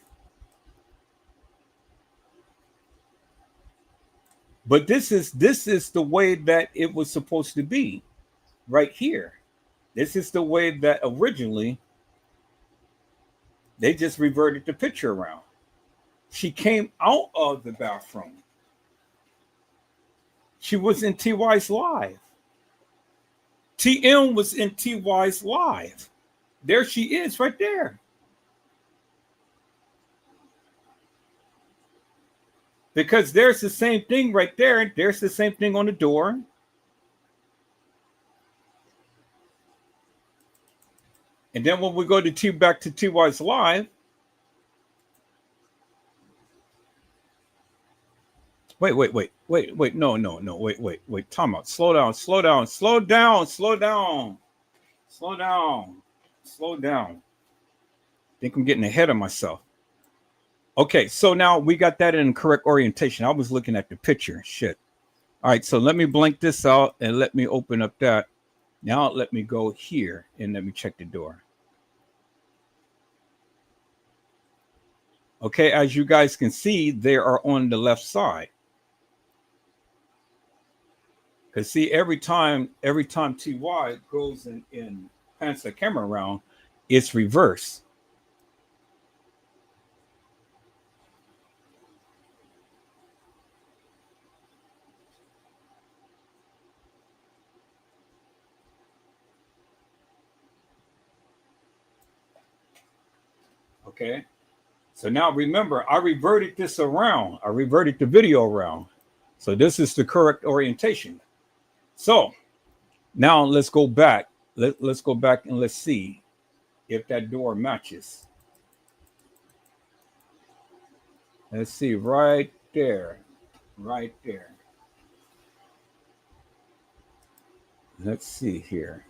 But this is the way that it was supposed to be right here. This is the way that originally they just reverted the picture around. She came out of the bathroom. She was in TY's live. TM was in TY's live. There she is right there. Because there's the same thing right there. There's the same thing on the door. And then when we go to back to TY's live, wait, no, wait, time out. Slow down. I think I'm getting ahead of myself. Okay, so now we got that in correct orientation. I was looking at the picture. Shit. All right, so let me blank this out and let me open up that. Now let me go here and let me check the door. Okay, as you guys can see, they are on the left side. Because see, every time TY goes and pans the camera around, it's reverse. Okay. So now remember, I reverted this around. I reverted the video around. So this is the correct orientation. So now let's go back. Let's go back and let's see if that door matches. Let's see right there. Right there. Let's see here.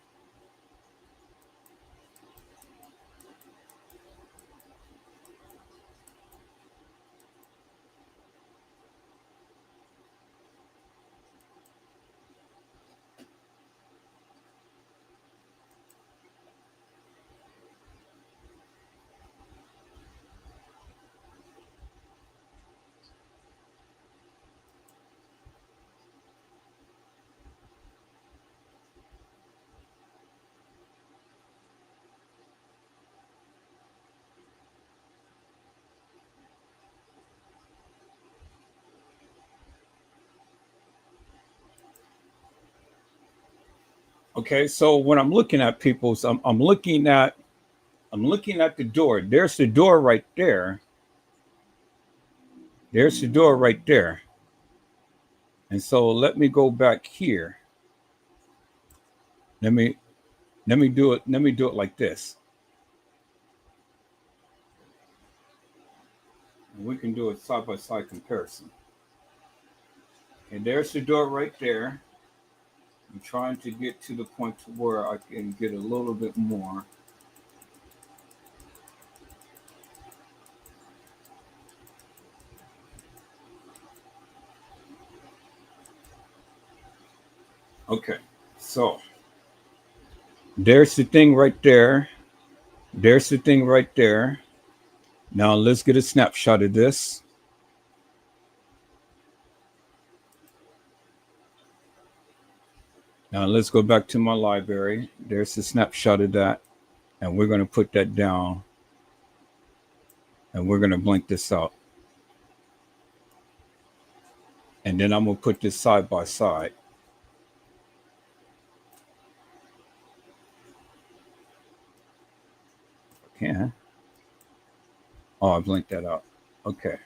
Okay, so when I'm looking at people, so I'm looking at the door. There's the door right there. There's the door right there. And so let me go back here. Let me do it. Let me do it like this. And we can do a side by side comparison. And there's the door right there. I'm trying to get to the point to where I can get a little bit more. Okay, so there's the thing right there. There's the thing right there. Now let's get a snapshot of this. Now let's go back to my library. There's a snapshot of that. And we're going to put that down. And we're going to blank this out. And then I'm going to put this side by side. Can. Oh, I blinked that out. Okay.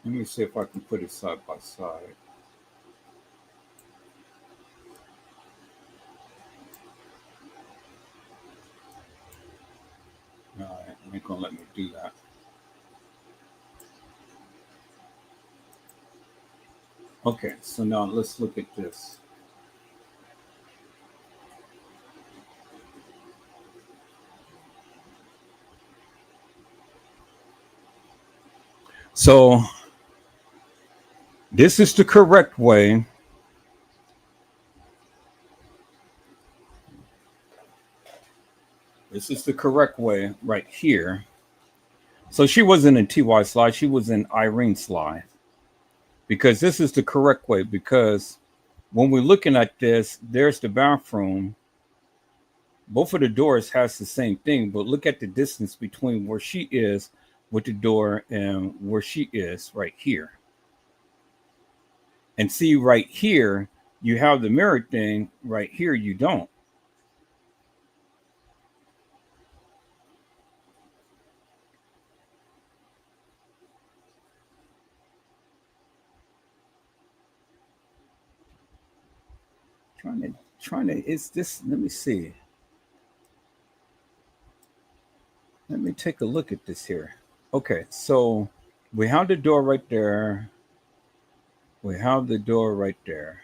Let me see if I can put it side by side. All right, it ain't gonna let me do that. Okay, so now let's look at this. So this is the correct way. This is the correct way right here. So she wasn't in TY slide, she was in Irene slide. Because this is the correct way. Because when we're looking at this, there's the bathroom. Both of the doors has the same thing, but look at the distance between where she is with the door and where she is right here. And see right here, you have the mirror thing. Right here, you don't. Trying to, is this, let me see. Let me take a look at this here. Okay, so we have the door right there. We have the door right there.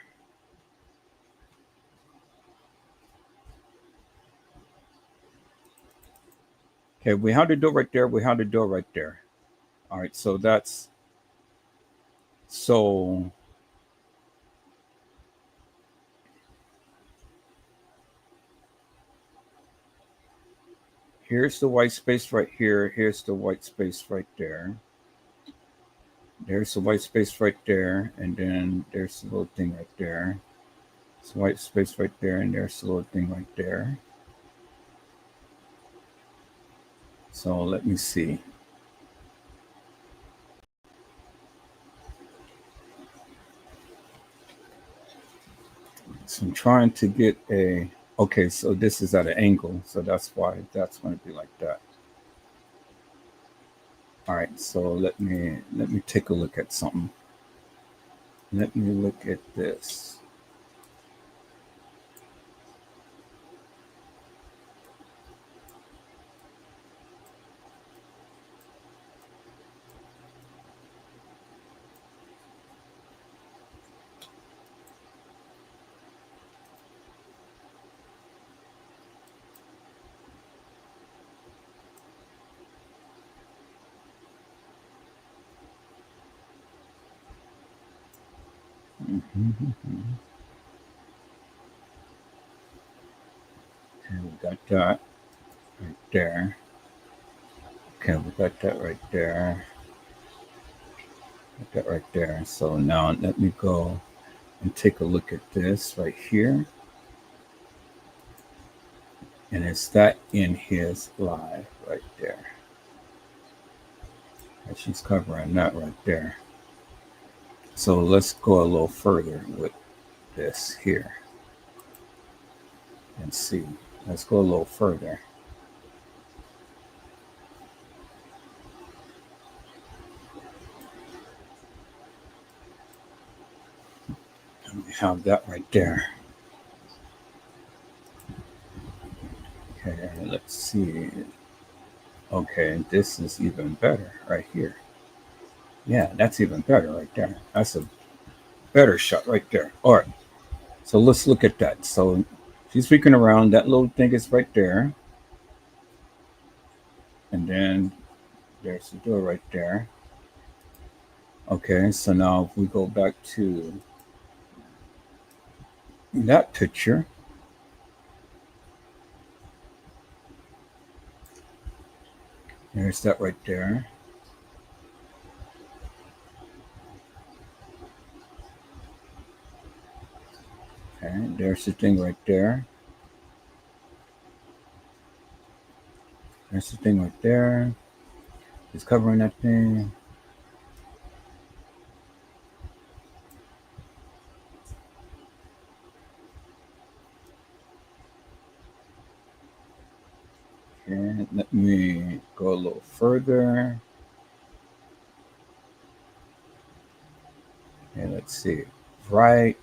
Okay, we have the door right there. We have the door right there. All right, so that's, so here's the white space right here. Here's the white space right there. There's the white space right there. And then there's the little thing right there. It's white space right there. And there's the little thing right there. So let me see. So I'm trying to get a, okay, so this is at an angle. So that's why that's going to be like that. All right, so let me take a look at something. Let me look at this. Okay, we got that right there. Okay, we got that right there. Got that right there. So now let me go and take a look at this right here. And it's that in his live right there. And she's covering that right there. So let's go a little further with this here and see. Let's go a little further. And we have that right there. Okay, let's see. Okay, this is even better right here. Yeah, that's even better right there. That's a better shot right there. All right, so let's look at that. So she's freaking around. That little thing is right there. And then there's the door right there. Okay, so now if we go back to that picture, there's that right there. Okay, there's the thing right there. There's the thing right there. It's covering that thing. Okay, let me go a little further. Okay, let's see. Right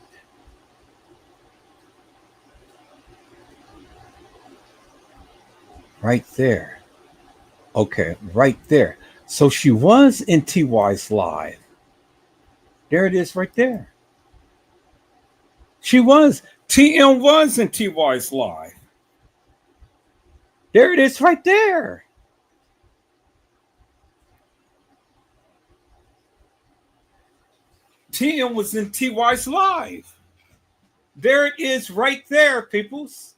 there. Okay, right there. So she was in TY's live. There it is right there. She was. TM was in TY's live. There it is right there. TM was in TY's live. There it is right there, peoples.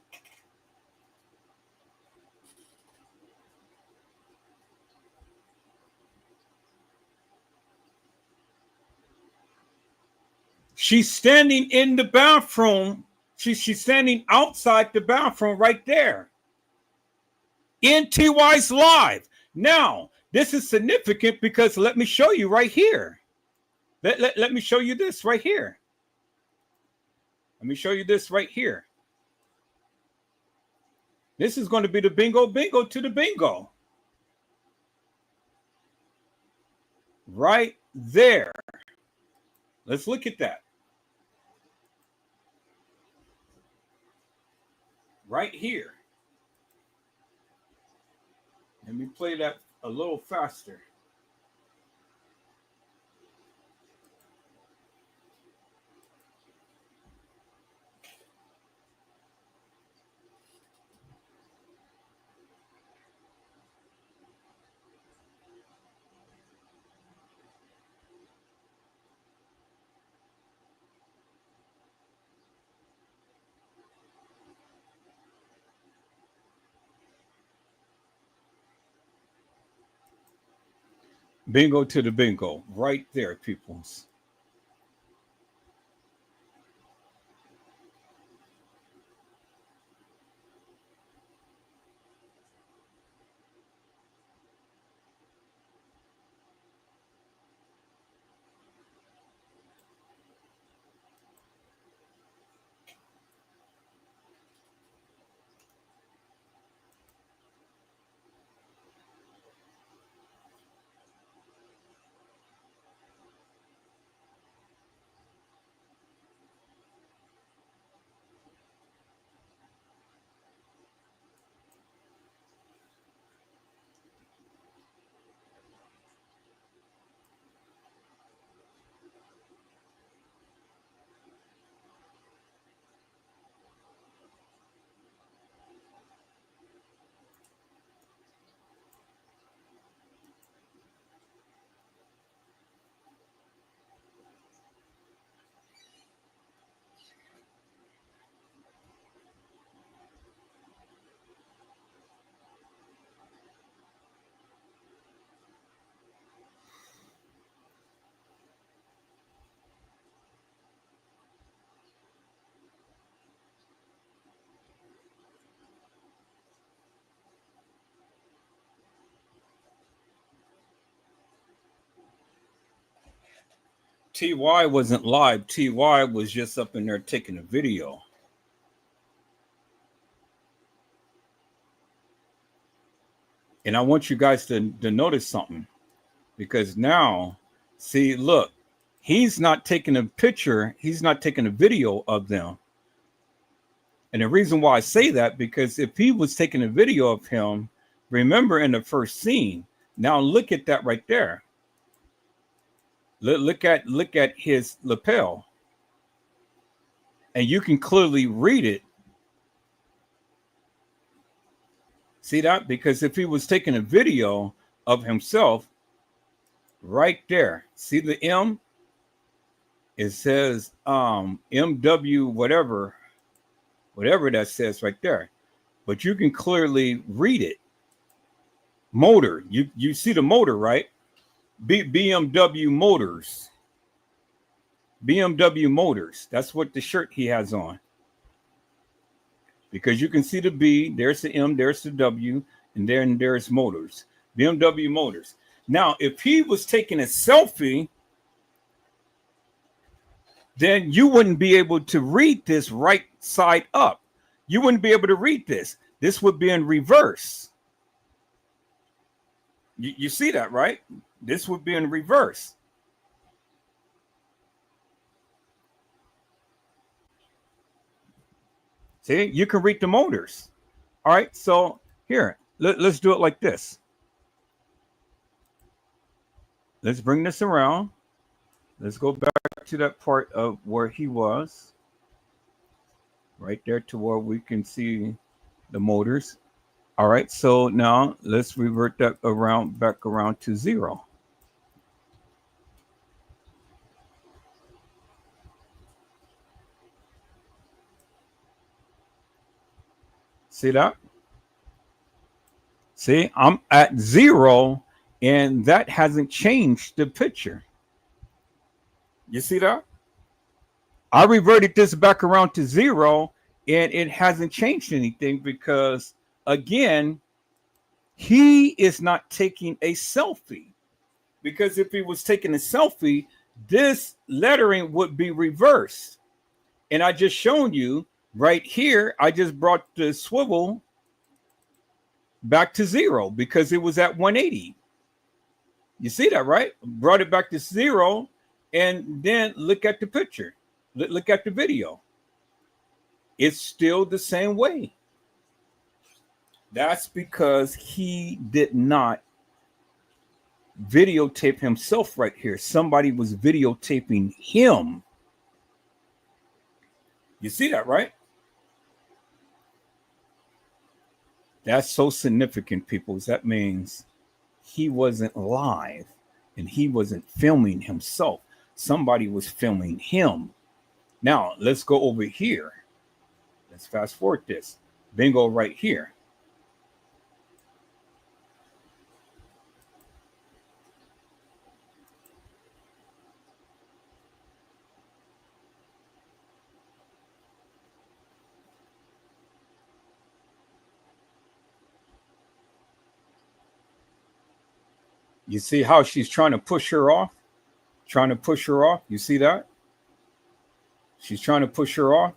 She's standing in the bathroom. She's standing outside the bathroom right there. In TY's live. Now, this is significant because let me show you right here. Let me show you this right here. Let me show you this right here. This is going to be the bingo to the bingo. Right there. Let's look at that. Right here. Let me play that a little faster. Bingo to the bingo. Right there, peoples. TY wasn't live. TY was just up in there taking a video. And I want you guys to notice something, because now, see, look, he's not taking a picture. He's not taking a video of them. And the reason why I say that, because if he was taking a video of him, remember in the first scene, now look at that right there. Look at his lapel. And you can clearly read it. See that? Because if he was taking a video of himself, right there, see the M? It says MW whatever that says right there. But you can clearly read it. Motor. You see the motor, right? BMW Motors. BMW Motors. That's what the shirt he has on. Because you can see the B, there's the M, there's the W, and then there's Motors. BMW Motors. Now, if he was taking a selfie, then you wouldn't be able to read this right side up. You wouldn't be able to read this. This would be in reverse. You see that, right? This would be in reverse. See, you can read the motors. All right, so here, let's do it like this. Let's bring this around. Let's go back to that part of where he was. right there to where we can see the motors. All right, so now let's revert that around back around to 0. See that? See, I'm at 0 and that hasn't changed the picture. You see that? I reverted this back around to 0 and it hasn't changed anything because, again, he is not taking a selfie. Because if he was taking a selfie, this lettering would be reversed. And I just shown you right here, I just brought the swivel back to 0 because it was at 180. You see that, right? Brought it back to 0 and then look at the picture. Look at the video. It's still the same way. That's because he did not videotape himself right here. Somebody was videotaping him. You see that, right? That's so significant, people. That means he wasn't live and he wasn't filming himself. Somebody was filming him. Now, let's go over here. Let's fast forward this. Bingo right here. You see how she's trying to push her off? Trying to push her off. You see that? She's trying to push her off.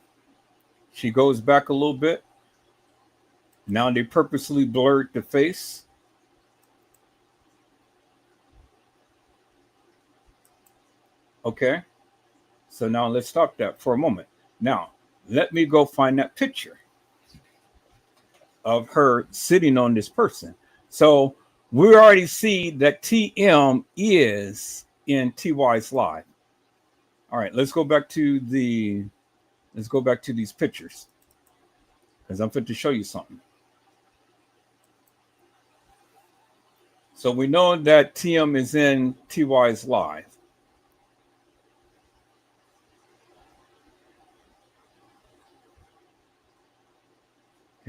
She goes back a little bit. Now they purposely blurred the face. Okay. So now let's stop that for a moment. Now, let me go find that picture of her sitting on this person. So we already see that TM is in TY's live. All right, let's go back to these pictures because I'm fit to show you something. So we know that TM is in TY's live.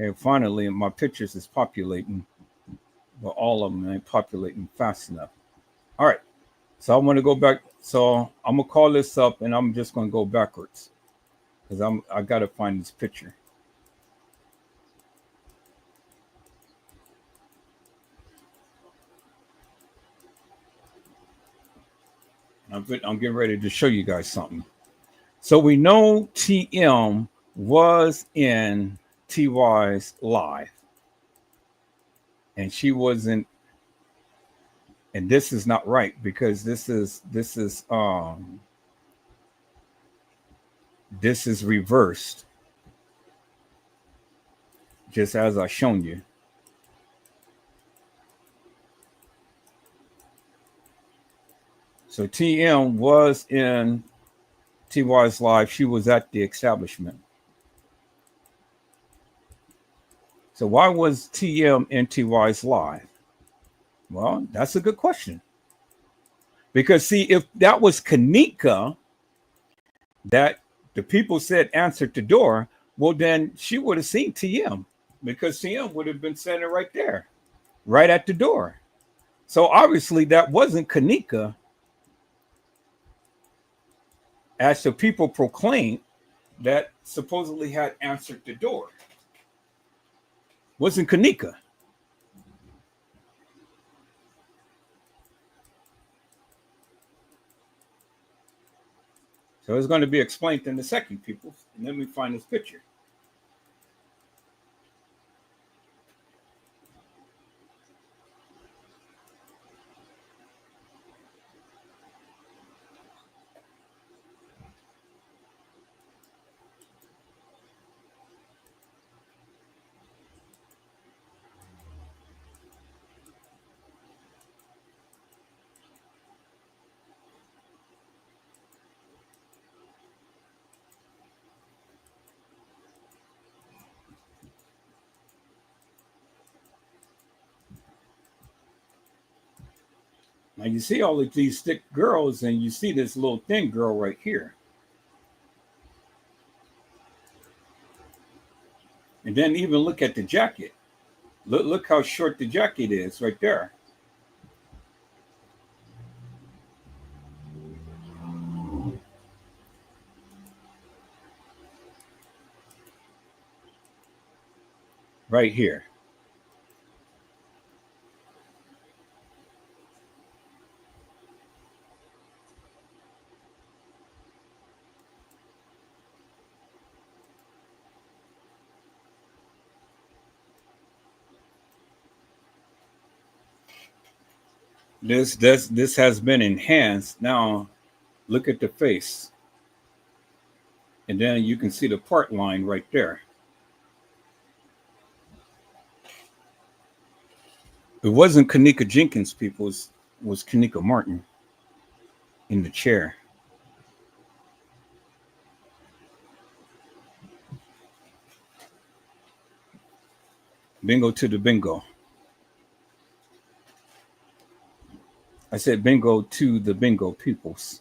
Okay, finally, my pictures is populating, but all of them ain't populating fast enough. All right, so I want to go back. So I'm gonna call this up, and I'm just gonna go backwards because I gotta find this picture. I'm getting ready to show you guys something. So we know TM was in TY's live, and she wasn't. And this is not right because this is reversed, just as I shown you. So TM was in TY's live. She was at the establishment. So why was TM in TY's live? Well, that's a good question. Because see, if that was Kenneka that the people said answered the door, well, then she would have seen TM because TM would have been standing right there, right at the door. So obviously that wasn't Kenneka, as the people proclaimed that supposedly had answered the door. Wasn't Kenneka. So it's going to be explained in a second, people. And then we find this picture. Now you see all of these thick girls, and you see this little thin girl right here. And then even look at the jacket. Look how short the jacket is right there. Right here. This has been enhanced. Now look at the face. And then you can see the part line right there. It wasn't Kenneka Jenkins, people. Was Kenneka Martin in the chair. Bingo to the bingo. I said bingo to the bingo peoples.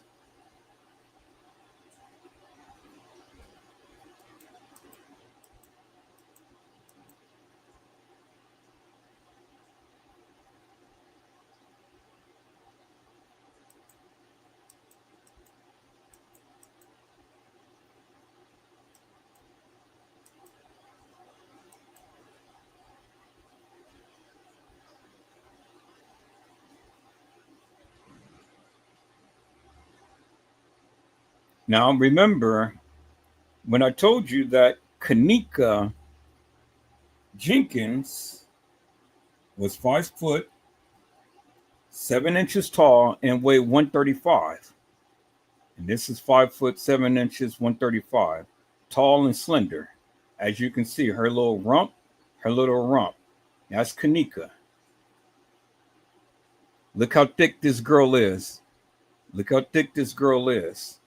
Now remember when I told you that Kenneka Jenkins was 5'7" tall and weighed 135. And this is 5'7", 135, tall and slender. As you can see, her little rump. That's Kenneka. Look how thick this girl is. Look how thick this girl is.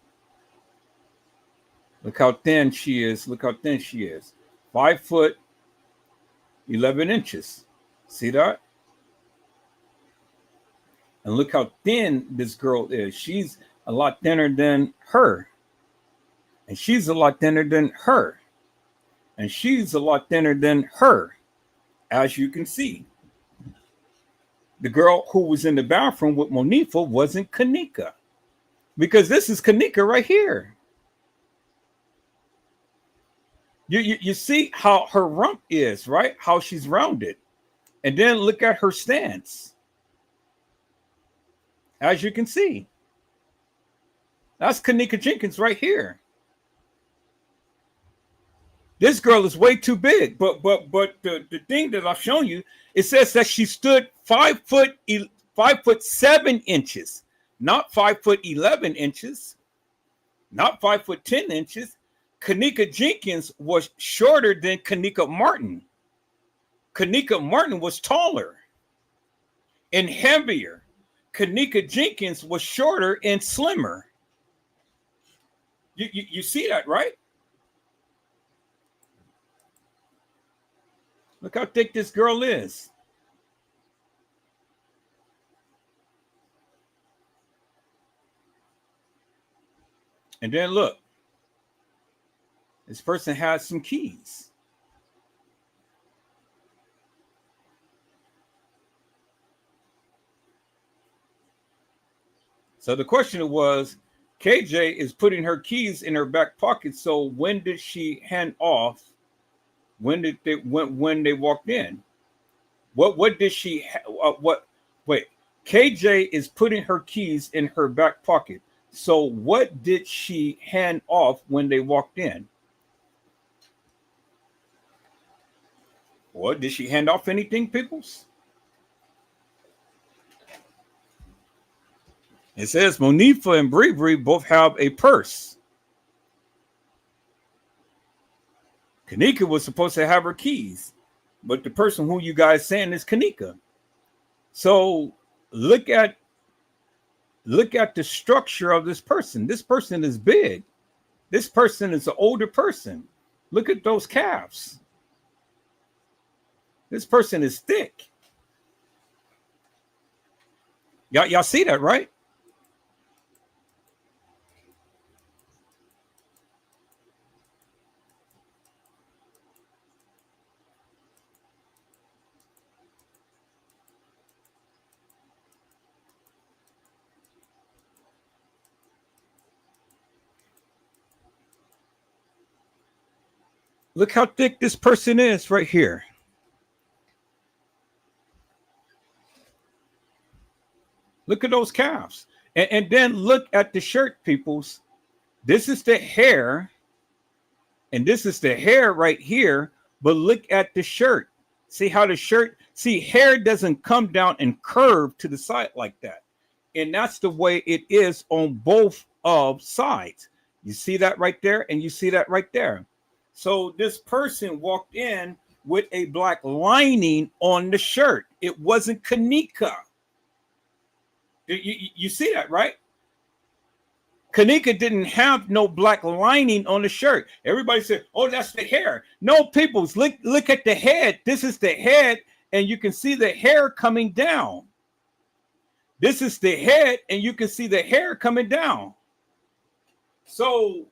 Look how thin she is. 5'11". See that? And look how thin this girl is. She's a lot thinner than her. And she's a lot thinner than her. And she's a lot thinner than her. As you can see. The girl who was in the bathroom with Monifa wasn't Kenneka. Because this is Kenneka right here. You see how her rump is, right? How she's rounded. And then look at her stance. As you can see. That's Kenneka Jenkins right here. This girl is way too big. But the thing that I've shown you, it says that she stood 5'7", not 5'11", not 5'10". Kenneka Jenkins was shorter than Kenneka Martin. Kenneka Martin was taller and heavier. Kenneka Jenkins was shorter and slimmer. You see that, right? Look how thick this girl is. And then look. This person has some keys. So the question was, KJ is putting her keys in her back pocket. So when did she hand off? When they walked in? What did she? Wait. KJ is putting her keys in her back pocket. So what did she hand off when they walked in? What did she hand off anything, peoples? It says Monifa and Bree both have a purse. Kenneka was supposed to have her keys, but the person who you guys saying is Kenneka. So look at the structure of this person. This person is big. This person is an older person. Look at those calves. This person is thick. Y'all see that, right? Look how thick this person is right here. Look at those calves. And then look at the shirt, peoples. This is the hair, and this is the hair right here. But look at the shirt. See how the shirt, see, hair doesn't come down and curve to the side like that. And that's the way it is on both of sides. You see that right there, and you see that right there. So this person walked in with a black lining on the shirt. It wasn't Kenneka. You see that, right? Kenneka didn't have no black lining on the shirt. Everybody said, "Oh, that's the hair." No, peoples, look at the head. This is the head, and you can see the hair coming down. This is the head, and you can see the hair coming down. So,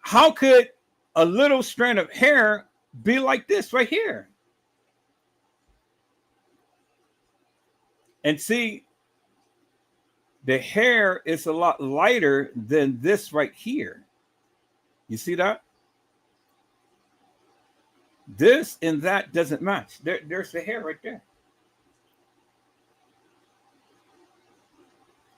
how could a little strand of hair be like this right here? And see, the hair is a lot lighter than this right here. You see that? This and that doesn't match. There's the hair right there.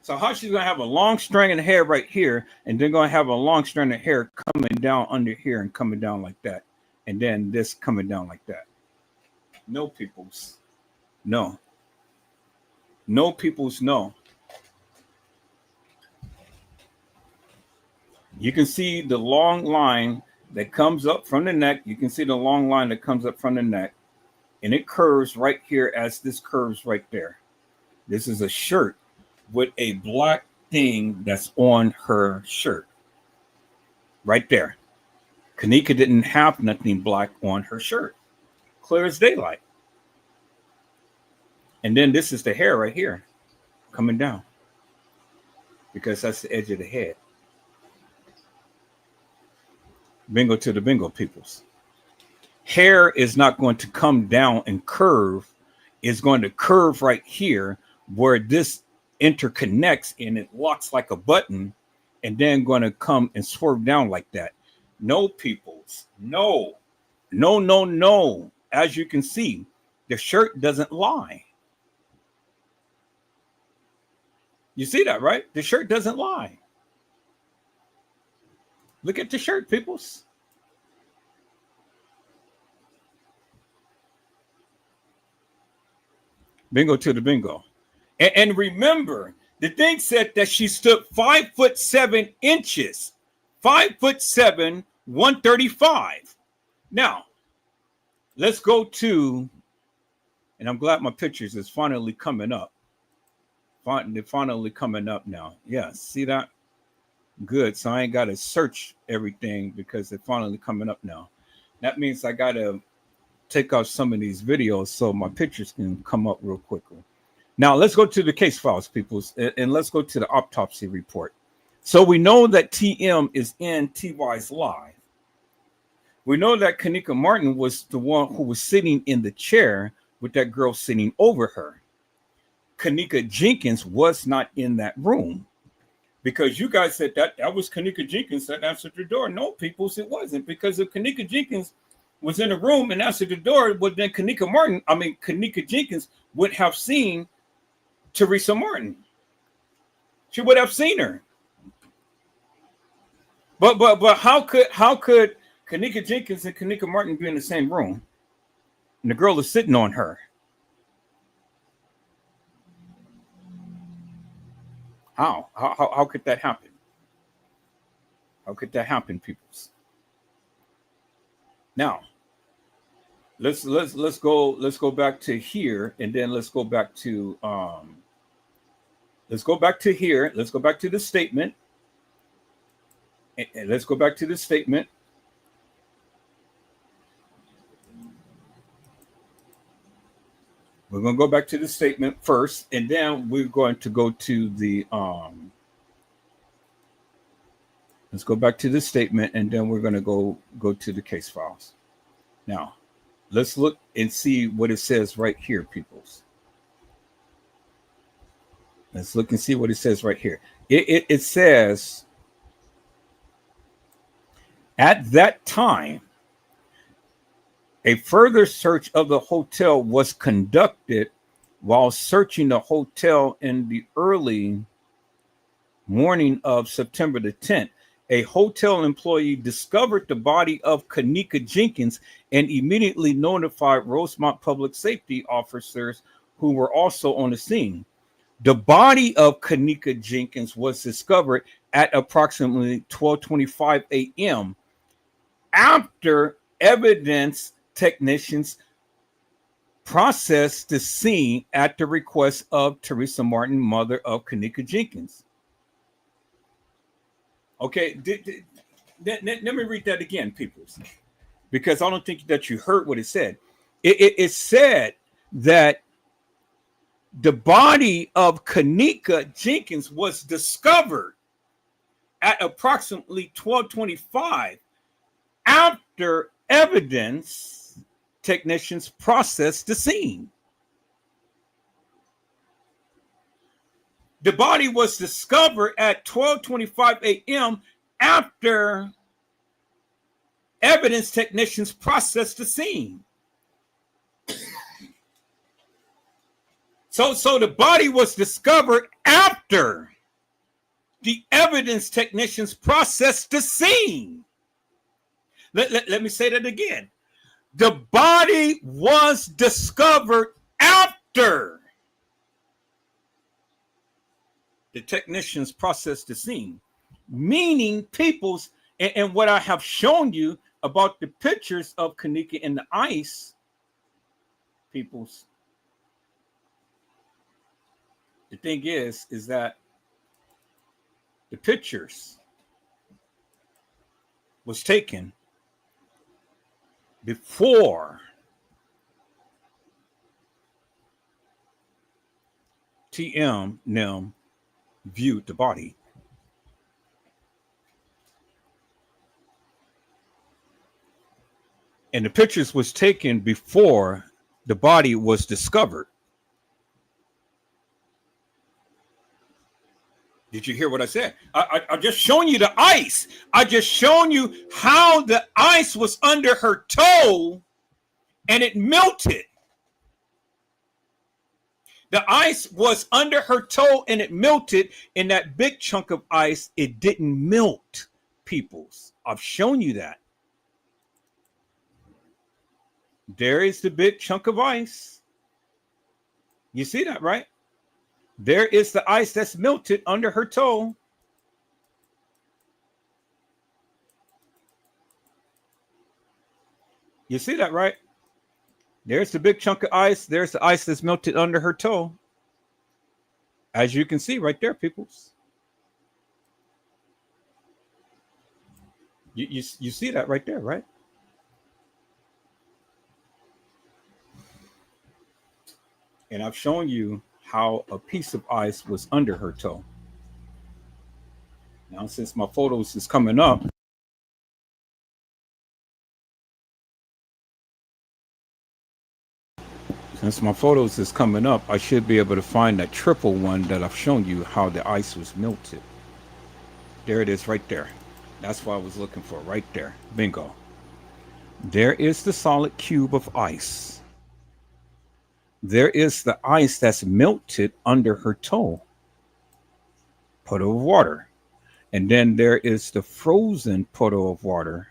So how she's gonna have a long strand of hair right here, and then gonna have a long strand of hair coming down under here and coming down like that, and then this coming down like that? No, peoples. No. No, peoples. No. You can see the long line that comes up from the neck. You can see the long line that comes up from the neck, and it curves right here as this curves right there. This is a shirt with a black thing that's on her shirt right there. Kenneka didn't have nothing black on her shirt, clear as daylight. And then this is the hair right here coming down, because that's the edge of the head. Bingo to the bingo, peoples. Hair is not going to come down and curve. It's going to curve right here where this interconnects and it locks like a button, and then going to come and swerve down like that. No, peoples. No. No, no, no. As you can see, the shirt doesn't lie. You see that, right? The shirt doesn't lie. Look at the shirt, peoples. Bingo to the bingo. And remember, the thing said that she stood 5'7". 5'7", 135. Now, let's go to, and I'm glad my pictures is finally coming up. They're finally coming up now. Yeah, see that? Good. So I ain't got to search everything because they're finally coming up now. That means I got to take off some of these videos so my pictures can come up real quickly. Now let's go to the case files, people, and let's go to the autopsy report. So we know that TM is in TY's live. We know that Kenneka Martin was the one who was sitting in the chair with that girl sitting over her. Kenneka Jenkins was not in that room, because you guys said that was Kenneka Jenkins that answered the door. No, peoples, it wasn't, because if Kenneka Jenkins was in the room and answered the door, well, then Kenneka Jenkins would have seen Teresa Martin. She would have seen her. But how could Kenneka Jenkins and Kenneka Martin be in the same room, and the girl is sitting on her? How could that happen? How could that happen, peoples? Now, let's go back to here, and then let's go back to here. Let's go back to the statement. And let's go back to the statement. We're going to go back to the statement first, and then we're going to go to the let's go back to the statement, and then we're going to go to the case files. Now, let's look and see what it says right here, peoples. Let's look and see what it says right here. It says, at that time, a further search of the hotel was conducted. While searching the hotel in the early morning of September the 10th, a hotel employee discovered the body of Kenneka Jenkins and immediately notified Rosemont public safety officers who were also on the scene. The body of Kenneka Jenkins was discovered at approximately 12:25 a.m. after evidence technicians processed the scene at the request of Teresa Martin, mother of Kenneka Jenkins. Okay, let me read that again, people, because I don't think that you heard what it said. It said that the body of Kenneka Jenkins was discovered at approximately 12:25 after evidence technicians processed the scene. The body was discovered at 12:25 a.m. after evidence technicians processed the scene. So the body was discovered after the evidence technicians processed the scene. Let me say that again. The body was discovered after the technicians processed the scene, meaning people's, and what I have shown you about the pictures of Kenneka in the ice, people's, the thing is that the pictures was taken before TM NIM viewed the body. And the pictures was taken before the body was discovered. Did you hear what I said? I just shown you the ice. I just shown you how the ice was under her toe and it melted. The ice was under her toe and it melted. In that big chunk of ice, it didn't melt, peoples. I've shown you that. There is the big chunk of ice. You see that, right? There is the ice that's melted under her toe. You see that, right? There's the big chunk of ice. There's the ice that's melted under her toe. As you can see right there, peoples. You see that right there, right? And I've shown you how a piece of ice was under her toe. Now, since my photos is coming up, I should be able to find that triple one that I've shown you how the ice was melted. There it is right there. That's what I was looking for right there. Bingo. There is the solid cube of ice. There is the ice that's melted under her toe. Puddle of water. And then there is the frozen puddle of water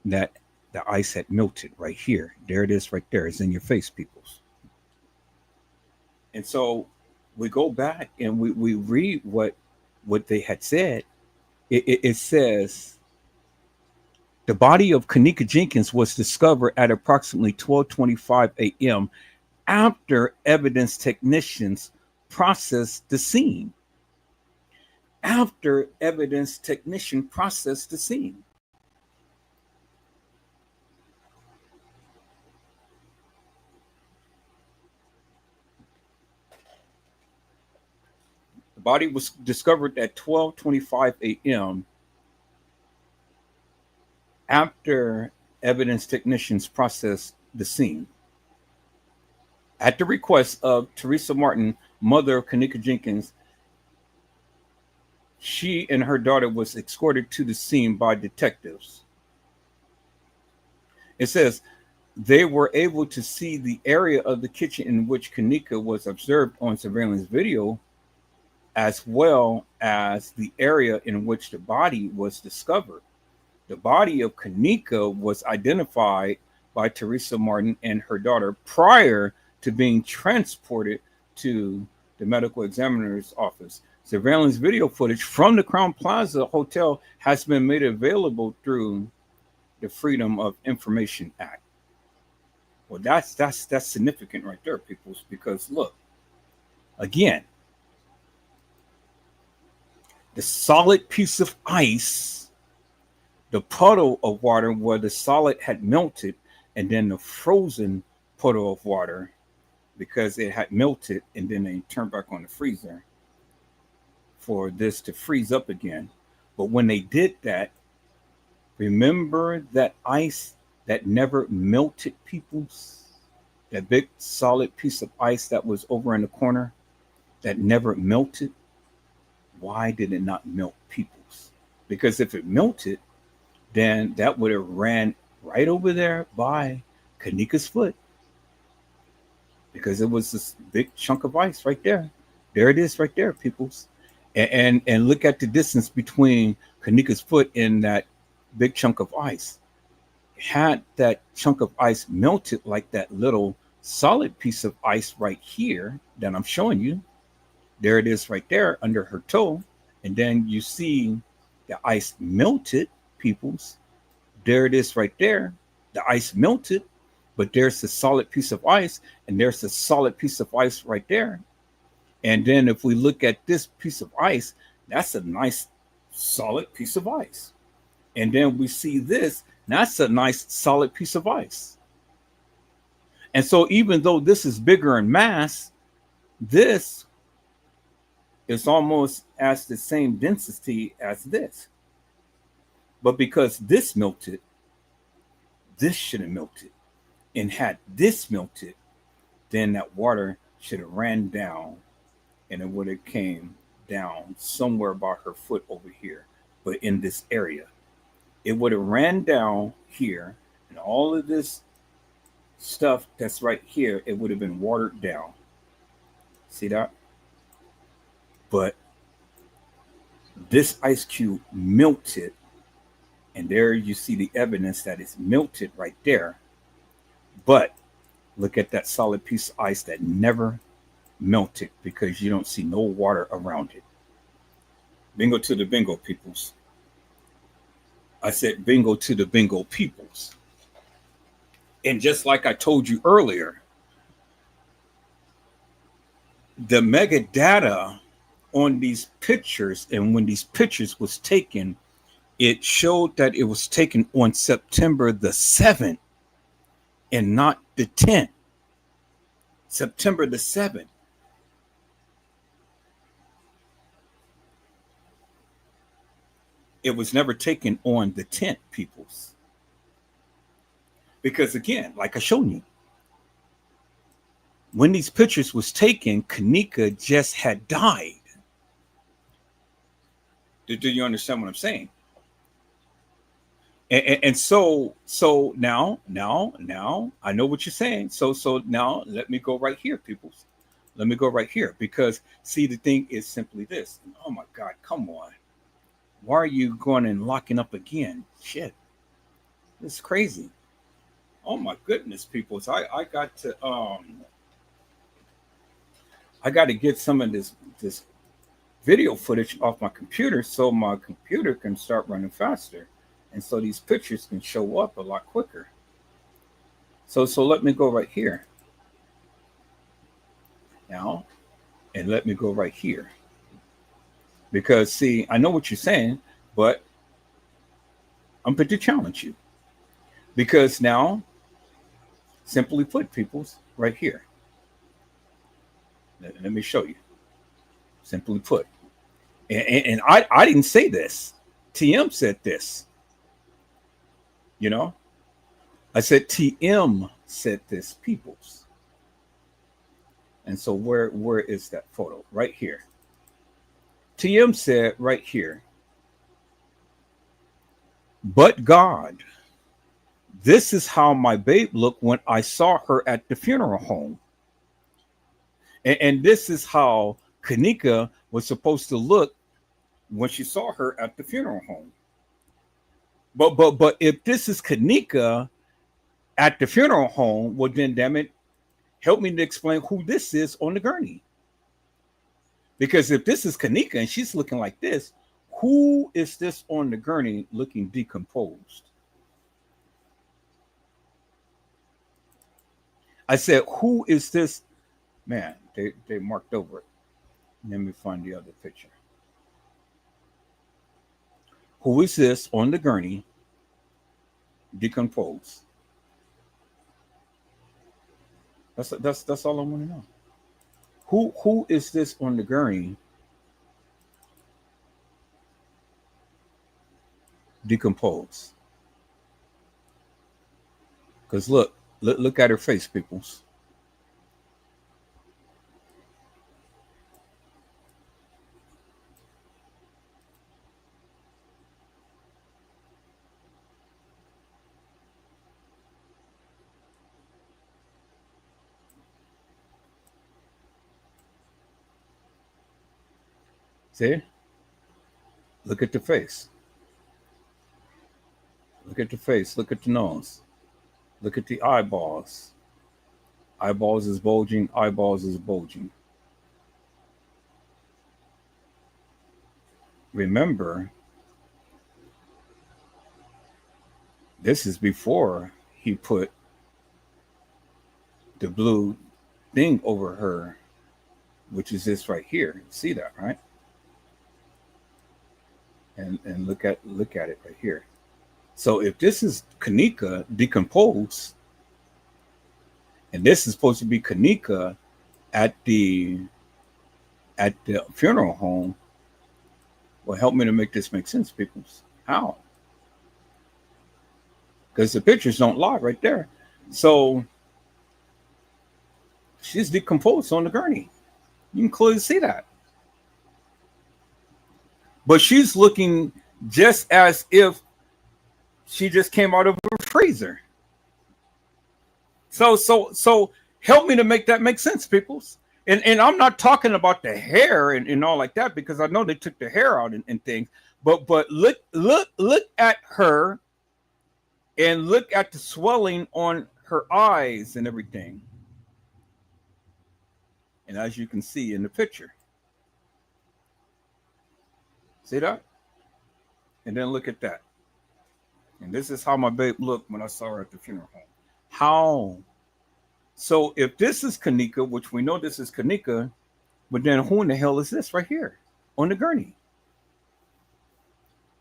that the ice had melted right here. There it is right there. It's in your face, peoples. And so we go back and we read what they had said. It says, the body of Kenneka Jenkins was discovered at approximately 12:25 a.m. after evidence technicians processed the scene. After evidence technician processed the scene. Body was discovered at 12:25 a.m. after evidence technicians processed the scene. At the request of Teresa Martin, mother of Kenneka Jenkins, she and her daughter was escorted to the scene by detectives. It says they were able to see the area of the kitchen in which Kenneka was observed on surveillance video, as well as the area in which the body was discovered. The body of Kenneka was identified by Teresa Martin and her daughter prior to being transported to the medical examiner's office. Surveillance video footage from the Crown Plaza Hotel has been made available through the Freedom of Information Act. Well, that's significant right there, people, because look, again, the solid piece of ice, the puddle of water where the solid had melted, and then the frozen puddle of water because it had melted, and then they turned back on the freezer for this to freeze up again. But when they did that, remember that ice that never melted, peoples? That big solid piece of ice that was over in the corner that never melted? Why did it not melt, peoples? Because if it melted, then that would have ran right over there by Kenneka's foot. Because it was this big chunk of ice right there. There it is right there, peoples. And look at the distance between Kenneka's foot and that big chunk of ice. Had that chunk of ice melted like that little solid piece of ice right here that I'm showing you, there it is right there under her toe. And then you see the ice melted, peoples. There it is right there. The ice melted, but there's a solid piece of ice, and there's a solid piece of ice right there. And then if we look at this piece of ice, that's a nice solid piece of ice. And then we see this, that's a nice solid piece of ice. And so even though this is bigger in mass, this is almost as the same density as this. But because this melted, this should have melted. And had this melted, then that water should have ran down, and it would have came down somewhere by her foot over here. But in this area, it would have ran down here, and all of this stuff that's right here, it would have been watered down. See that? But this ice cube melted, and there you see the evidence that it's melted right there. But look at that solid piece of ice that never melted because you don't see no water around it. Bingo to the bingo, peoples. I said bingo to the bingo, peoples. And just like I told you earlier, the mega data on these pictures, and when these pictures was taken, it showed that it was taken on September the 7th and not the 10th. September the 7th. It was never taken on the 10th, peoples. Because again, like I showed you, when these pictures was taken, Kenneka just had died. Do you understand what I'm saying? And so now I know what you're saying. So now let me go right here, peoples. Let me go right here, because see, the thing is simply this. Oh my God, come on. Why are you going and locking up again? Shit. It's crazy. Oh my goodness, peoples. I got to get some of this video footage off my computer so my computer can start running faster. And so these pictures can show up a lot quicker. So let me go right here now, and let me go right here. Because see, I know what you're saying, but I'm going to challenge you. Because now, simply put, peoples, right here. Let me show you. Simply put. And I didn't say this. TM said this. You know, I said TM said this, peoples. And so where is that photo? Right here. TM said right here. But God, this is how my babe looked when I saw her at the funeral home. And this is how Kenneka was supposed to look when she saw her at the funeral home. But if this is Kenneka at the funeral home, well then damn it, help me to explain who this is on the gurney. Because if this is Kenneka and she's looking like this, who is this on the gurney looking decomposed? I said, who is this? Man, they marked over it. Let me find the other picture. Who is this on the gurney decomposed? That's all I want to know. Who is this on the gurney decomposed? Because look at her face, peoples. See? Look at the face. Look at the face. Look at the nose. Look at the eyeballs. Eyeballs is bulging. Eyeballs is bulging. Remember, this is before he put the blue thing over her, which is this right here. See that, right? And look at it right here. So if this is Kenneka decomposed, and this is supposed to be Kenneka at the funeral home, well, help me to make this make sense, people. How? Because the pictures don't lie right there. So she's decomposed on the gurney. You can clearly see that. But she's looking just as if she just came out of a freezer. So help me to make that make sense, peoples. And I'm not talking about the hair and all like that, because I know they took the hair out and things. But look at her and look at the swelling on her eyes and everything. And as you can see in the picture. See that? And then look at that. And this is how my babe looked when I saw her at the funeral home. How? So if this is Kenneka, which we know this is Kenneka, but then who in the hell is this right here on the gurney?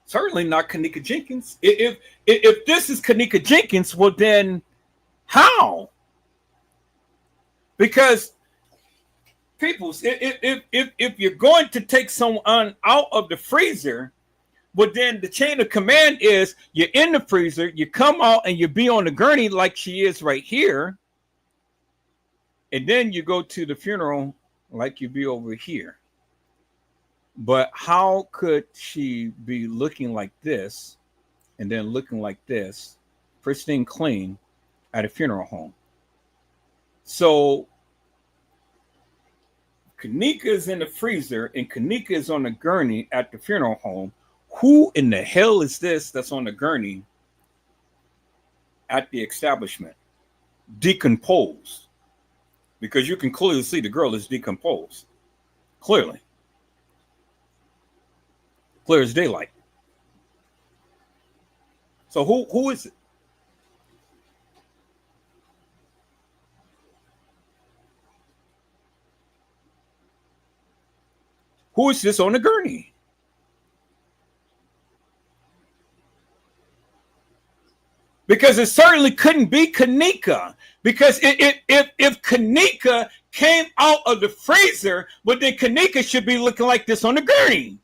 Certainly not Kenneka Jenkins. If this is Kenneka Jenkins, well then how? Because people, if you're going to take someone out of the freezer, but then the chain of command is you're in the freezer, you come out and you be on the gurney like she is right here, and then you go to the funeral like you be over here. But how could she be looking like this and then looking like this, pristine clean, at a funeral home? So Kenneka is in the freezer and Kenneka is on the gurney at the funeral home. Who in the hell is this that's on the gurney at the establishment? Decomposed. Because you can clearly see the girl is decomposed. Clearly. Clear as daylight. So who is it? Who is this on the gurney? Because it certainly couldn't be Kenneka. Because if Kenneka came out of the freezer, but then Kenneka should be looking like this on the gurney.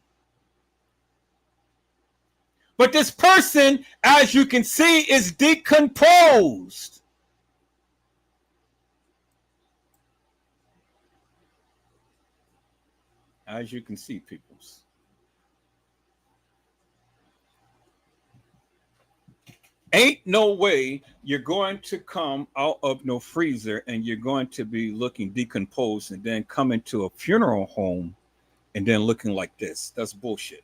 But this person, as you can see, is decomposed. As you can see, peoples. Ain't no way you're going to come out of no freezer and you're going to be looking decomposed and then come into a funeral home and then looking like this. That's bullshit.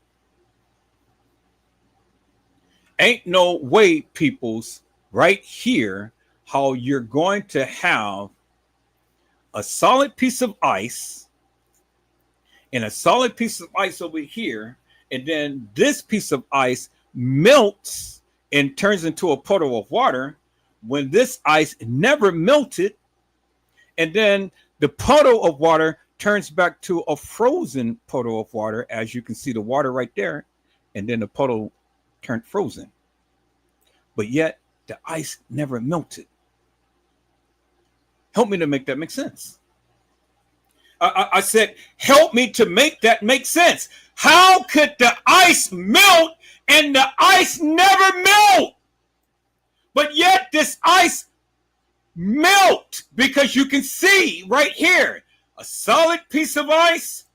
Ain't no way, peoples, right here, how you're going to have a solid piece of ice and a solid piece of ice over here, and then this piece of ice melts and turns into a puddle of water when this ice never melted, and then the puddle of water turns back to a frozen puddle of water, as you can see the water right there, and then the puddle turned frozen. But yet the ice never melted. Help me to make that make sense. I said, help me to make that make sense. How could the ice melt and the ice never melt? But yet this ice melt, because you can see right here, a solid piece of ice,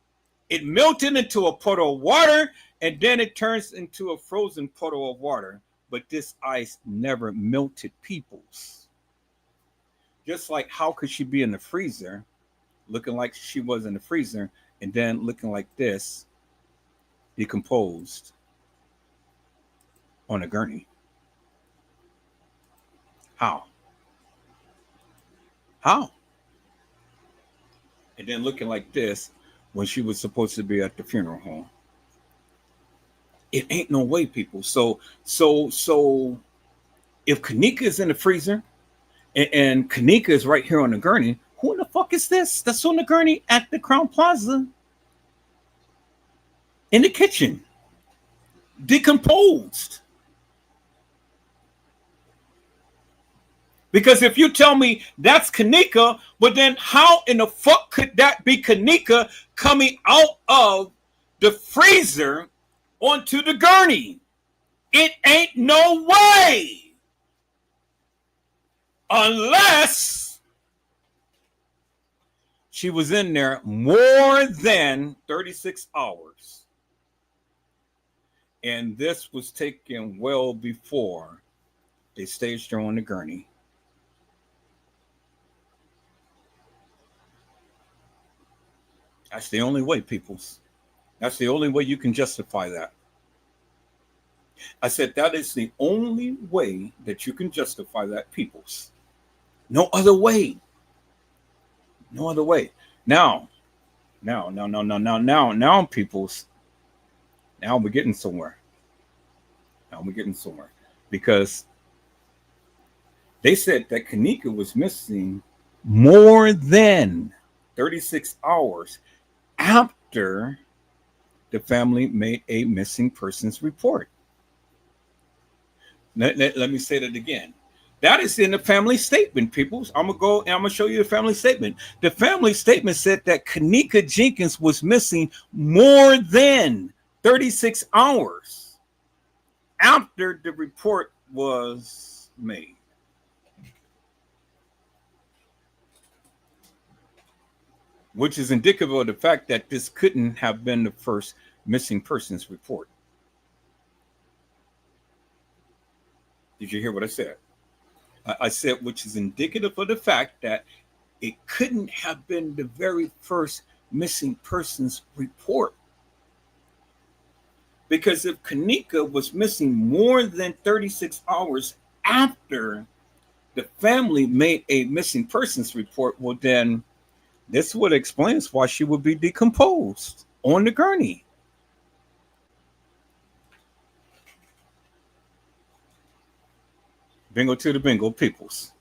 it melted into a puddle of water, and then it turns into a frozen puddle of water. But this ice never melted, peoples. Just like, how could she be in the freezer, looking like she was in the freezer, and then looking like this, decomposed on a gurney? How? How? And then looking like this when she was supposed to be at the funeral home. It ain't no way, people. So if Kenneka is in the freezer and Kenneka is right here on the gurney, who in the fuck is this that's on the gurney at the Crown Plaza in the kitchen, decomposed? Because if you tell me that's Kenneka, but then how in the fuck could that be Kenneka coming out of the freezer onto the gurney? It ain't no way. Unless she was in there more than 36 hours. And this was taken well before they staged her on the gurney. That's the only way, peoples. That's the only way you can justify that. I said that is the only way that you can justify that, peoples. No other way. No other way. Now, peoples. Now we're getting somewhere. Because they said that Kenneka was missing more than 36 hours after the family made a missing persons report. Let me say that again. That is in the family statement, people. I'm going to go and I'm going to show you the family statement. The family statement said that Kenneka Jenkins was missing more than 36 hours after the report was made. Which is indicative of the fact that this couldn't have been the first missing persons report. Did you hear what I said? I said, which is indicative of the fact that it couldn't have been the very first missing persons report. Because if Kenneka was missing more than 36 hours after the family made a missing persons report, well, then this would explain why she would be decomposed on the gurney. Bingo to the bingo, peoples.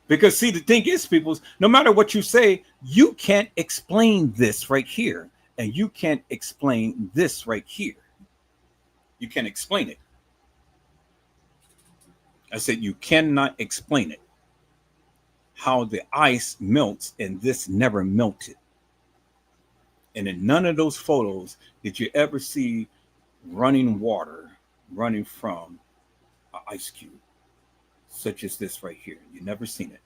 Because see, the thing is, peoples, no matter what you say, you can't explain this right here. And you can't explain this right here. You can't explain it. I said you cannot explain it. How the ice melts and this never melted. And in none of those photos did you ever see running water running from an ice cube, such as this right here. You never seen it.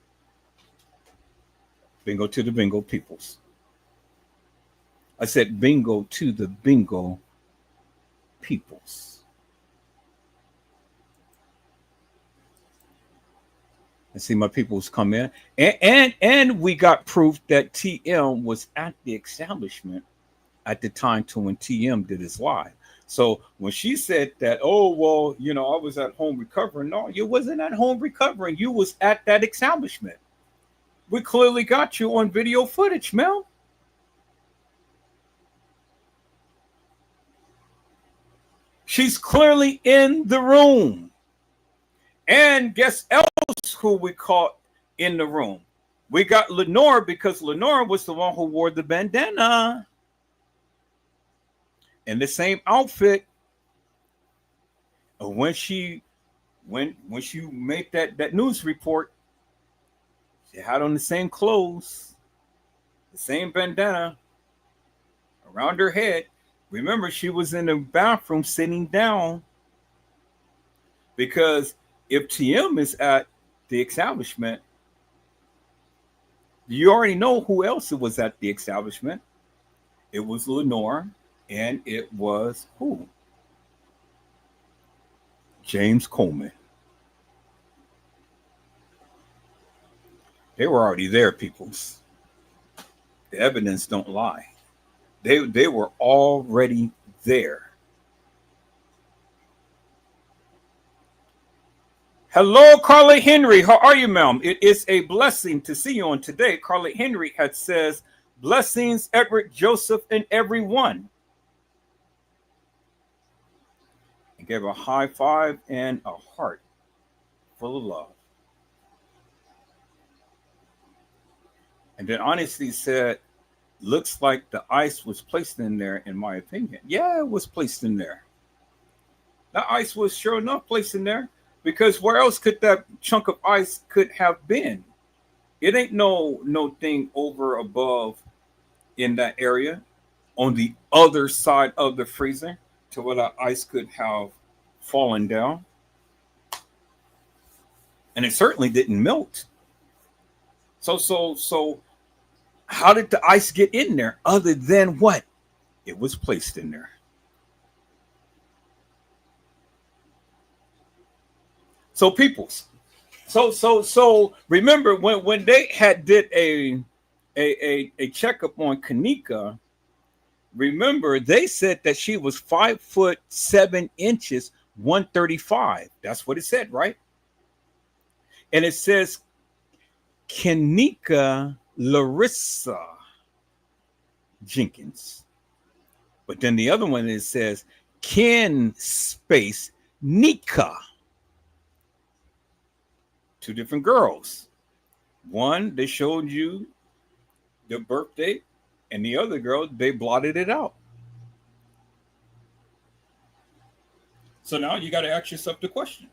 Bingo to the bingo peoples. I said bingo to the bingo peoples. I see my peoples come in. And we got proof that TM was at the establishment at the time to when TM did his live. So when she said that, oh, well, you know, I was at home recovering. No, you wasn't at home recovering. You was at that establishment. We clearly got you on video footage, Mel. She's clearly in the room. And guess else who we caught in the room? We got Lenore, because Lenore was the one who wore the bandana. In the same outfit. When she made that news report, she had on the same clothes, the same bandana around her head. Remember, she was in the bathroom sitting down, because if TM is at the establishment, you already know who else it was at the establishment. It was Lenore, and it was who? James Coleman. They were already there, peoples. The evidence don't lie. They were already there. Hello, Carly Henry. How are you, ma'am? It is a blessing to see you on today. Carly Henry had says, blessings, Edward, Joseph, and everyone. And gave a high five and a heart full of love. And then honestly said, looks like the ice was placed in there, in my opinion. Yeah, it was placed in there. That ice was sure enough placed in there, because where else could that chunk of ice could have been? It ain't no thing over above in that area on the other side of the freezer to where that ice could have fallen down. And it certainly didn't melt. So how did the ice get in there other than what? It was placed in there. So peoples. So remember when they had did a checkup on Kenneka, remember they said that she was 5'7", 135. That's what it said, right? And it says Kenneka Larissa Jenkins. But then the other one, it says Ken space Nika. Two different girls. One, they showed you the birthday, and the other girl, they blotted it out. So now you got to ask yourself the question.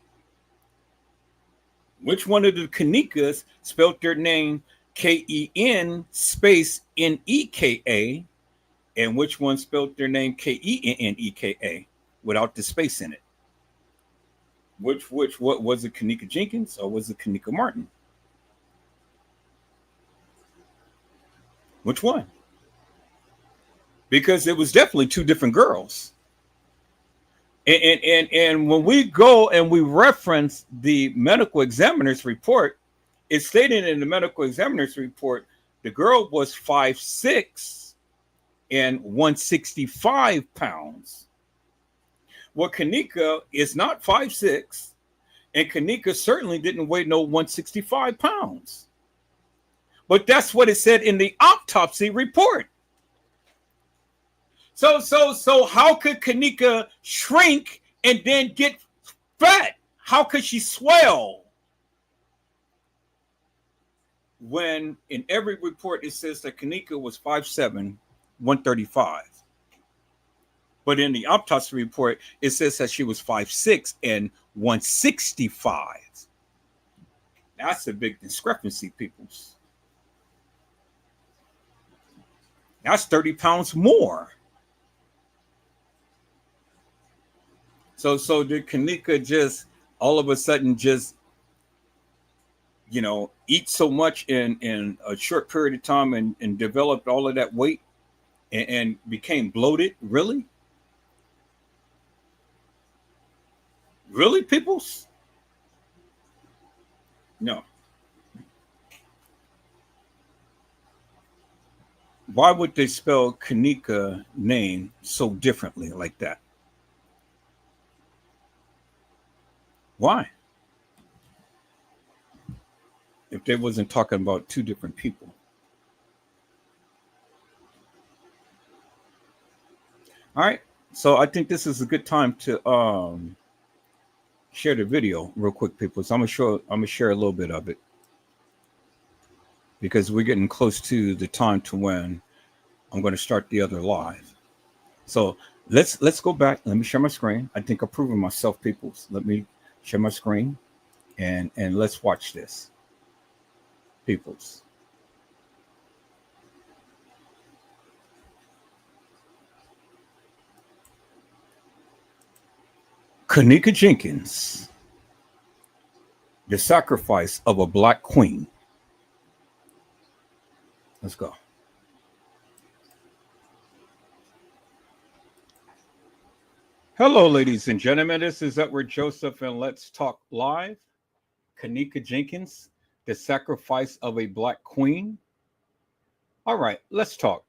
Which one of the Kennekas spelled their name Ken space Neka, and which one spelled their name Kenneka without the space in it? What was it, Kenneka Jenkins or was it Kenneka Martin? Which one? Because it was definitely two different girls. And when we go and we reference the medical examiner's report, it's stated in the medical examiner's report, the girl was 5'6" and 165 pounds. Well, Kenneka is not 5'6", and Kenneka certainly didn't weigh no 165 pounds. But that's what it said in the autopsy report. So how could Kenneka shrink and then get fat? How could she swell? When in every report it says that Kenneka was 5'7", 135. But in the autopsy report, it says that she was 5'6" and 165. That's a big discrepancy, peoples. That's 30 pounds more. So did Kenneka just all of a sudden just eat so much in a short period of time and developed all of that weight and became bloated? Really? Really, peoples? No. Why would they spell Kenneka name so differently like that? Why? If they wasn't talking about two different people. All right. So I think this is a good time to share the video real quick, people. So I'm gonna share a little bit of it because we're getting close to the time to when I'm going to start the other live. So let's go back. Let me share my screen. I think I've proven myself, people. Let me share my screen and let's watch this, peoples. Kenneka Jenkins, the sacrifice of a black queen. Let's go. Hello, ladies and gentlemen. This is Edward Joseph, and let's talk live. Kenneka Jenkins, the sacrifice of a black queen. All right, let's talk.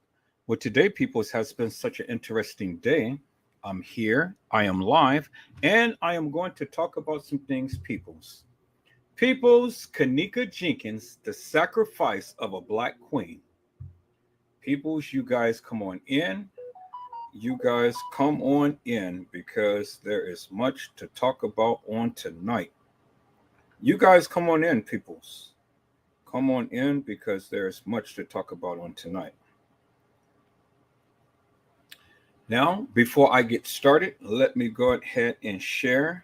Well, today, peoples, has been such an interesting day. I'm here, I am live, and I am going to talk about some things, peoples. Peoples, Kenneka Jenkins, the sacrifice of a black queen. Peoples, you guys come on in. You guys come on in because there is much to talk about on tonight. You guys come on in, peoples. Come on in because there's much to talk about on tonight. Now, before I get started, let me go ahead and share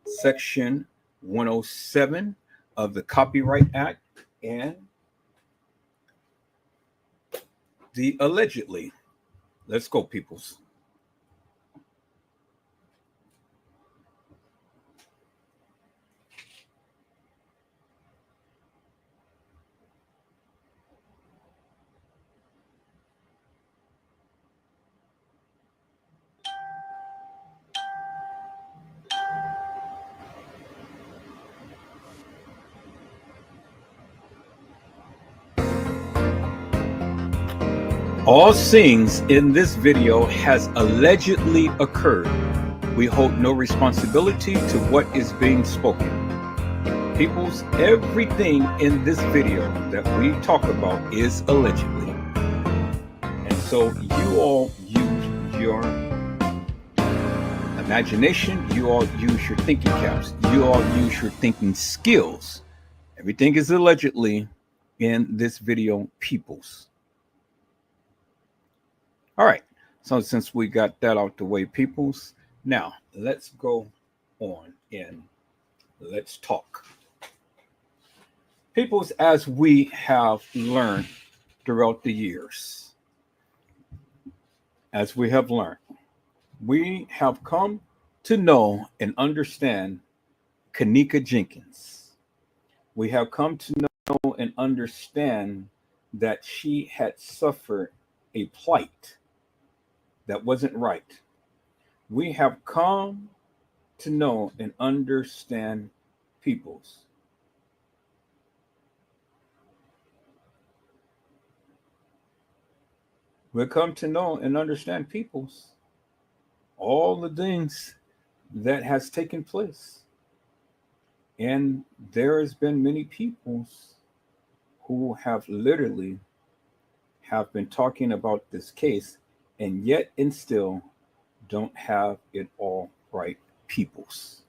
Section 107 of the Copyright Act and the allegedly. Let's go, peoples. All things in this video has allegedly occurred. We hold no responsibility to what is being spoken. Peoples, everything in this video that we talk about is allegedly. And so you all use your imagination, you all use your thinking caps, you all use your thinking skills. Everything is allegedly in this video, peoples. All right, so since we got that out the way, peoples, now let's go on and let's talk. Peoples, as we have learned throughout the years, as we have learned, we have come to know and understand Kenneka Jenkins. We have come to know and understand that she had suffered a plight that wasn't right. We have come to know and understand peoples. We've come to know and understand peoples. All the things that has taken place. And there has been many peoples who have literally have been talking about this case and yet and still don't have it all right, peoples.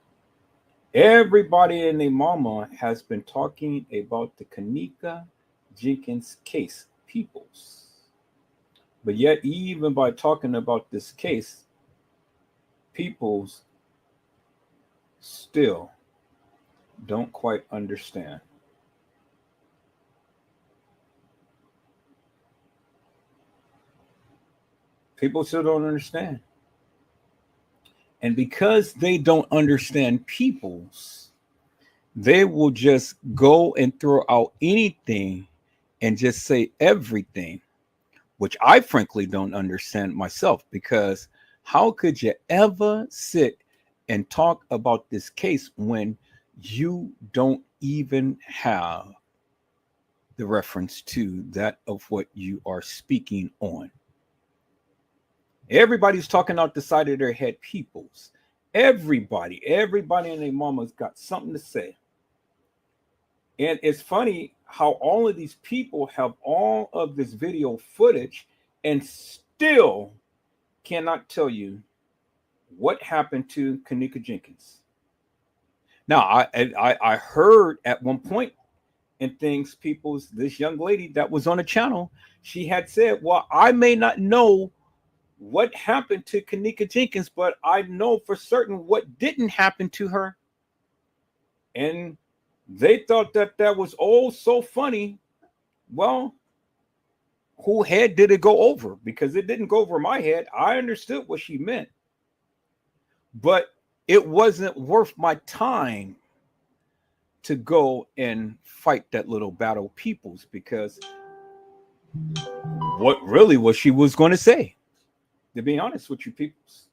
Everybody and their mama has been talking about the Kenneka Jenkins case, peoples. But yet, even by talking about this case, peoples still don't quite understand. People still don't understand. And because they don't understand peoples, they will just go and throw out anything and just say everything, which I frankly don't understand myself, because how could you ever sit and talk about this case when you don't even have the reference to that of what you are speaking on? Everybody's talking out the side of their head, peoples. Everybody and their mama's got something to say. And it's funny how all of these people have all of this video footage and still cannot tell you what happened to Kenneka Jenkins. Now, I heard at one point in things, people's this young lady that was on a channel, she had said, "Well, I may not know what happened to Kenneka Jenkins, but I know for certain what didn't happen to her." And they thought that that was oh so funny. Well, who head did it go over? Because it didn't go over my head. I understood what she meant, but it wasn't worth my time to go and fight that little battle, peoples, because what really was she was going to say? To be honest with you, peoples,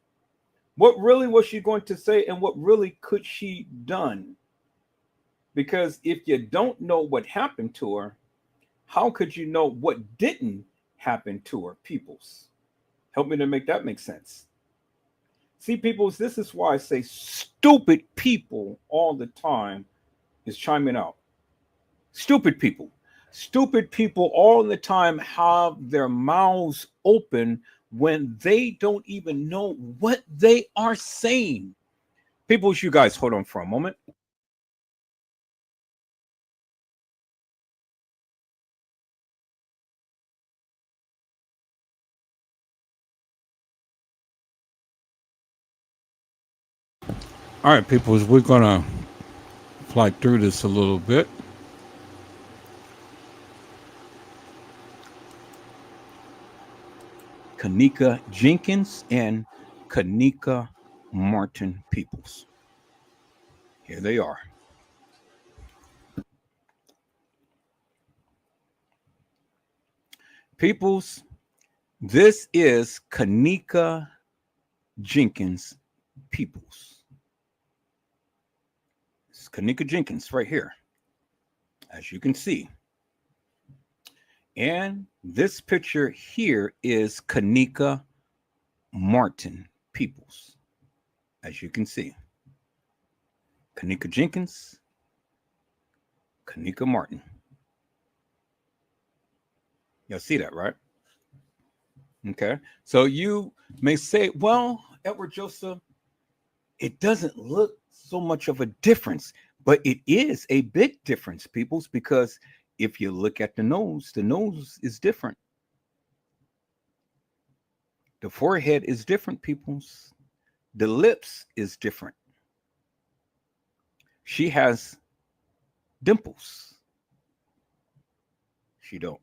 what really was she going to say, and what really could she done? Because if you don't know what happened to her, how could you know what didn't happen to her, peoples? Help me to make that make sense. See, peoples, this is why I say stupid people all the time is chiming out. Stupid people. Stupid people all the time have their mouths open when they don't even know what they are saying. Peoples, you guys hold on for a moment. All right, peoples, we're going to fly through this a little bit. Kenneka Jenkins and Kenneka Martin, peoples. Here they are. Peoples, this is Kenneka Jenkins, peoples. It's Kenneka Jenkins right here, as you can see. And this picture here is Kenneka Martin, peoples, as you can see. Kenneka Jenkins, Kenneka Martin. Y'all see that, right? Okay. So you may say, well, Edward Joseph, it doesn't look so much of a difference, but it is a big difference, peoples, because if you look at the nose is different. The forehead is different, peoples. The lips is different. She has dimples. She don't.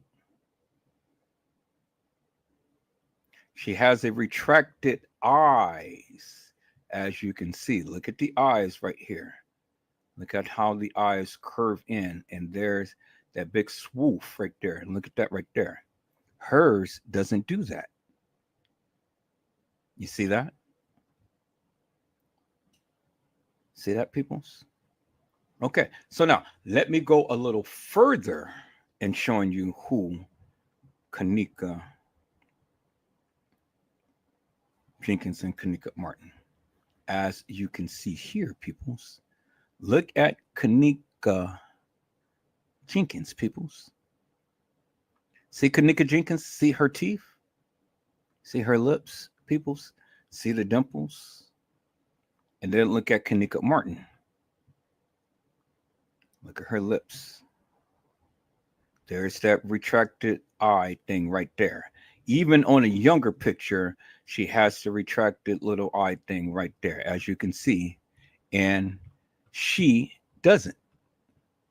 She has a retracted eyes, as you can see. Look at the eyes right here. Look at how the eyes curve in, and there's that big swoop right there. And look at that right there. Hers doesn't do that. You see that? See that, peoples? Okay, so now let me go a little further in showing you who Kenneka Jenkins and Kenneka Martin. As you can see here, peoples, look at Kenneka Jenkins, peoples. See Kenneka Jenkins? See her teeth? See her lips, peoples? See the dimples? And then look at Kenneka Martin. Look at her lips. There's that retracted eye thing right there. Even on a younger picture, she has the retracted little eye thing right there, as you can see. And she doesn't.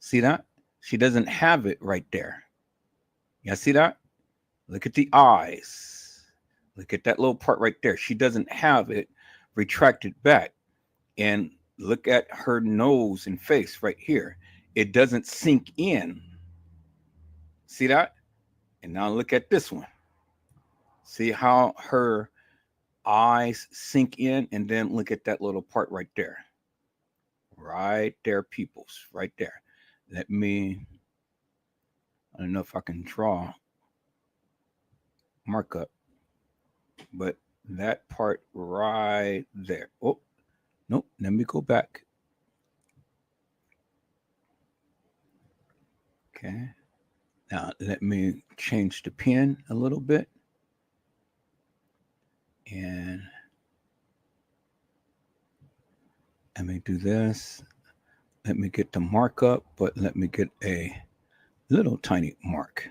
See that? She doesn't have it right there. You see that? Look at the eyes. Look at that little part right there. She doesn't have it retracted back. And look at her nose and face right here. It doesn't sink in. See that? And now look at this one. See how her eyes sink in, and then look at that little part right there. Right there, peoples, right there. I don't know if I can draw markup, but that part right there. Oh, nope, let me go back. Okay. Now let me change the pen a little bit. And let me do this. Let me get the markup, but let me get a little tiny mark.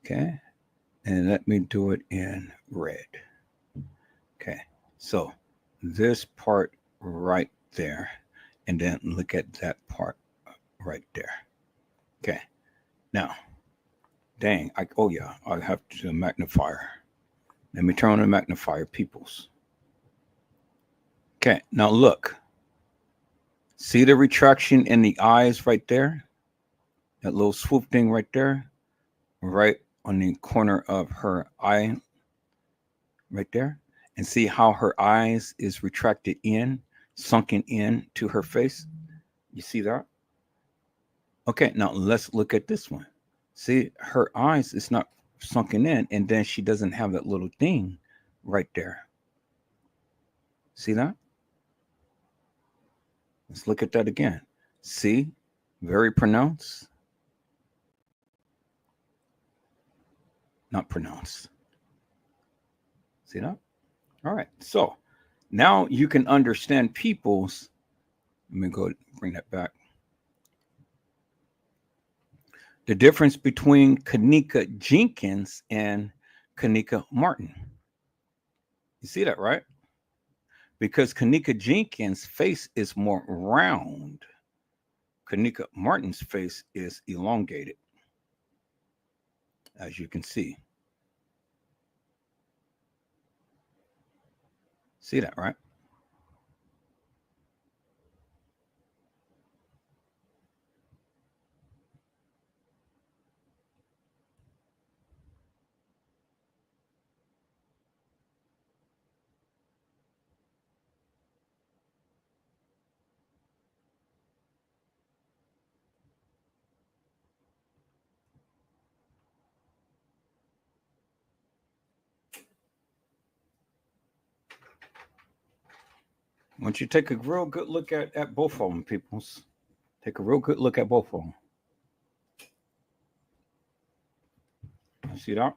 Okay. And let me do it in red. Okay. So this part right there. And then look at that part right there. Okay. Now, dang. I have to do a magnifier. Let me turn on the magnifier, peoples. Okay. Now look. See the retraction in the eyes right there? That little swoop thing right there? Right on the corner of her eye right there. And see how her eyes is retracted in, sunken in to her face? You see that? Okay, now let's look at this one. See, her eyes is not sunken in, and then she doesn't have that little thing right there. See that? Let's look at that again. See? Very pronounced. Not pronounced. See that? All right. So now you can understand people's. Let me go bring that back. The difference between Kenneka Jenkins and Kenneka Martin. You see that, right? Because Kenneka Jenkins' face is more round. Kenneka Martin's face is elongated, as you can see. See that, right? Once you take a real good look at both of them, peoples, take a real good look at both of them. See that?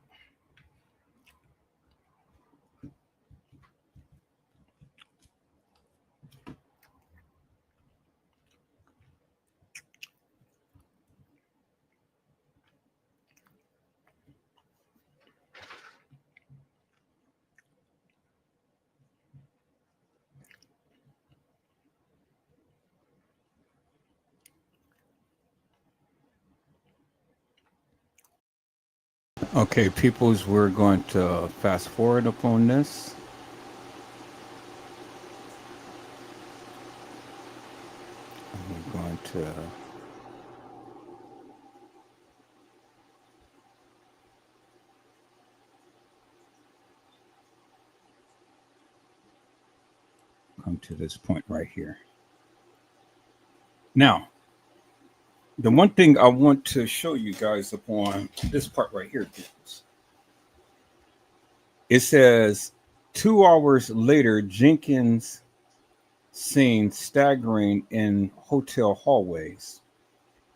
Okay, peoples, we're going to fast forward upon this. We're going to come to this point right here. Now, the one thing I want to show you guys upon this part right here, peoples. It says 2 hours later, Jenkins seen staggering in hotel hallways.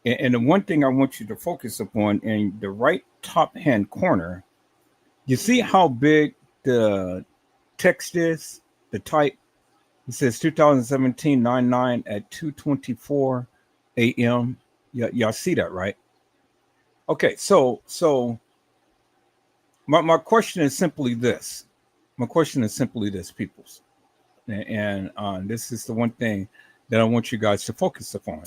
And the one thing I want you to focus upon in the right top hand corner, you see how big the text is, the type. It says 2017 99 at 2:24 a.m. Y'all see that, right? Okay, so my question is simply this. My question is simply this, peoples. And this is the one thing that I want you guys to focus upon.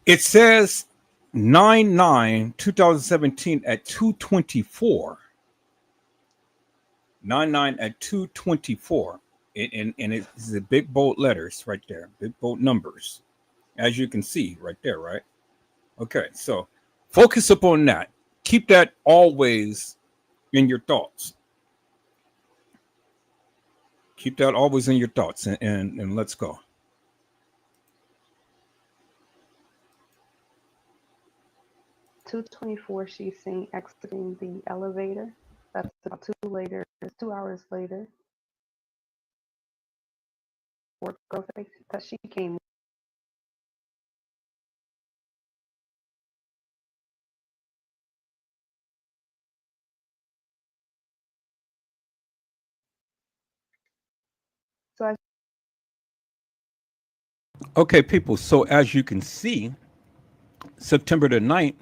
It says 9/9/2017 at 2:24. 9/9 at 2:24. And it's the big bold letters right there, big bold numbers, as you can see right there, right? Okay, so focus upon that. Keep that always in your thoughts. Keep that always in your thoughts, and let's go. 2:24, she's seen exiting the elevator. That's about 2 hours later. Work growth that she came. So I Okay, people. So as you can see, September the 9th,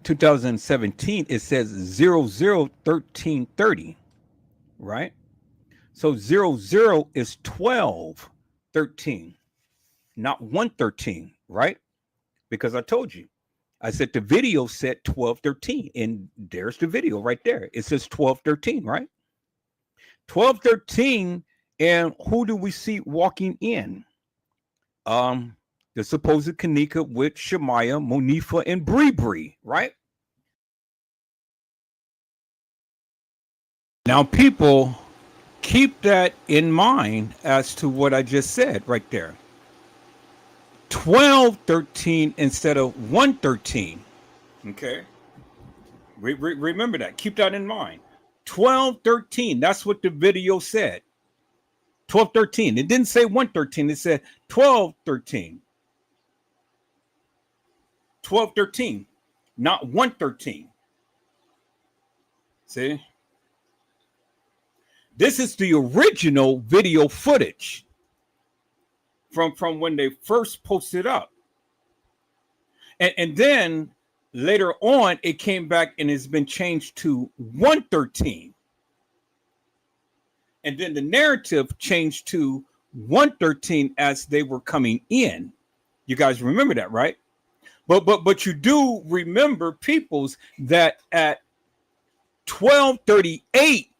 2017, it says 001330, right? So 00 is 1213, not 113, right? Because I told you, I said the video said 1213, and there's the video right there. It says 1213, right? 1213, and who do we see walking in? The supposed Kenneka with Shemaya, Monifa, and Bree, right? Now, people, keep that in mind as to what I just said right there. 1213 instead of 113. Okay. Remember that. Keep that in mind. 1213. That's what the video said. 1213. It didn't say 113. It said 1213. 1213, not 113. See? This is the original video footage from when they first posted up. And then later on, it came back and has been changed to 113. And then the narrative changed to 113 as they were coming in. You guys remember that, right? But you do remember, peoples, that at 1238,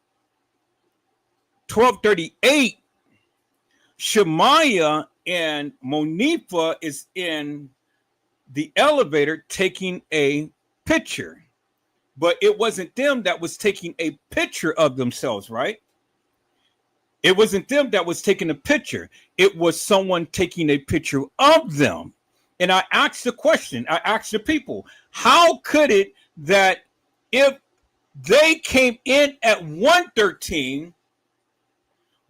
Shemaya and Monifa is in the elevator taking a picture. But it wasn't them that was taking a picture of themselves, right? It wasn't them that was taking a picture. It was someone taking a picture of them. And I asked the question, I asked the people, how could it that if they came in at 113,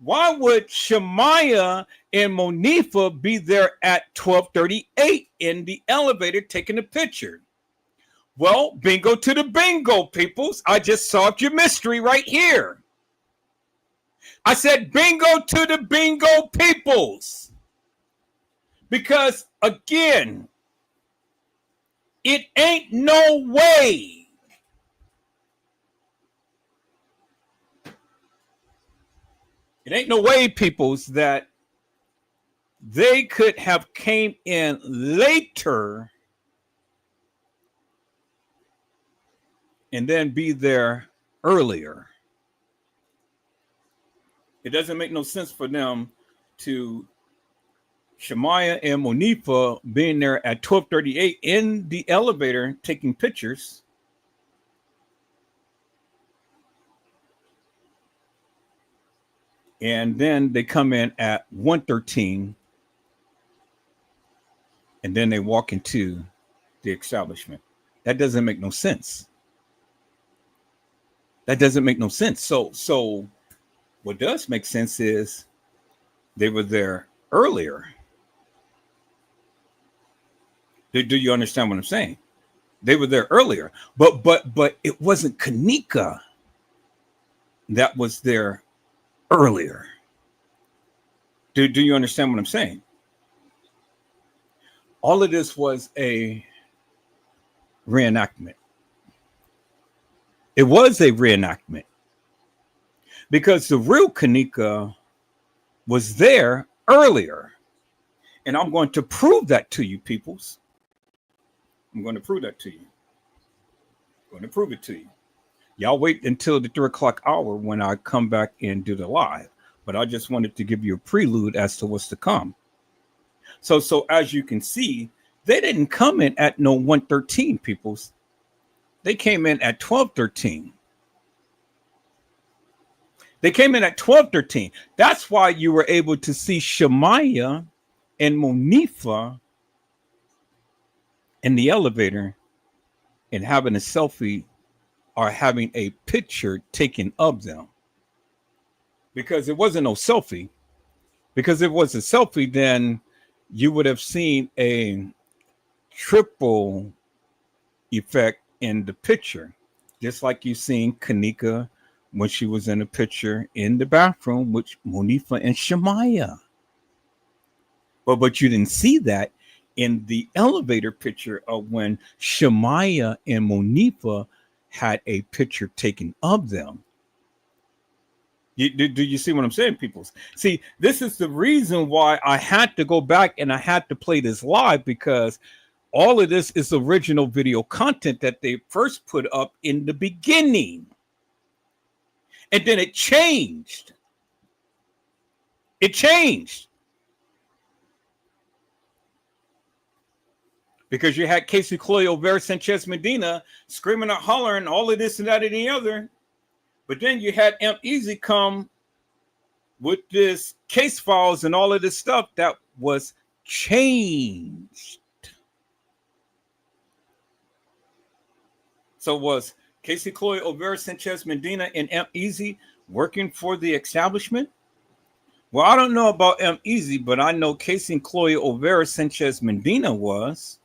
why would Shemaya and Monifa be there at 1238 in the elevator taking a picture? Well, bingo to the bingo, peoples. I just solved your mystery right here. I said bingo to the bingo, peoples. Because, again, it ain't no way peoples, that they could have came in later and then be there earlier. It doesn't make no sense for them to Shemaya and Monifa being there at 1238 in the elevator taking pictures. And then they come in at 113. And then they walk into the establishment. That doesn't make no sense. That doesn't make no sense. So what does make sense is they were there earlier. Do you understand what I'm saying? They were there earlier, but it wasn't Kenneka that was there earlier. Do you understand what I'm saying? All of this was a reenactment. It was a reenactment because the real Kenneka was there earlier. And I'm going to prove that to you, peoples. I'm going to prove that to you. I'm going to prove it to you. Y'all wait until the 3 o'clock hour when I come back and do the live. But I just wanted to give you a prelude as to what's to come. So as you can see, they didn't come in at no 113, peoples. They came in at 1213. They came in at 1213. That's why you were able to see Shemaiah and Monifa in the elevator and having a selfie or having a picture taken of them. Because it wasn't no selfie. Because if it was a selfie, then you would have seen a triple effect in the picture. Just like you seen Kenneka when she was in a picture in the bathroom with Monifa and Shemaiah. But you didn't see that in the elevator picture of when Shemaiah and Monifa had a picture taken of them. Do you see what I'm saying, peoples? See, this is the reason why I had to go back and I had to play this live, because all of this is original video content that they first put up in the beginning. And then it changed. It changed. Because you had Casey Chloe Olvera Sanchez Medina screaming and hollering, all of this and that and the other. But then you had M. Easy come with this case files and all of this stuff that was changed. So was Casey Chloe Olvera Sanchez Medina and M. Easy working for the establishment? Well, I don't know about M. Easy, but I know Casey and Chloe Olvera Sanchez Medina was,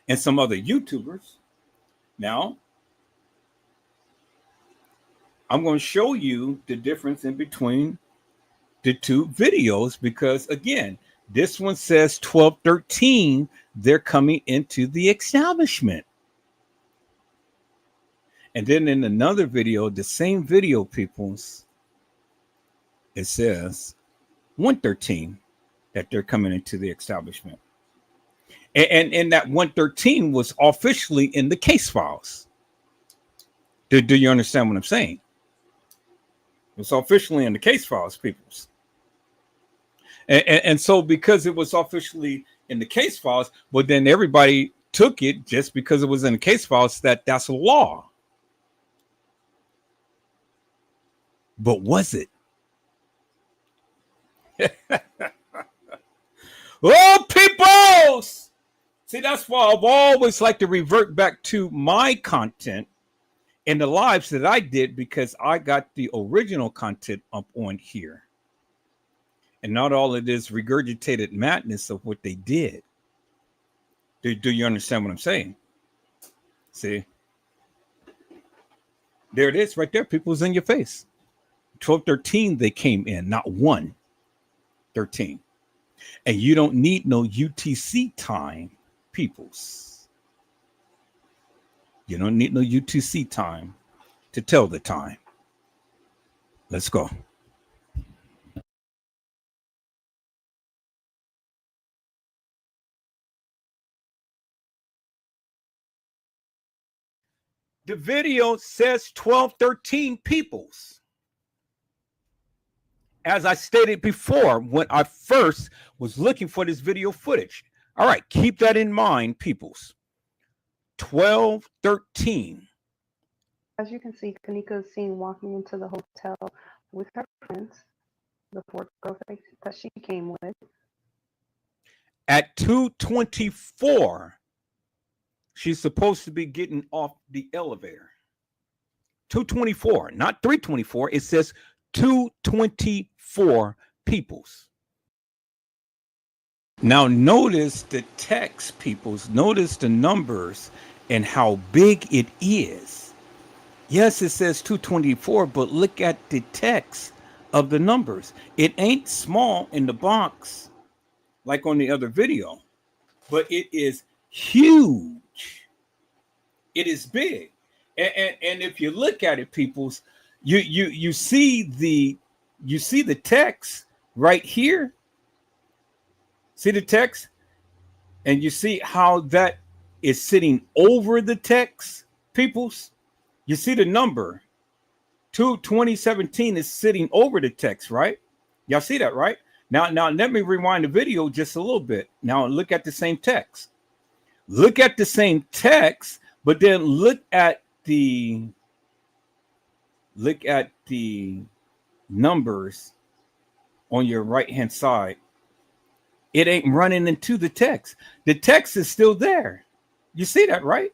and some other YouTubers. Now, I'm going to show you the difference in between the two videos, because again, this one says 1213, they're coming into the establishment. And then in another video, the same video, peoples, it says 113 that they're coming into the establishment. And that 113 was officially in the case files. Do you understand what I'm saying? It's officially in the case files, peoples. And so because it was officially in the case files, well, then everybody took it just because it was in the case files that's a law. But was it? Oh, peoples! See, that's why I've always liked to revert back to my content in the lives that I did, because I got the original content up on here. And not all of this regurgitated madness of what they did. Do you understand what I'm saying? See? There it is right there. People's in your face. 1213, they came in, not 113. And you don't need no UTC time, peoples. You don't need no UTC time to tell the time. Let's go. The video says 1213 peoples. As I stated before, when I first was looking for this video footage. All right, keep that in mind, peoples. 1213. As you can see, Kenneka is seen walking into the hotel with her friends, the 4 girls that she came with. At 2:24, she's supposed to be getting off the elevator. 2:24, not 3:24. It says 2:24 peoples. Now notice the text, peoples. Notice the numbers and how big it is. Yes, it says 2:24, but look at the text of the numbers. It ain't small in the box like on the other video, but it is huge. It is big. And if you look at it, peoples, you see the text right here. See the text? And you see how that is sitting over the text, peoples? You see the number 2017 is sitting over the text, right? Y'all see that, right? Now let me rewind the video just a little bit. Now look at the same text. Look at the same text, but then look at the numbers on your right hand side. It ain't running into the text. The text is still there. You see that, right?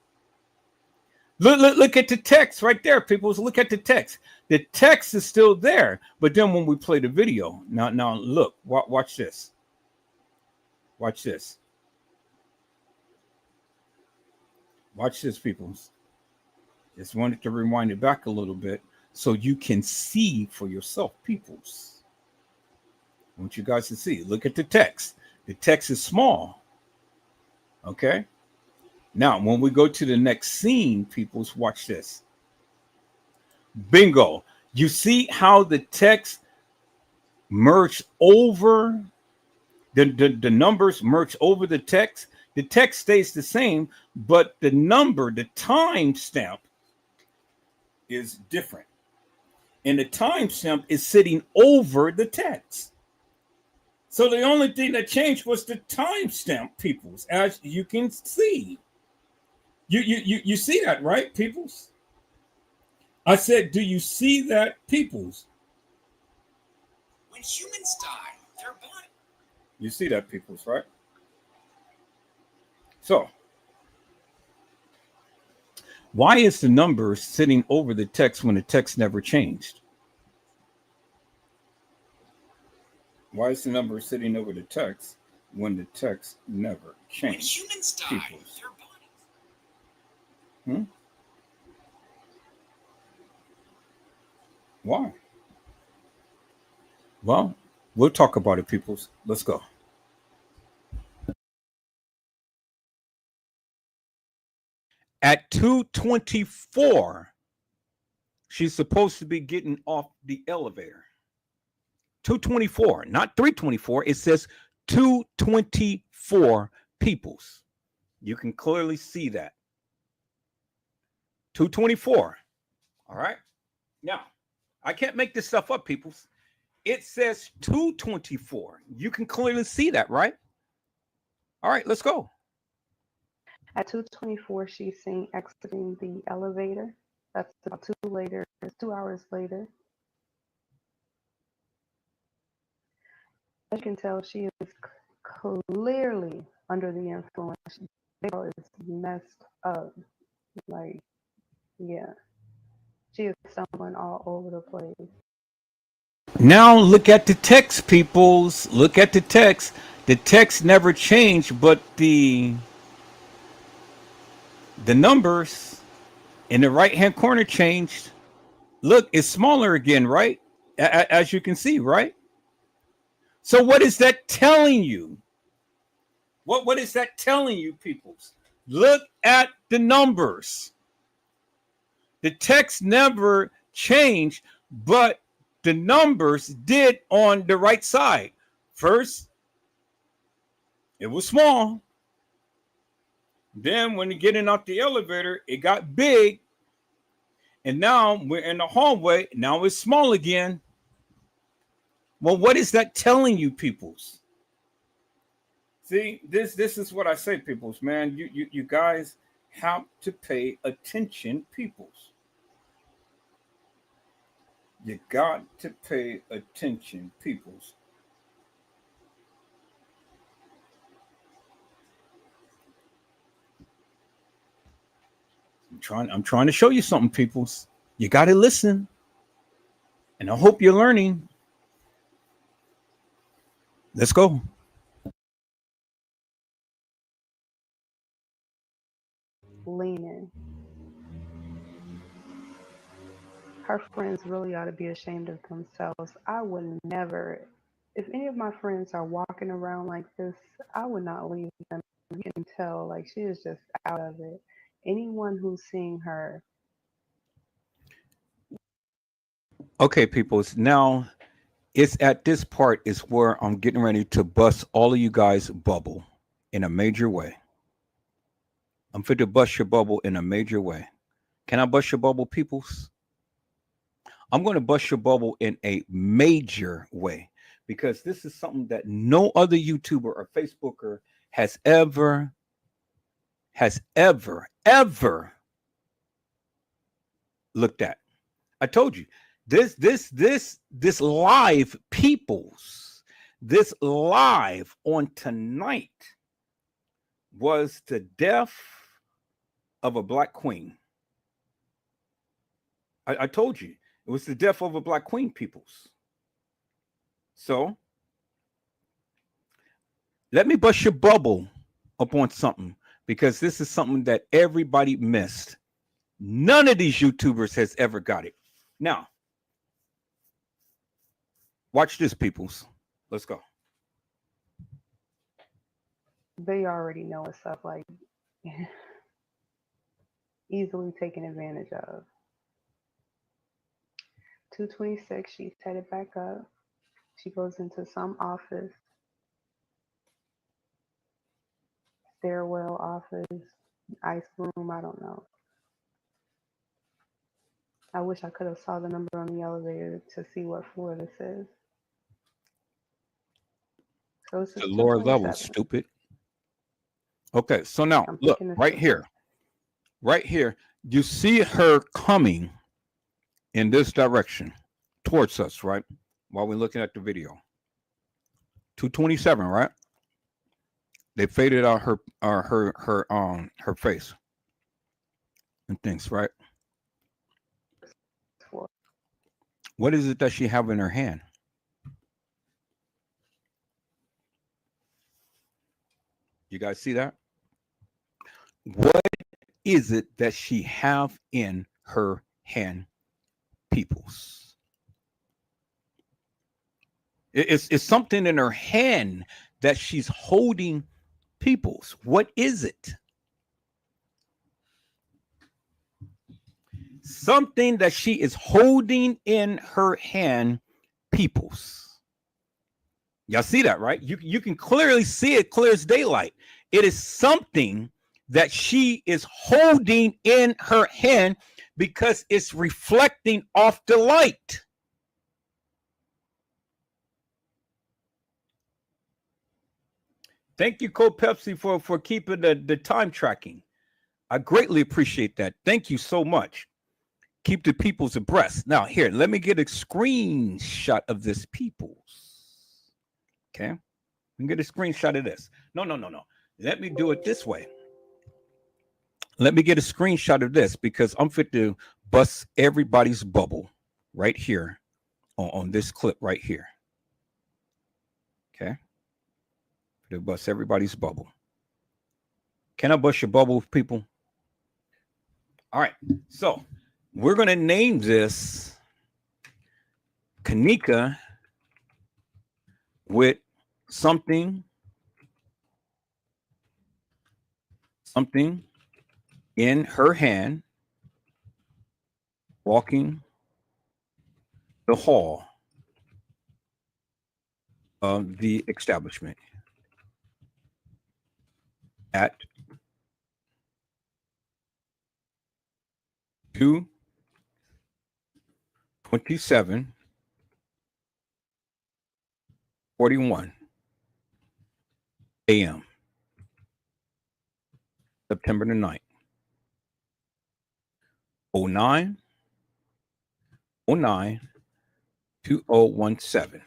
Look at the text right there, people. Look at the text. The text is still there, but then when we play the video, now look, watch this. Watch this. Watch this, people. Just wanted to rewind it back a little bit so you can see for yourself, peoples. I want you guys to see. Look at the text. The text is small. Okay. Now, when we go to the next scene, peoples, watch this. Bingo. You see how the text merged over, the numbers merge over the text. The text stays the same, but the number, the time stamp is different. And the time stamp is sitting over the text. So the only thing that changed was the timestamp, peoples, as you can see. You see that, right, peoples? I said, do you see that, peoples? When humans die, their body. You see that, peoples, right? So, why is the number sitting over the text when the text never changed? Why is the number sitting over the text when the text never changed? When humans die, peoples? their bodies. Why? Well, we'll talk about it, peoples. Let's go. At 2:24, she's supposed to be getting off the elevator. 2:24, not 3:24. It says 2:24, peoples. You can clearly see that. 2:24. All right. Now, I can't make this stuff up, peoples. It says 2:24. You can clearly see that, right? All right, let's go. At 2:24, she's seen exiting the elevator. That's about 2 hours later. As you can tell, she is clearly under the influence. She is messed up. Like, yeah. She is stumbling all over the place. Now look at the text, peoples. Look at the text. The text never changed, but the numbers in the right-hand corner changed. Look, it's smaller again, right? As you can see, right? So what is that telling you? What is that telling you, peoples? Look at the numbers. The text never changed, but the numbers did on the right side. First, it was small. Then when you're getting out the elevator, it got big. And now we're in the hallway. Now it's small again. Well, what is that telling you, peoples? See, this is what I say, peoples, man. You guys have to pay attention, peoples. You got to pay attention, peoples. I'm trying to show you something, peoples. You got to listen. And I hope you're learning. Let's go. Leaning. Her friends really ought to be ashamed of themselves. I would never, if any of my friends are walking around like this, I would not leave them. You can tell, like, she is just out of it. Anyone who's seeing her. Okay, peoples. Now, it's at this part is where I'm getting ready to bust all of you guys' bubble. in a major way. I'm fit to bust your bubble in a major way. Can I bust your bubble, peoples? I'm going to bust your bubble in a major way because this is something that no other YouTuber or Facebooker has ever looked at. I told you this live, peoples, this live on tonight was the death of a black queen. I told you it was the death of a black queen, peoples. So let me bust your bubble upon something because this is something that everybody missed. None of these YouTubers has ever got it. Now, watch this, peoples. Let's go. They already know it's stuff like easily taken advantage of. 226, she's headed back up. She goes into some office, stairwell office, ice room, I don't know. I wish I could have saw the number on the elevator to see what floor this is. So this is The lower level, stupid. Okay, so now look right here. Right here, you see her coming in this direction towards us, right? While we're looking at the video. 227, right? They faded out her face and things, right? What is it that she have in her hand? You guys see that? What is it that she have in her hand, peoples? It's something in her hand that she's holding, peoples. What is it? Something that she is holding in her hand, peoples. Y'all see that, right? You can clearly see it, clear as daylight. It is something that she is holding in her hand because it's reflecting off the light. Thank you, Coke Pepsi, for keeping the time tracking. I greatly appreciate that. Thank you so much. Keep the peoples abreast. Now, here, let me get a screenshot of this, peoples. Okay? Let me get a screenshot of this. No. Let me do it this way. Let me get a screenshot of this because I'm fit to bust everybody's bubble right here on this clip right here. Okay? To bust everybody's bubble. Can I bust your bubble, people? All right. So we're going to name this Kenneka with something in her hand, walking the hall of the establishment at 2:27:41 a.m. September the 9th. 09/09/2017.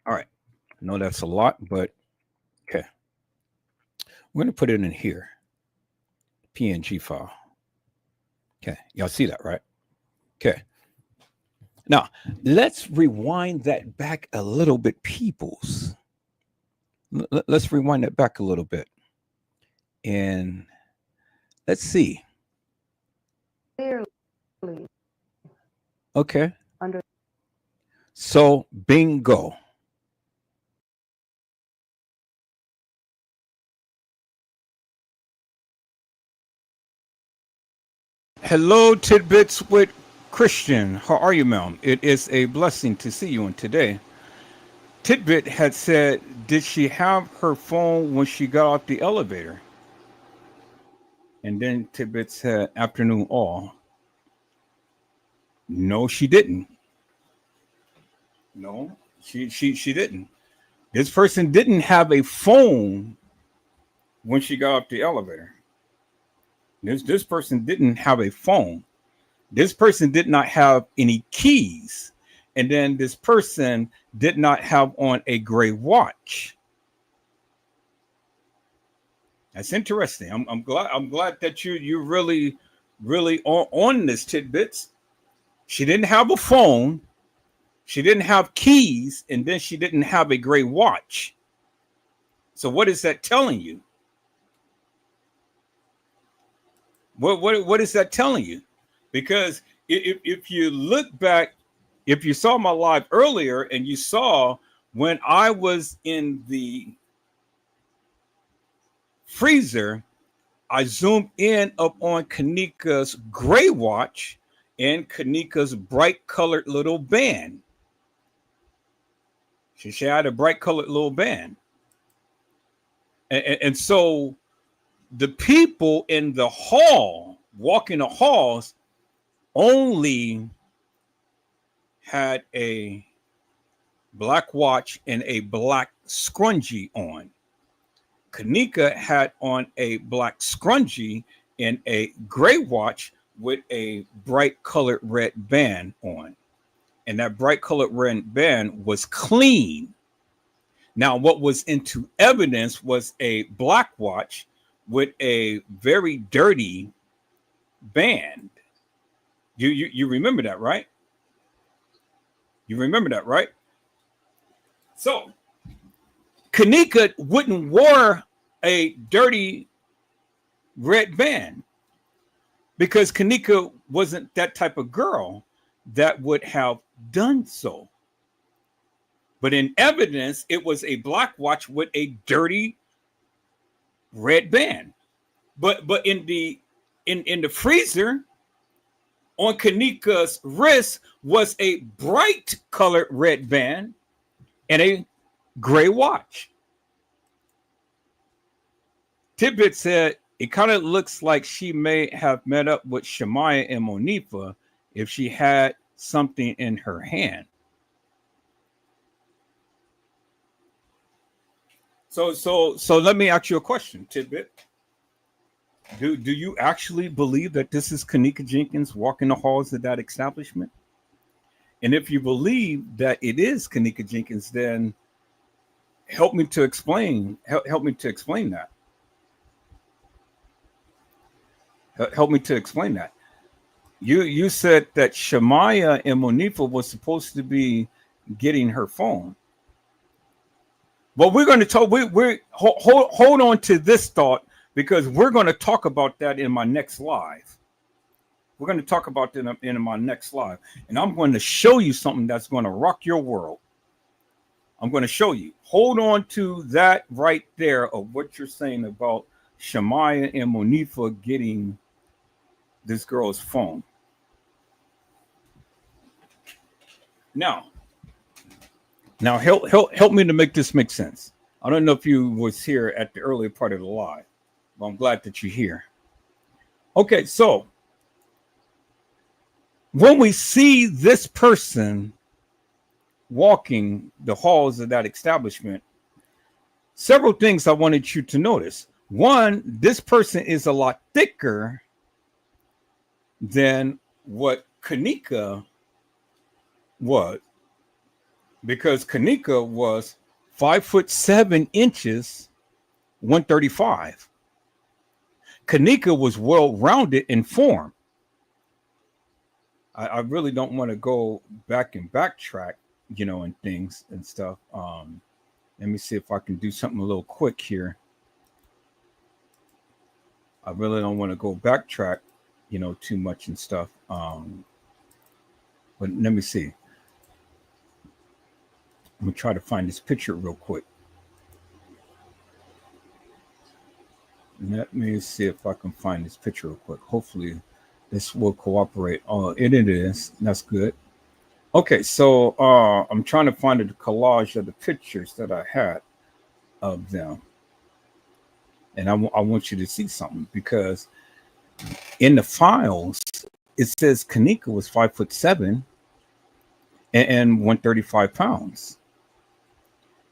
All right. I know that's a lot, but okay. We're going to put it in here. PNG file. Okay. Y'all see that, right? Okay. Now, let's rewind that back a little bit, peoples. Let's rewind that back a little bit. And let's see. Clearly. Okay. So, bingo. Hello, Tidbits with Christian. How are you, ma'am? It is a blessing to see you. And today, Tidbit had said, did she have her phone when she got off the elevator? And then Tidbit said, afternoon all. No, she didn't. No, she didn't. This person didn't have a phone when she got off the elevator. This person didn't have a phone. This person did not have any keys. And then this person did not have on a gray watch. That's interesting. I'm glad that you're really on this, Tidbits. She didn't have a phone. She didn't have keys, and then she didn't have a gray watch. So what is that telling you? What is that telling you? Because if you look back, if you saw my live earlier and you saw when I was in the freezer, I zoomed in up on Kenneka's gray watch and Kenneka's bright colored little band. She had a bright colored little band. And so the people in the hall, walking the halls, only had a black watch and a black scrunchie on. Kenneka had on a black scrunchie and a gray watch with a bright colored red band on. And that bright colored red band was clean. Now, what was into evidence was a black watch with a very dirty band. You remember that, right? You remember that, right? So Kenneka wouldn't wear a dirty red band because Kenneka wasn't that type of girl that would have done so. But in evidence, it was a black watch with a dirty red band. But in the freezer on Kenneka's wrist was a bright colored red band and a gray watch. Tidbit said it kind of looks like she may have met up with Shemaya and Monifa if she had something in her hand. So let me ask you a question, Tidbit. Do you actually believe that this is Kenneka Jenkins walking the halls of that establishment? And if you believe that it is Kenneka Jenkins, then help me to explain that. Help me to explain that. You said that Shemaya and Monifa was supposed to be getting her phone. Well, we're going to talk. We hold on to this thought because we're going to talk about that in my next live. We're going to talk about that in my next live, and I'm going to show you something that's going to rock your world. I'm going to show you. Hold on to that right there of what you're saying about Shemaya and Monifa getting this girl's phone. Now help me to make this make sense. I don't know if you was here at the earlier part of the live, but I'm glad that you're here. Okay, so when we see this person walking the halls of that establishment, several things I wanted you to notice. One, this person is a lot thicker than what Kenneka was, because Kenneka was 5'7", 135. Kenneka was well-rounded in form. I really don't want to go back and backtrack, and things and stuff. Let me see if I can do something a little quick here. I really don't want to go backtrack, too much and stuff. But let me see. I'm gonna try to find this picture real quick. Let me see if I can find this picture real quick. Hopefully this will cooperate. Oh, it is. That's good. Okay, so I'm trying to find a collage of the pictures that I had of them, and I want you to see something because in the files it says Kenneka was 5'7" and 135 pounds,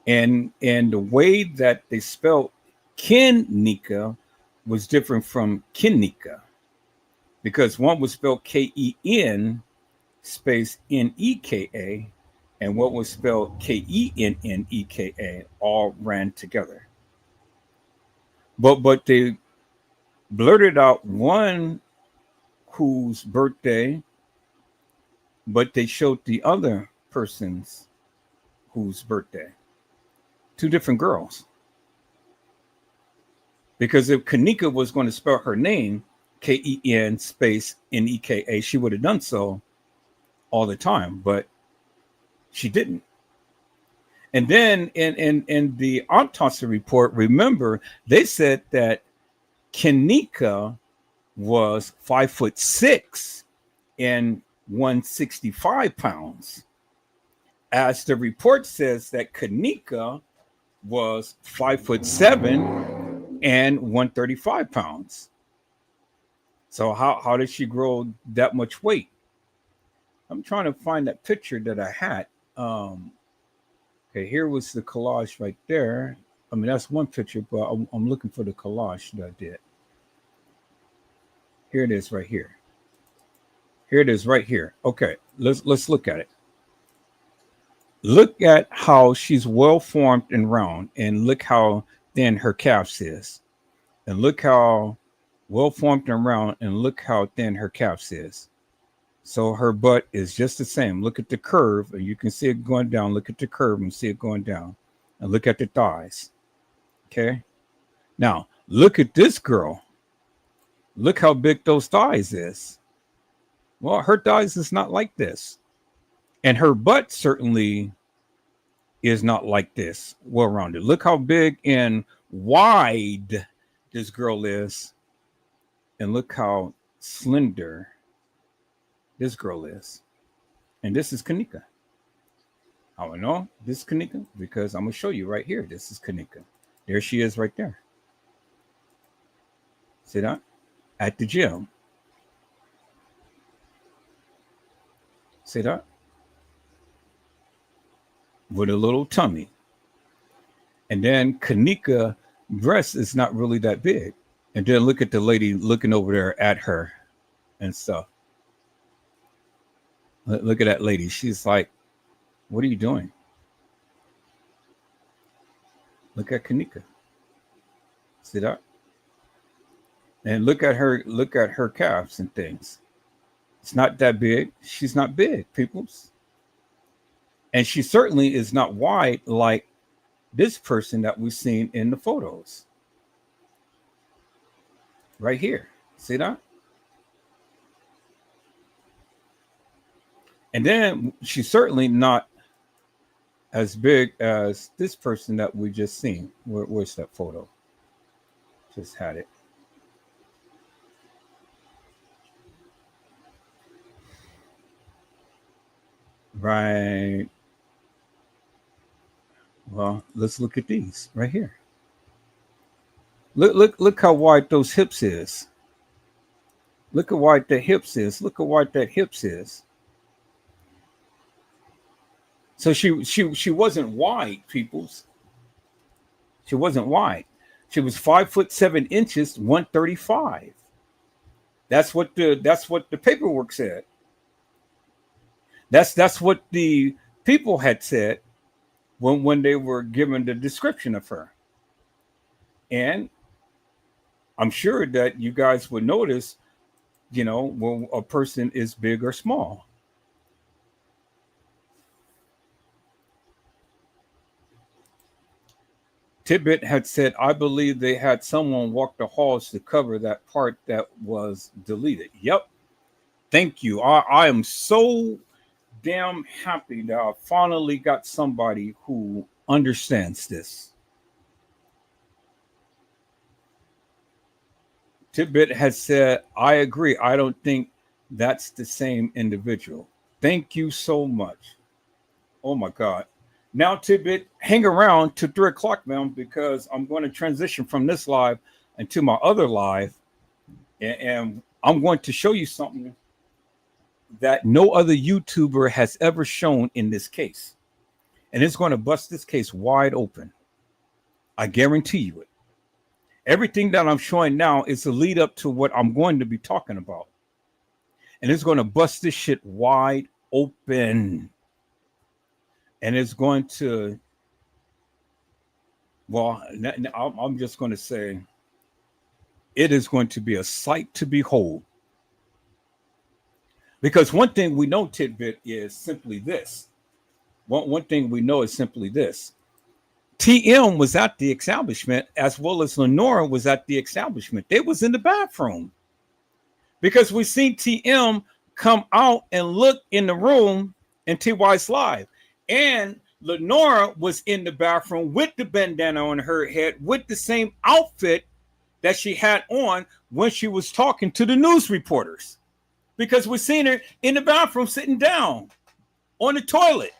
and the way that they spelled Kenneka was different from Kenneka because one was spelled Ken space Neka, and what was spelled Kenneka all ran together. But they blurted out one whose birthday, but they showed the other person's whose birthday. Two different girls. Because if Kenneka was going to spell her name Ken space Neka, she would have done so all the time, but she didn't. And then in the autopsy report, remember, they said that Kenneka was 5'6" and 165 pounds. As the report says that Kenneka was 5'7" and 135 pounds. So how did she grow that much weight? I'm trying to find that picture that I had. Okay, here was the collage right there. I mean, that's one picture, but I'm looking for the collage that I did. Here it is right here. Here it is right here. Okay, let's look at it. Look at how she's well formed and round, and look how thin her calves is. And look how well formed and round, and look how thin her calves is. So her butt is just the same. Look at the curve, and you can see it going down. Look at the curve and see it going down. And look at the thighs. Okay. Now, look at this girl. Look how big those thighs is. Well, her thighs is not like this. And her butt certainly is not like this, well rounded. Look how big and wide this girl is. And look how slender this girl is. And this is Kenneka. How I know this is Kenneka? Because I'm going to show you right here. This is Kenneka. There she is right there. See that? At the gym. See that? With a little tummy. And then Kenneka breast is not really that big. And then look at the lady looking over there at her and stuff. Look at that lady. She's like, what are you doing? Look at Kenneka. See that? And look at her calves and things. It's not that big. She's not big, peoples. And she certainly is not wide like this person that we've seen in the photos. Right here. See that? And then she's certainly not as big as this person that we just seen. Where's that photo? Just had it. Right. Well, let's look at these right here. Look how wide those hips is. Look how wide that hips is. Look how wide that hips is. So she wasn't wide, peoples. She wasn't wide. She was 5'7", 135. That's what the paperwork said. That's what the people had said when they were given the description of her. And I'm sure that you guys would notice, when a person is big or small. Tibbet had said, I believe they had someone walk the halls to cover that part that was deleted. Yep. Thank you. I am so damn happy that I finally got somebody who understands this. Tibbet has said, I agree. I don't think that's the same individual. Thank you so much. Oh my God. Now, Tidbit, hang around to 3 o'clock, man, because I'm going to transition from this live into my other live. And I'm going to show you something that no other YouTuber has ever shown in this case. And it's going to bust this case wide open. I guarantee you it. Everything that I'm showing now is a lead up to what I'm going to be talking about. And it's going to bust this shit wide open. And it's going to, well, I'm just going to say, it is going to be a sight to behold. Because one thing we know, Tidbit, is simply this. One thing we know is simply this. TM was at the establishment as well as Lenora was at the establishment. They was in the bathroom. Because we seen TM come out and look in the room in TY's live. And Lenora was in the bathroom with the bandana on her head with the same outfit that she had on when she was talking to the news reporters. Because we seen her in the bathroom sitting down on the toilet.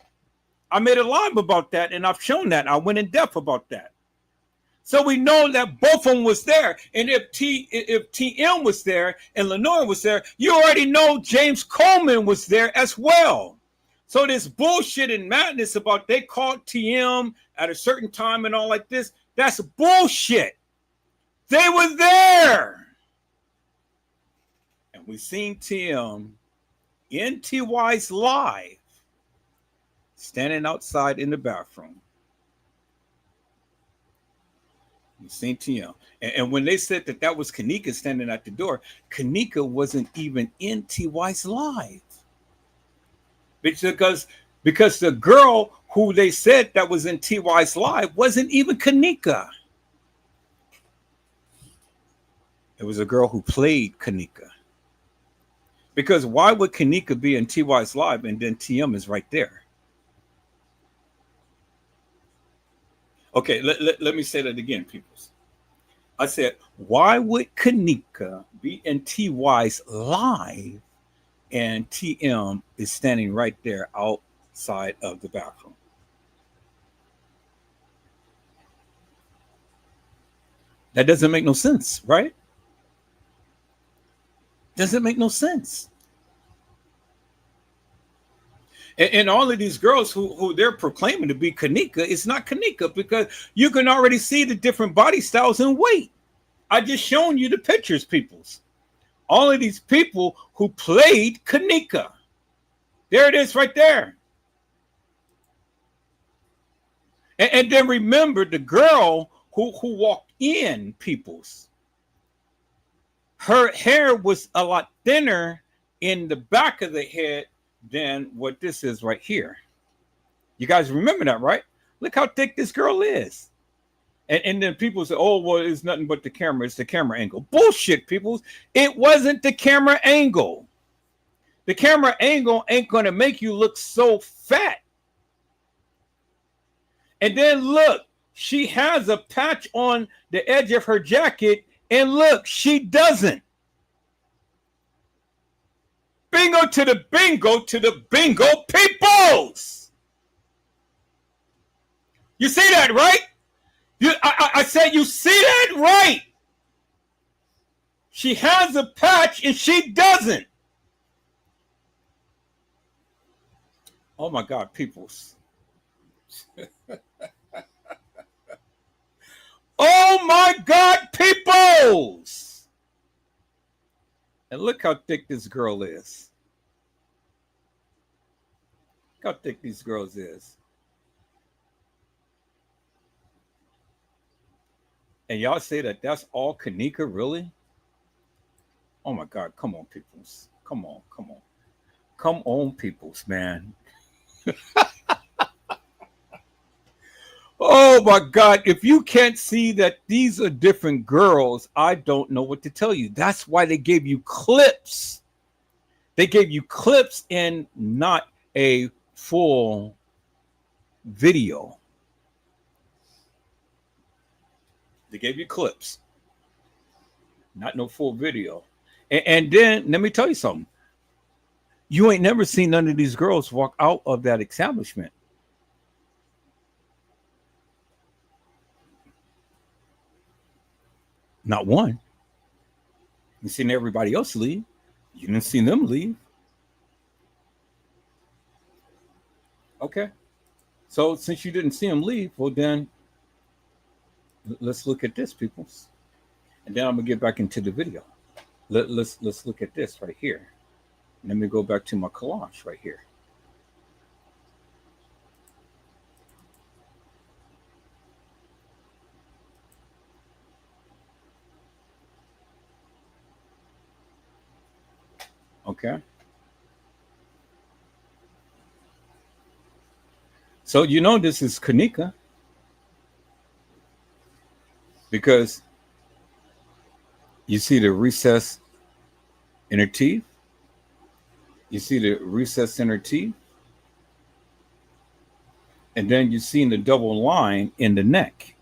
I made a live about that and I've shown that. I went in depth about that. So we know that both of them was there. And if TM was there and Lenora was there, you already know James Coleman was there as well. So this bullshit and madness about they called TM at a certain time and all like this, that's bullshit. They were there. And we seen TM in TY's live standing outside in the bathroom. You seen TM. And when they said that was Kenneka standing at the door, Kenneka wasn't even in TY's live. Because the girl who they said that was in TY's live wasn't even Kenneka. It was a girl who played Kenneka. Because why would Kenneka be in TY's live and then TM is right there? Okay, let me say that again, peoples. I said, why would Kenneka be in TY's live and TM is standing right there outside of the bathroom? That doesn't make no sense, right? Doesn't make no sense. And all of these girls who they're proclaiming to be Kenneka, it's not Kenneka because you can already see the different body styles and weight. I just shown you the pictures, peoples. All of these people who played Kenneka. There it is right there. And then remember the girl who walked in, peoples. Her hair was a lot thinner in the back of the head than what this is right here. You guys remember that, right? Look how thick this girl is. And then people say, oh, well, it's nothing but the camera. It's the camera angle. Bullshit, people. It wasn't the camera angle. The camera angle ain't going to make you look so fat. And then look, she has a patch on the edge of her jacket. And look, she doesn't. Bingo to the bingo peoples. You see that, right? I said you see that, right? She has a patch and she doesn't. Oh my God, peoples. Oh my God, peoples. And look how thick this girl is. Look how thick these girls is. And y'all say that that's all Kenneka, really? Oh my God, come on, peoples. Come on. Come on, peoples, man. Oh my God, if you can't see that these are different girls, I don't know what to tell you. That's why they gave you clips. They gave you clips and not a full video. They gave you clips, not no full video. And then let me tell you something. You ain't never seen none of these girls walk out of that establishment. Not one. You seen everybody else leave. You didn't see them leave. Okay. So since you didn't see them leave, well then let's look at this, people. And then I'm gonna get back into the video. Let's look at this right here. Let me go back to my collage right here. Okay. So you know this is Kenneka because you see the recess in her teeth. You see the recess in her teeth. And then you see the double line in the neck.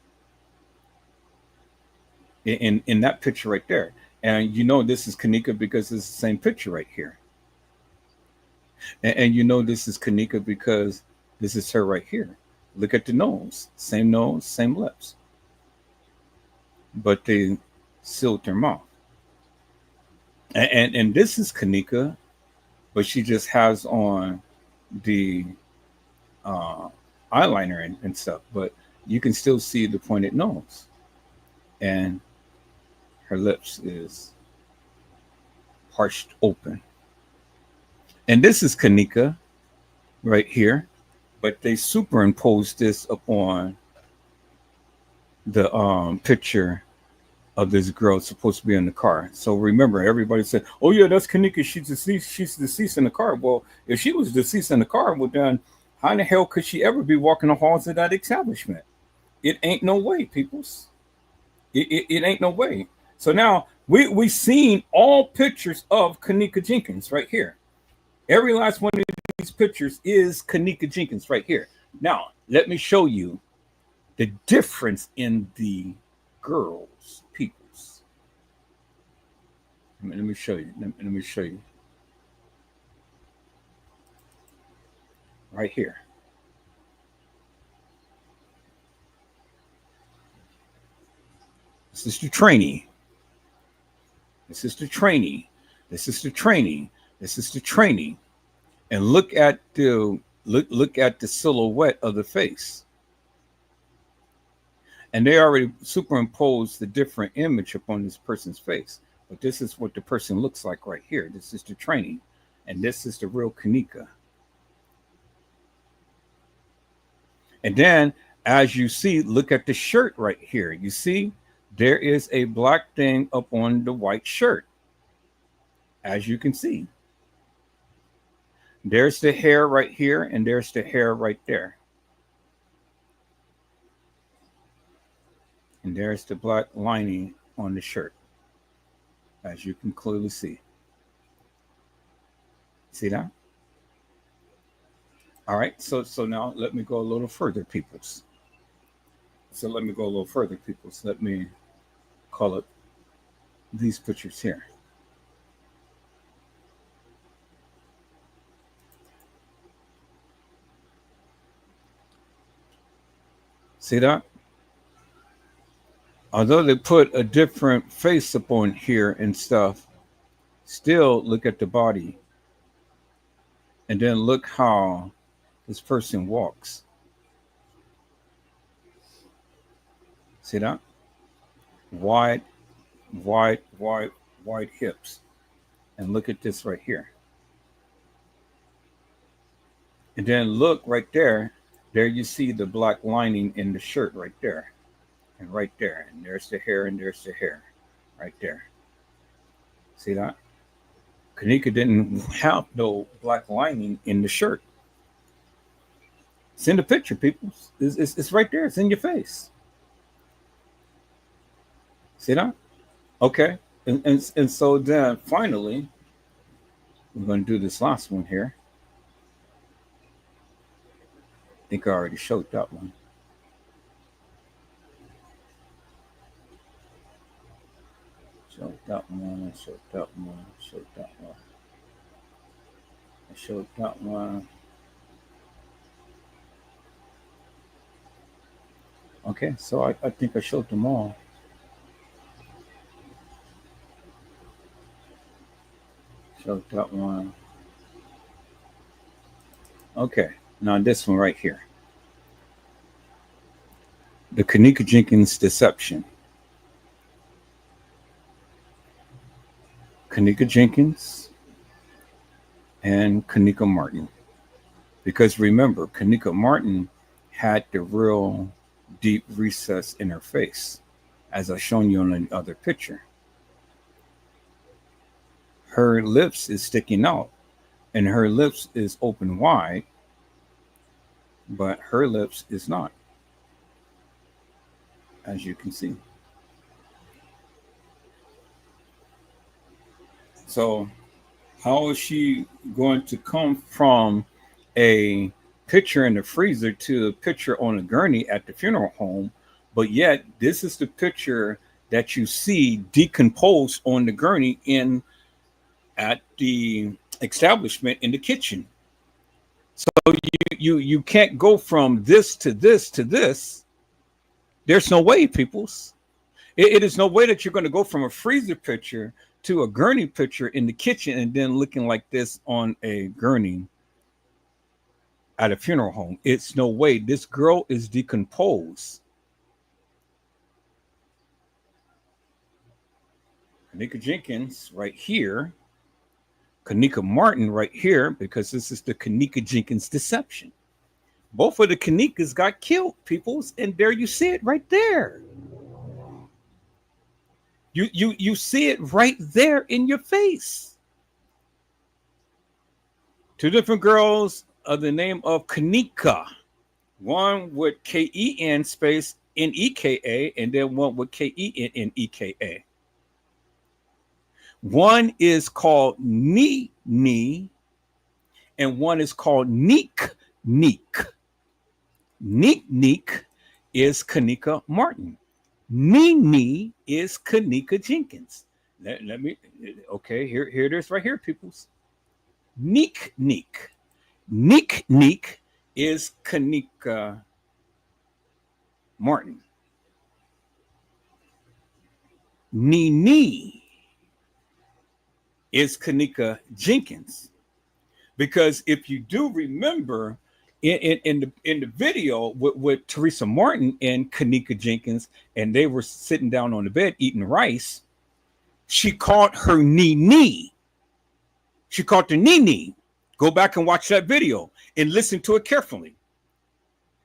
In that picture right there. And you know this is Kenneka because it's the same picture right here. And you know this is Kenneka because this is her right here. Look at the nose, same lips. But they sealed their mouth. And this is Kenneka, but she just has on the eyeliner and stuff. But you can still see the pointed nose. And her lips is parched open. And this is Kenneka right here, but they superimposed this upon the picture of this girl supposed to be in the car. So remember, everybody said, "Oh yeah, that's Kenneka. She's deceased. She's deceased in the car." Well, if she was deceased in the car, well then, how in the hell could she ever be walking the halls of that establishment? It ain't no way, peoples. It ain't no way. So now we seen all pictures of Kenneka Jenkins right here. Every last one of these pictures is Kenneka Jenkins right here. Now let me show you the difference in the girls, peoples. Let me show you. Let me show you. Right here. This is the trainee. This is the trainee. This is the trainee. This is the trainee. And look at the silhouette of the face. And they already superimposed the different image upon this person's face. But this is what the person looks like right here. This is the trainee. And this is the real Kenneka. And then, as you see, look at the shirt right here. You see, there is a black thing up on the white shirt. As you can see. There's the hair right here, and there's the hair right there. And there's the black lining on the shirt, as you can clearly see. See that? All right, so now let me go a little further, peoples. So let me go a little further, peoples. Let me call it these pictures here. See that? Although they put a different face upon here and stuff, still look at the body. And then look how this person walks. See that? Wide hips. And look at this right here. And then look right there. There you see the black lining in the shirt right there. And right there. And there's the hair and there's the hair. Right there. See that? Kenneka didn't have no black lining in the shirt. It's in the picture, people. It's right there. It's in your face. See that? Okay. And so then finally, we're going to do this last one here. I think I already showed that one. Showed that one, showed that one, showed that one. I showed that one. Okay, so I think I showed them all. Showed that one. Okay, now this one right here. The Kenneka Jenkins deception. Kenneka Jenkins and Kenneka Martin. Because remember, Kenneka Martin had the real deep recess in her face, as I shown you on the other picture. Her lips is sticking out, and her lips is open wide, but her lips is not, as you can see. So how is she going to come from a picture in the freezer to a picture on a gurney at the funeral home, but yet this is the picture that you see decomposed on the gurney in at the establishment in the kitchen? So you can't go from this to this to this. There's no way, peoples. It is no way that you're going to go from a freezer picture to a gurney picture in the kitchen and then looking like this on a gurney at a funeral home. It's no way. This girl is decomposed. Kenneka Jenkins right here. Kenneka Martin right here, because this is the Kenneka Jenkins deception. Both of the Kennekas got killed, peoples, and there you see it right there. You see it right there in your face. Two different girls of the name of Kenneka. One with K-E-N space N-E-K-A, and then one with K-E-N-N-E-K-A. One is called Ni, and one is called Neek. Neek is Kenneka Martin. Ni is Kenneka Jenkins. Let me, okay, here it is right here, peoples. Neek is Kenneka Martin. Ni is Kenneka Jenkins. Because if you do remember in the video with Teresa Martin and Kenneka Jenkins, and they were sitting down on the bed eating rice, she called her Ni. She called her Ni. Go back and watch that video and listen to it carefully.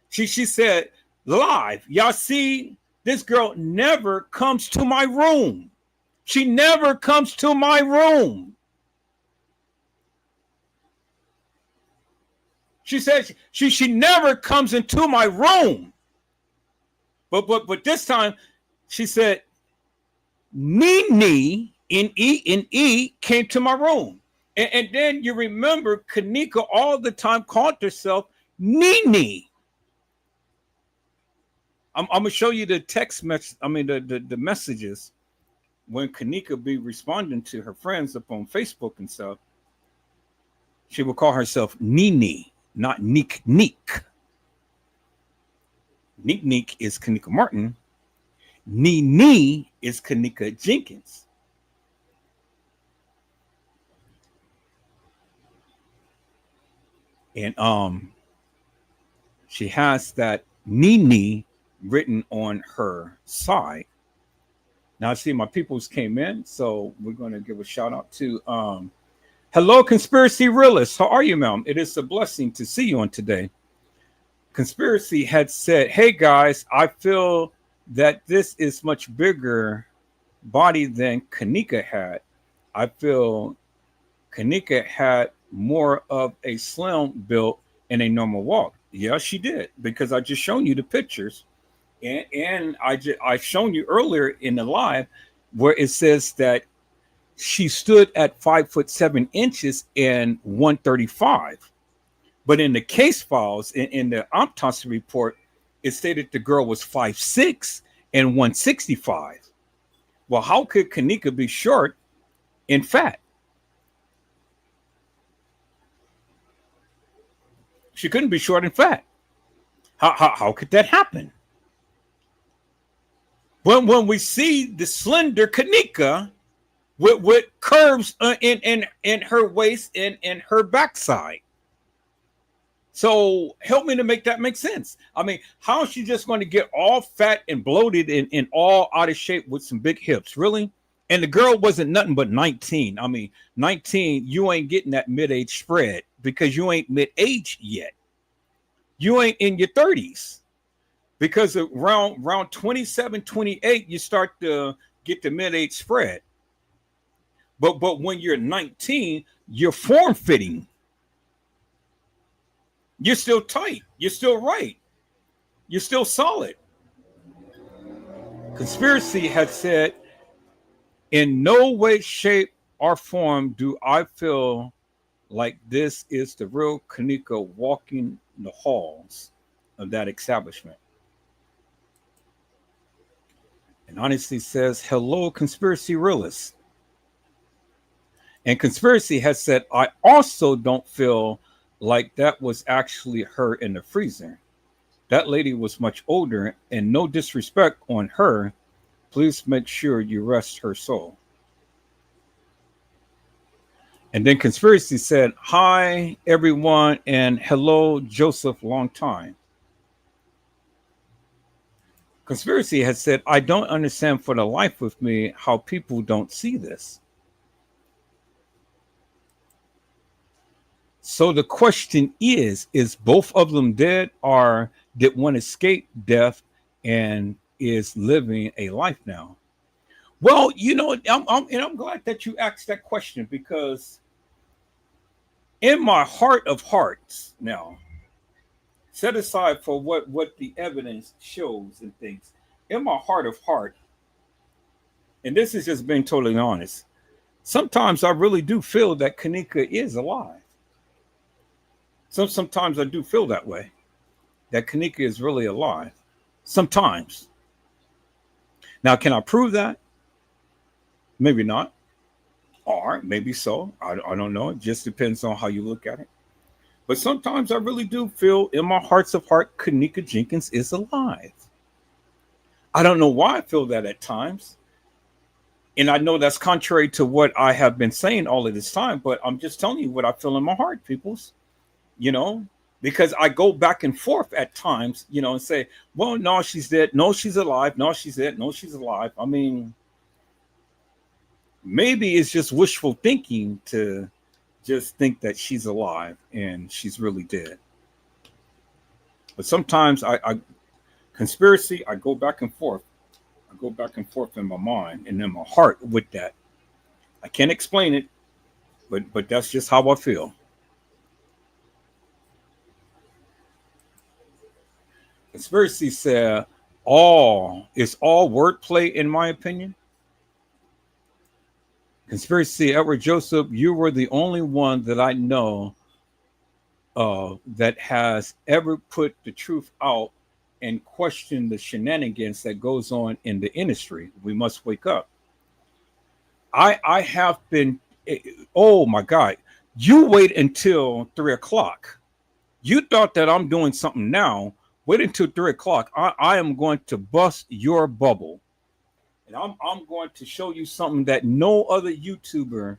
She said, live, y'all see, this girl never comes to my room. She never comes to my room. She said she never comes into my room. But this time she said Ni N-E came to my room. And then you remember Kenneka all the time called herself Ni. I'm gonna show you the text message. I mean the messages when Kenneka be responding to her friends up on Facebook and stuff. She would call herself Ni. Not Neek. Neek is Kenneka Martin. Ni is Kenneka Jenkins. And she has that Ni written on her side. Now I see my peoples came in, so we're going to give a shout out to hello, Conspiracy Realist. How are you, ma'am? It is a blessing to see you on today. Conspiracy had said, hey, guys, I feel that this is much bigger body than Kenneka had. I feel Kenneka had more of a slim build and a normal walk. Yeah, she did, because I just shown you the pictures. And I've shown you earlier in the live where it says that she stood at 5'7" and 135. But in the case files, in the autopsy report, it stated the girl was 5'6" and 165. Well, how could Kenneka be short and fat? She couldn't be short and fat. How could that happen? When we see the slender Kenneka with curves in her waist and her backside. So help me to make that make sense. I mean, how is she just going to get all fat and bloated and all out of shape with some big hips? Really? And the girl wasn't nothing but 19. I mean, 19, you ain't getting that mid-age spread because you ain't mid-age yet. You ain't in your 30s. Because around 27, 28, you start to get the mid-age spread. But when you're 19, you're form-fitting. You're still tight. You're still right. You're still solid. Conspiracy had said, in no way, shape, or form do I feel like this is the real Kenneka walking the halls of that establishment. And Honesty says, hello, conspiracy realists. And Conspiracy has said, I also don't feel like that was actually her in the freezer. That lady was much older, and no disrespect on her. Please make sure you rest her soul. And then Conspiracy said, hi, everyone, and hello, Joseph, long time. Conspiracy has said, I don't understand for the life of me how people don't see this. So the question is both of them dead, or did one escape death and is living a life now? Well, you know, I'm glad that you asked that question, because in my heart of hearts now, set aside for what the evidence shows and things, in my heart of heart, and this is just being totally honest, sometimes I really do feel that Kenneka is alive. Sometimes I do feel that way, that Kenneka is really alive. Sometimes. Now, can I prove that? Maybe not. Or maybe so. I don't know. It just depends on how you look at it. But sometimes I really do feel in my hearts of heart, Kenneka Jenkins is alive. I don't know why I feel that at times. And I know that's contrary to what I have been saying all of this time, but I'm just telling you what I feel in my heart, peoples. You know, because I go back and forth at times, you know, and say, well, no, she's dead. No, she's alive. No, she's dead. No, she's alive. I mean, maybe it's just wishful thinking to just think that she's alive and she's really dead. But sometimes I conspiracy, I go back and forth. I go back and forth in my mind and in my heart with that. I can't explain it, but that's just how I feel. Conspiracy said, all wordplay, in my opinion. Conspiracy, Edward Joseph, you were the only one that I know that has ever put the truth out and questioned the shenanigans that goes on in the industry. We must wake up. I have been, oh my God, you wait until 3 o'clock. You thought that I'm doing something now. Wait until 3 o'clock. I am going to bust your bubble. And I'm going to show you something that no other YouTuber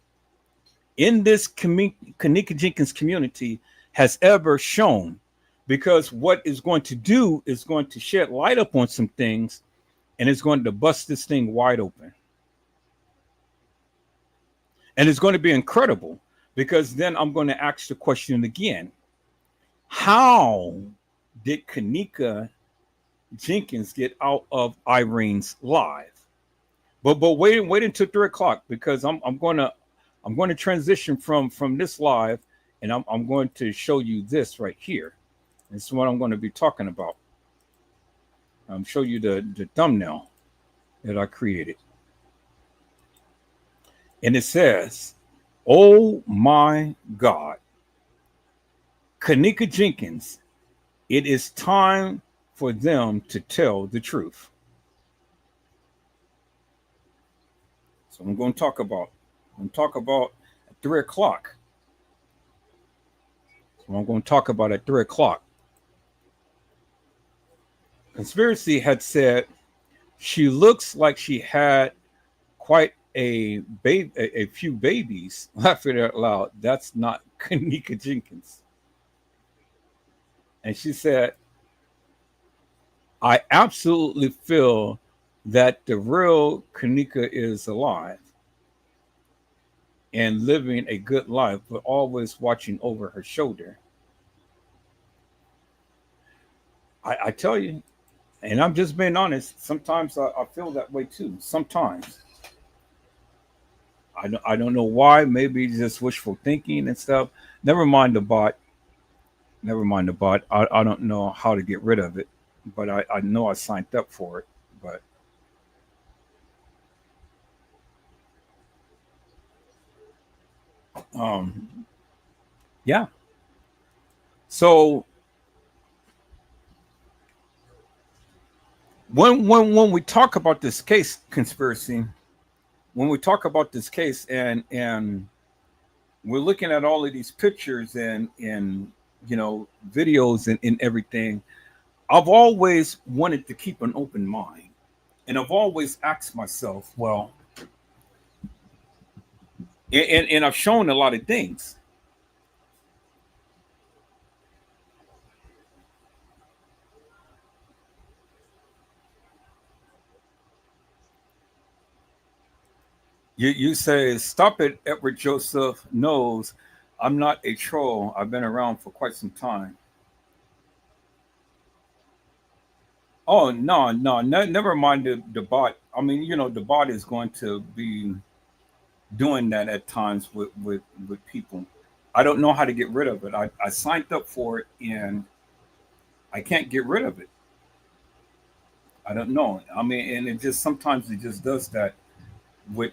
in this Kenneka Jenkins community has ever shown. Because what it's going to do is going to shed light up on some things, and it's going to bust this thing wide open. And it's going to be incredible, because then I'm going to ask the question again. How did Kenneka Jenkins get out of Irene's live? But wait until 3 o'clock, because I'm going to transition from this live, and I'm going to show you this right here. This is what I'm going to be talking about. I'm show you the thumbnail that I created, and it says, "Oh my God, Kenneka Jenkins, it is time for them to tell the truth." So I'm going to talk about at 3 o'clock. I'm going to talk about at 3 o'clock. Conspiracy had said she looks like she had quite a few babies. Laughing out loud. That's not Kenneka Jenkins. And she said, I absolutely feel that the real Kenneka is alive and living a good life, but always watching over her shoulder. I tell you, and I'm just being honest, sometimes I feel that way too. Sometimes. I don't know why. Maybe it's just wishful thinking and stuff. Never mind the bot. Never mind the bot. I don't know how to get rid of it, but I know I signed up for it. But yeah. So when we talk about this case, conspiracy, when we talk about this case, and we're looking at all of these pictures and videos and everything, I've always wanted to keep an open mind, and I've always asked myself, well, and I've shown a lot of things. You say, stop it, Edward Joseph knows I'm not a troll. I've been around for quite some time. Oh, no, never mind the bot. I mean, the bot is going to be doing that at times with people. I don't know how to get rid of it. I signed up for it and I can't get rid of it. I don't know. I mean, and it just sometimes it just does that with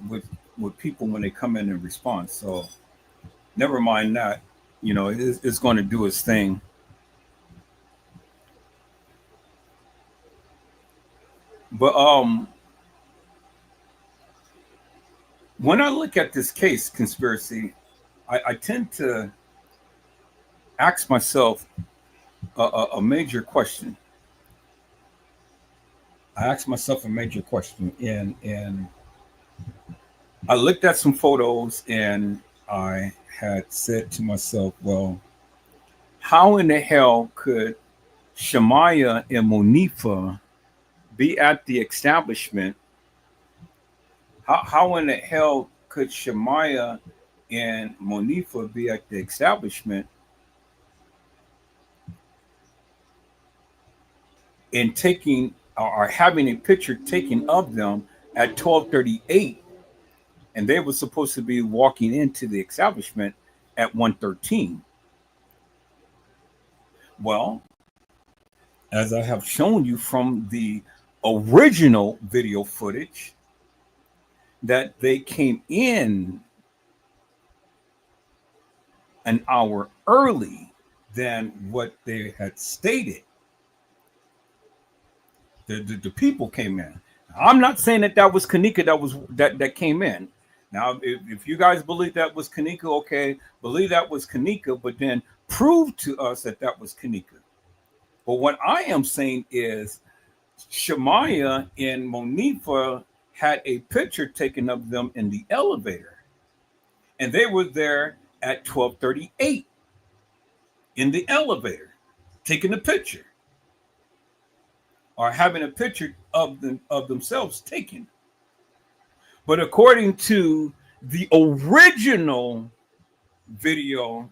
with with people when they come in and respond. So never mind that. It's going to do its thing. But when I look at this case, conspiracy, I tend to ask myself a major question. I asked myself a major question, and I looked at some photos, and I had said to myself, well, how in the hell could Shemaya and Monifa be at the establishment? How in the hell could Shemaya and Monifa be at the establishment and taking or having a picture taken of them at 12:38, and they were supposed to be walking into the establishment at 1:13? Well, as I have shown you from the original video footage, that they came in an hour early than what they had stated. The people came in. I'm not saying that was Kenneka that came in. Now, if you guys believe that was Kenneka, okay, believe that was Kenneka, but then prove to us that was Kenneka. But what I am saying is Shemaya and Monifa had a picture taken of them in the elevator, and they were there at 12:38 in the elevator taking a picture or having a picture of themselves taken. But according to the original video,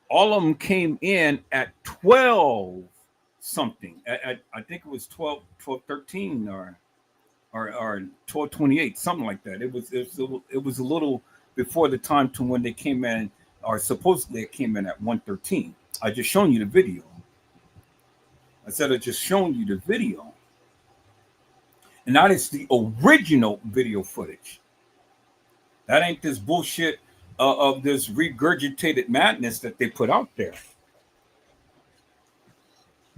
all of them came in at 12 something. I think it was 12:13 or 12:28, something like that. It was a little before the time to when they came in, or supposedly it came in at 1:13. I just shown you the video. I said I just shown you the video, and that is the original video footage. That ain't this bullshit of this regurgitated madness that they put out there.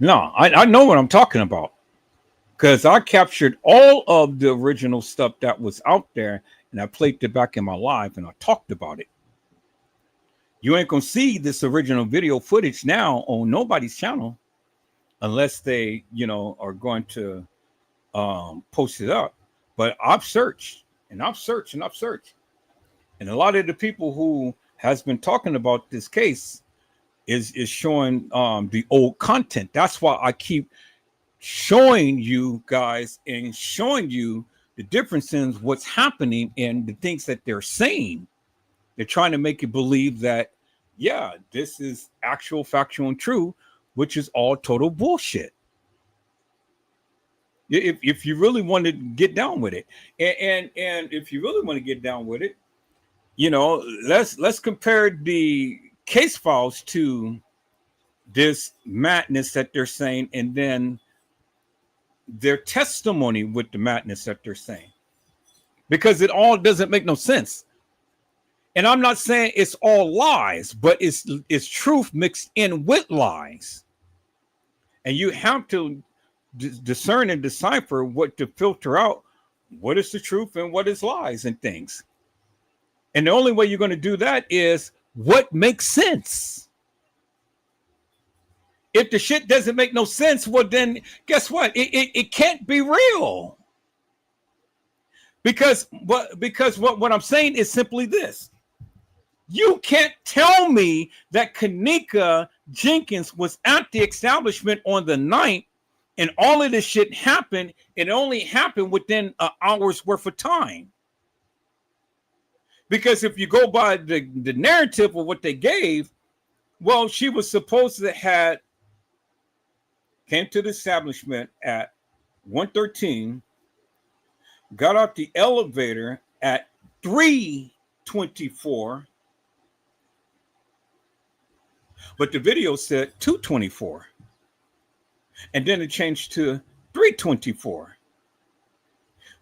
No, I know what I'm talking about, because I captured all of the original stuff that was out there, and I played it back in my live, and I talked about it. You ain't gonna see this original video footage now on nobody's channel unless they, are going to post it up. But I've searched and I've searched and I've searched, and a lot of the people who has been talking about this case is showing the old content. That's why I keep showing you guys and showing you the difference in what's happening and the things that they're saying. They're trying to make you believe that, yeah, this is actual, factual, and true, which is all total bullshit. If you really want to get down with it, and if you really want to get down with it, let's compare the case files to this madness that they're saying, and then their testimony with the madness that they're saying, because it all doesn't make no sense. And I'm not saying it's all lies, but it's truth mixed in with lies, and you have to discern and decipher what to filter out, what is the truth and what is lies and things. And the only way you're going to do that is what makes sense. If the shit doesn't make no sense, well, then guess what? It can't be real. Because what I'm saying is simply this. You can't tell me that Kenneka Jenkins was at the establishment on the 9th and all of this shit happened. It only happened within an hour's worth of time. Because if you go by the narrative of what they gave, well, she was supposed to have came to the establishment at 1:13, got off the elevator at 3:24, but the video said 2:24, and then it changed to 3:24.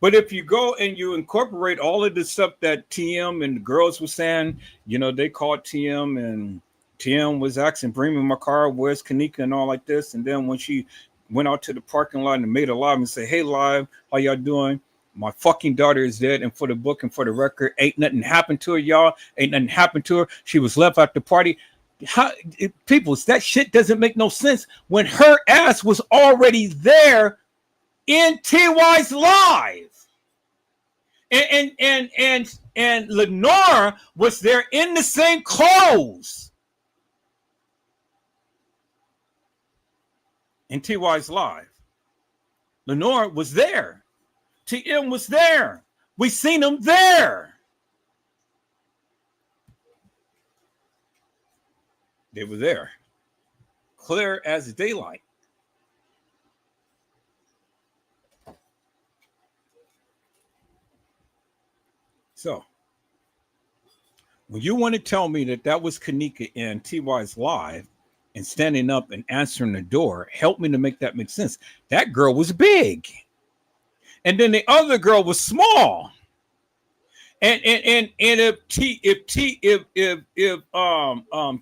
But if you go and you incorporate all of the stuff that TM and the girls were saying, they called TM and TM was asking, bring me my car, where's Kenneka and all like this. And then when she went out to the parking lot and made a live and said, hey, live, how y'all doing? My fucking daughter is dead. And for the book and for the record, ain't nothing happened to her, y'all. Ain't nothing happened to her. She was left at the party. People, that shit doesn't make no sense when her ass was already there in TY's live. And Lenore was there in the same clothes in TY's live. Lenore was there. TM was there. We seen him there. They were there. Clear as daylight. So, when you want to tell me that was Kenneka in TY's live and standing up and answering the door, help me to make that make sense. That girl was big, and then the other girl was small. And if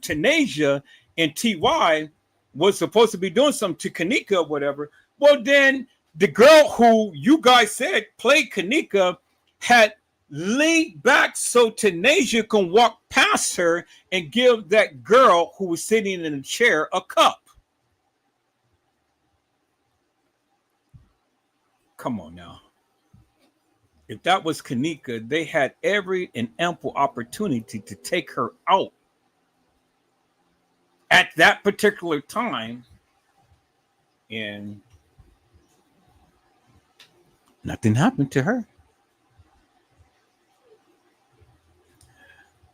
Tanasia and TY was supposed to be doing something to Kenneka or whatever, well, then the girl who you guys said played Kenneka had leaned back so Tanasia can walk past her and give that girl who was sitting in a chair a cup. Come on now. If that was Kenneka, they had every and ample opportunity to take her out at that particular time, and nothing happened to her.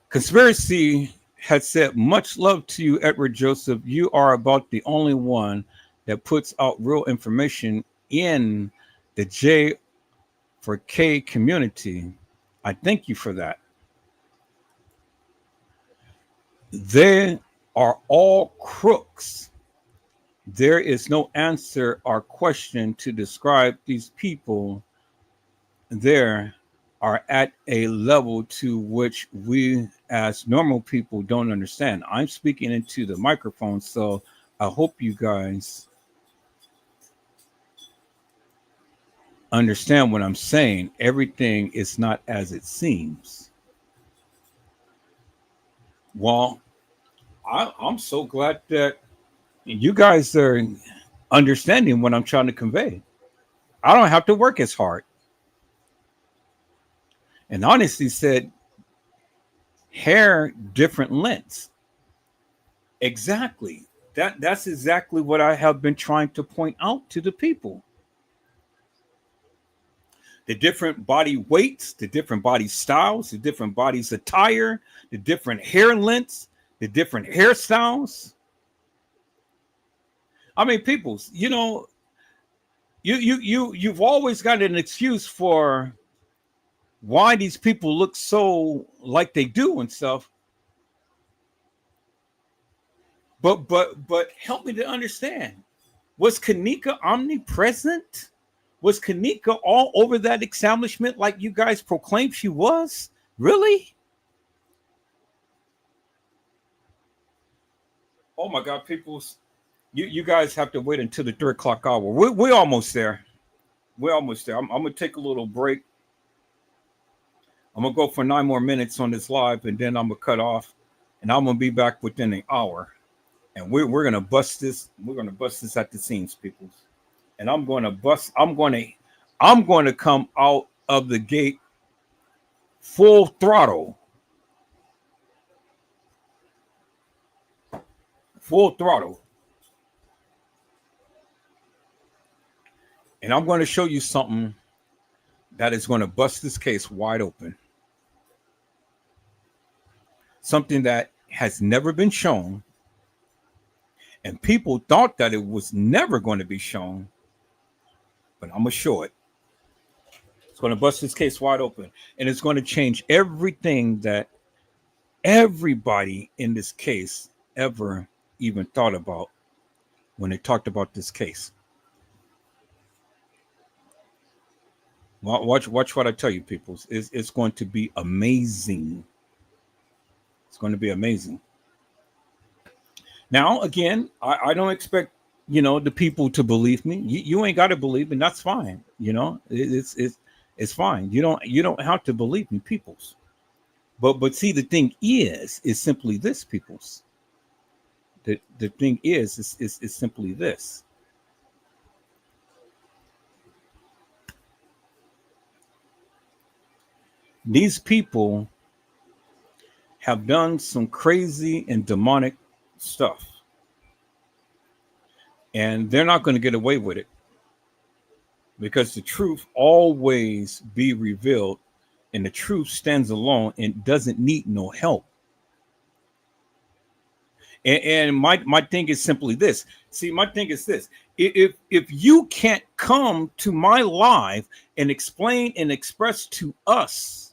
Conspiracy had said, much love to you, Edward Joseph. You are about the only one that puts out real information in the J for K community. I thank you for that. They are all crooks. There is no answer or question to describe these people. There are at a level to which we as normal people don't understand. I'm speaking into the microphone, so I hope you guys understand what I'm saying. Everything is not as it seems. Well, I'm so glad that you guys are understanding what I'm trying to convey. I don't have to work as hard. And honestly said, hair different lengths. Exactly. That's exactly what I have been trying to point out to the people. The different body weights, the different body styles, the different body's attire, the different hair lengths, the different hairstyles. I mean, peoples, you've always got an excuse for why these people look so like they do and stuff. But help me to understand. Was Kenneka omnipresent? Was Kenneka all over that establishment like you guys proclaimed she was? Really? Oh my God, people. You guys have to wait until the 3 o'clock hour. We're almost there. We're almost there. I'm going to take a little break. I'm going to go for 9 more minutes on this live, and then I'm going to cut off. And I'm going to be back within an hour. And we're going to bust this. We're going to bust this at the seams, people. And I'm going to come out of the gate full throttle. Full throttle. And I'm going to show you something that is going to bust this case wide open. Something that has never been shown. And people thought that it was never going to be shown. But I'm going to show it. It's going to bust this case wide open. And it's going to change everything that everybody in this case ever even thought about when they talked about this case. Watch what I tell you, people. It's going to be amazing. It's going to be amazing. Now, again, I don't expect, the people to believe me. You ain't got to believe, and that's fine. It's fine. You don't have to believe me, peoples. But see, the thing is simply this, peoples. The thing is simply this. These people have done some crazy and demonic stuff. And they're not going to get away with it. Because the truth always be revealed. And the truth stands alone and doesn't need no help. And my thing is simply this. See, my thing is this. If you can't come to my live and explain and express to us,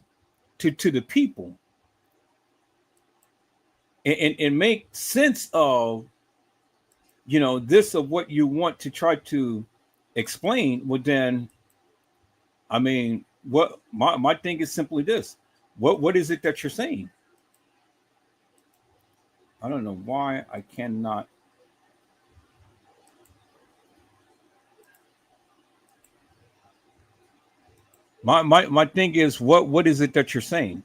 to the people, and make sense of, this of what you want to try to explain, well then, I mean, what my thing is simply this. What is it that you're saying? I don't know why I cannot. My thing is, what is it that you're saying?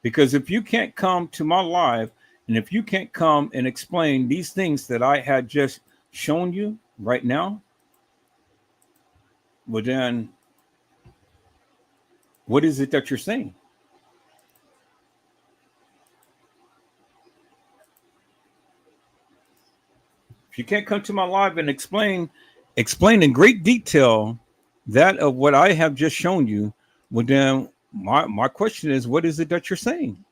Because if you can't come to my live, and if you can't come and explain these things that I had just shown you right now, well then, what is it that you're saying? If you can't come to my live and explain in great detail that of what I have just shown you, well then my question is, what is it that you're saying?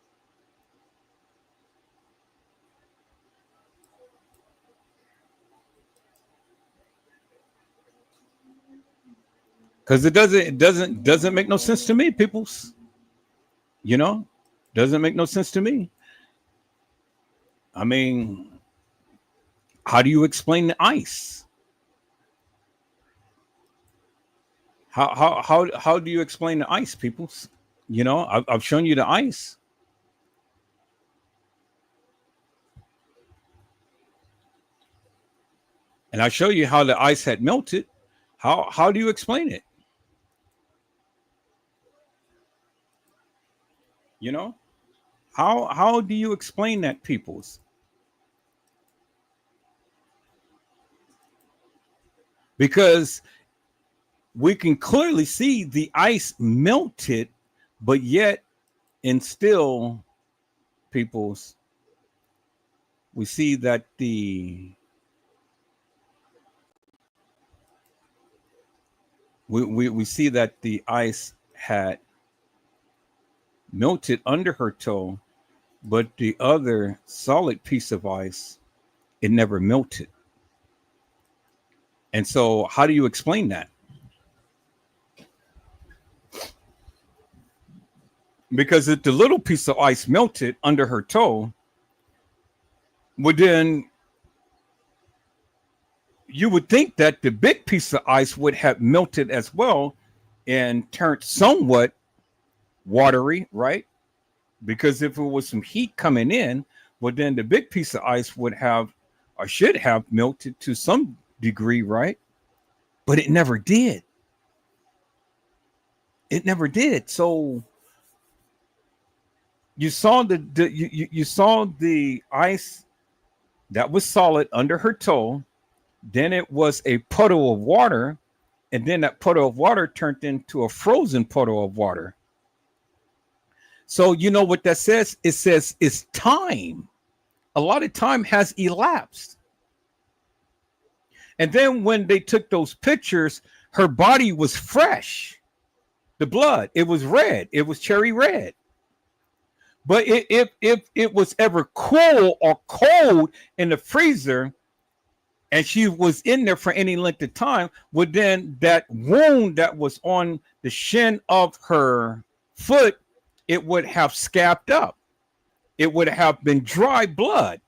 Because it doesn't make no sense to me, peoples. Doesn't make no sense to me. I mean, how do you explain the ice? How do you explain the ice, peoples? I've shown you the ice. And I show you how the ice had melted. How do you explain it? How do you explain that, peoples? Because we can clearly see the ice melted, but yet and still, peoples, we see that we see that the ice had melted under her toe, but the other solid piece of ice, it never melted. And so how do you explain that? Because if the little piece of ice melted under her toe, well, then you would think that the big piece of ice would have melted as well and turned somewhat watery, right? Because if it was some heat coming in, well, then the big piece of ice would have or should have melted to some degree, right? But it never did. It never did. So you saw you saw the ice that was solid under her toe. Then it was a puddle of water, and then that puddle of water turned into a frozen puddle of water. So you know what that says? It says it's time. A lot of time has elapsed. And then when they took those pictures, her body was fresh. The blood, it was red. It was cherry red. But if it was ever cool or cold in the freezer, and she was in there for any length of time, well, then that wound that was on the shin of her foot, it would have scabbed up. It would have been dry blood.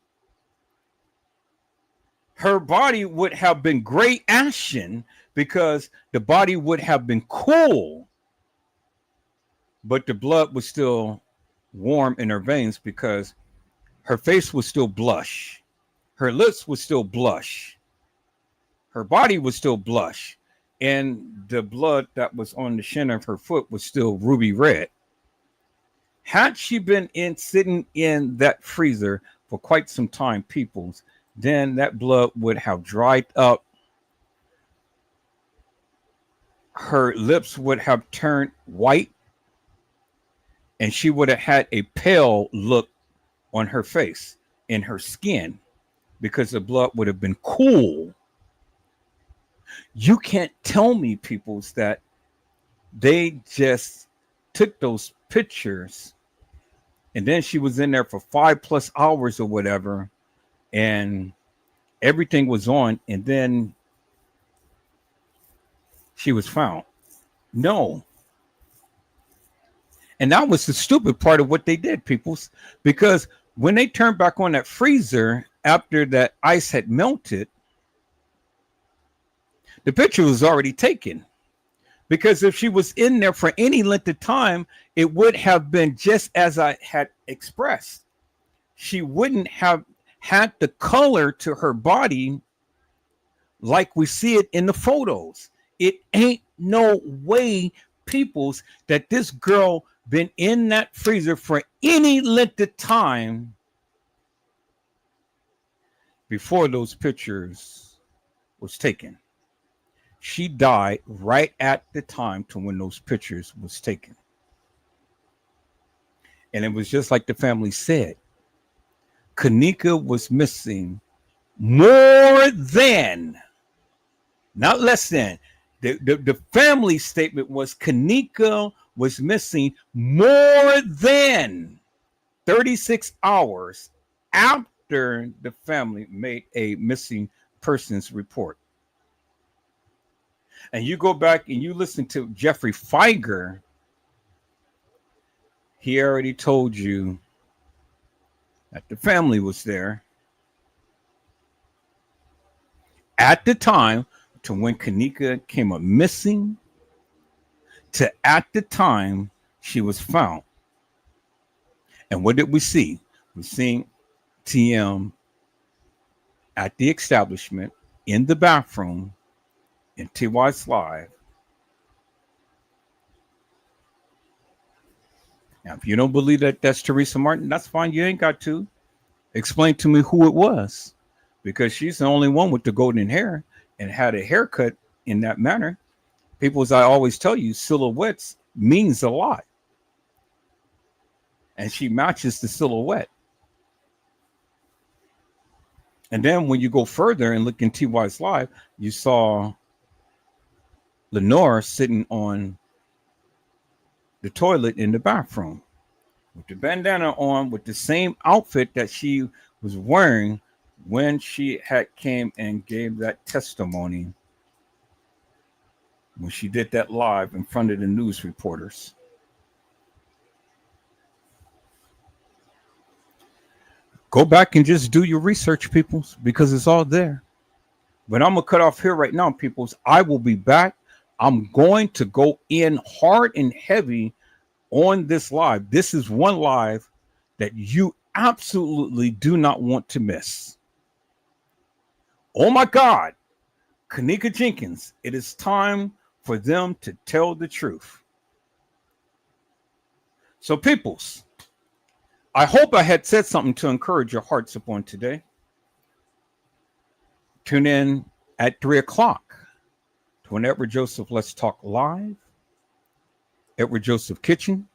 Her body would have been gray ashen because the body would have been cool, but the blood was still warm in her veins because her face was still blush. Her lips was still blush. Her body was still blush. And the blood that was on the shin of her foot was still ruby red. Had she been sitting in that freezer for quite some time, peoples, then that blood would have dried up. Her lips would have turned white, and she would have had a pale look on her face, in her skin, because the blood would have been cool. You can't tell me, peoples, that they just took those pictures and then she was in there for 5+ hours or whatever, and everything was on, and then she was found. No. And that was the stupid part of what they did, peoples, because when they turned back on that freezer after that ice had melted, the picture was already taken. Because if she was in there for any length of time, it would have been just as I had expressed. She wouldn't have had the color to her body like we see it in the photos. It ain't no way, peoples, that this girl been in that freezer for any length of time before those pictures was taken. She died right at the time to when those pictures was taken. And it was just like the family said. Kenneka was missing more than, not less than. The family statement was Kenneka was missing more than 36 hours after the family made a missing persons report. And you go back and you listen to Jeffrey Feiger, he already told you that the family was there at the time to when Kenneka came up missing to at the time she was found. And what did we see? We seen TM at the establishment in the bathroom in TY's Live Now, if you don't believe that that's Teresa Martin, that's fine. You ain't got to explain to me who it was, because she's the only one with the golden hair and had a haircut in that manner. People, as I always tell you, silhouettes means a lot, and she matches the silhouette. And then when you go further and look in TY's live, you saw Lenore sitting on the toilet in the bathroom with the bandana on, with the same outfit that she was wearing when she had came and gave that testimony, when she did that live in front of the news reporters. Go back and just do your research, peoples, because it's all there. But I'm going to cut off here right now, peoples. I will be back. I'm going to go in hard and heavy on this live. This is one live that you absolutely do not want to miss. Oh my God, Kenneka Jenkins, it is time for them to tell the truth. So, peoples, I hope I had said something to encourage your hearts upon today. Tune in at 3 o'clock to an Edward Joseph Let's Talk Live, Edward Joseph Kitchen,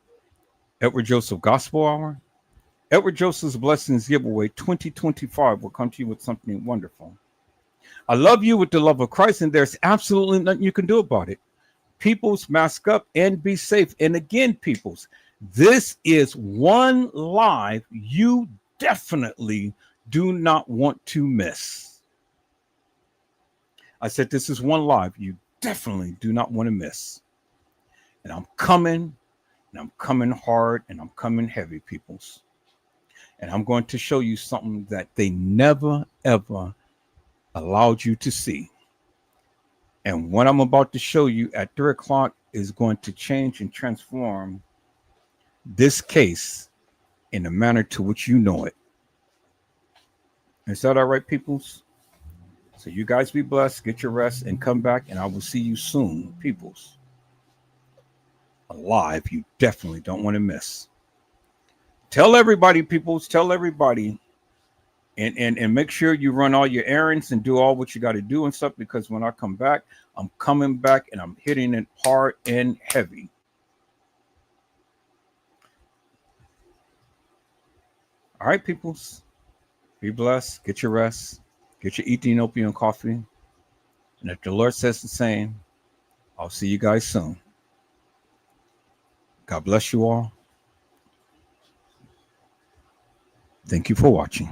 Edward Joseph Gospel Hour, Edward Joseph's Blessings Giveaway 2025 will come to you with something wonderful. I love you with the love of Christ, and there's absolutely nothing you can do about it. Peoples, mask up and be safe. And again, peoples, this is one live you definitely do not want to miss. I said this is one live you definitely do not want to miss. And I'm coming hard, and I'm coming heavy, peoples. And I'm going to show you something that they never, ever allowed you to see. And what I'm about to show you at 3 o'clock is going to change and transform this case in the manner to which you know it. Is that all right, peoples? So you guys be blessed, get your rest, and come back, and I will see you soon, peoples. Alive, you definitely don't want to miss. Tell everybody, peoples, tell everybody, and make sure you run all your errands and do all what you got to do and stuff, because when I come back, I'm coming back and I'm hitting it hard and heavy. All right, peoples, be blessed, get your rest, get your Ethiopian coffee, and if the Lord says the same, I'll see you guys soon. God bless you all. Thank you for watching.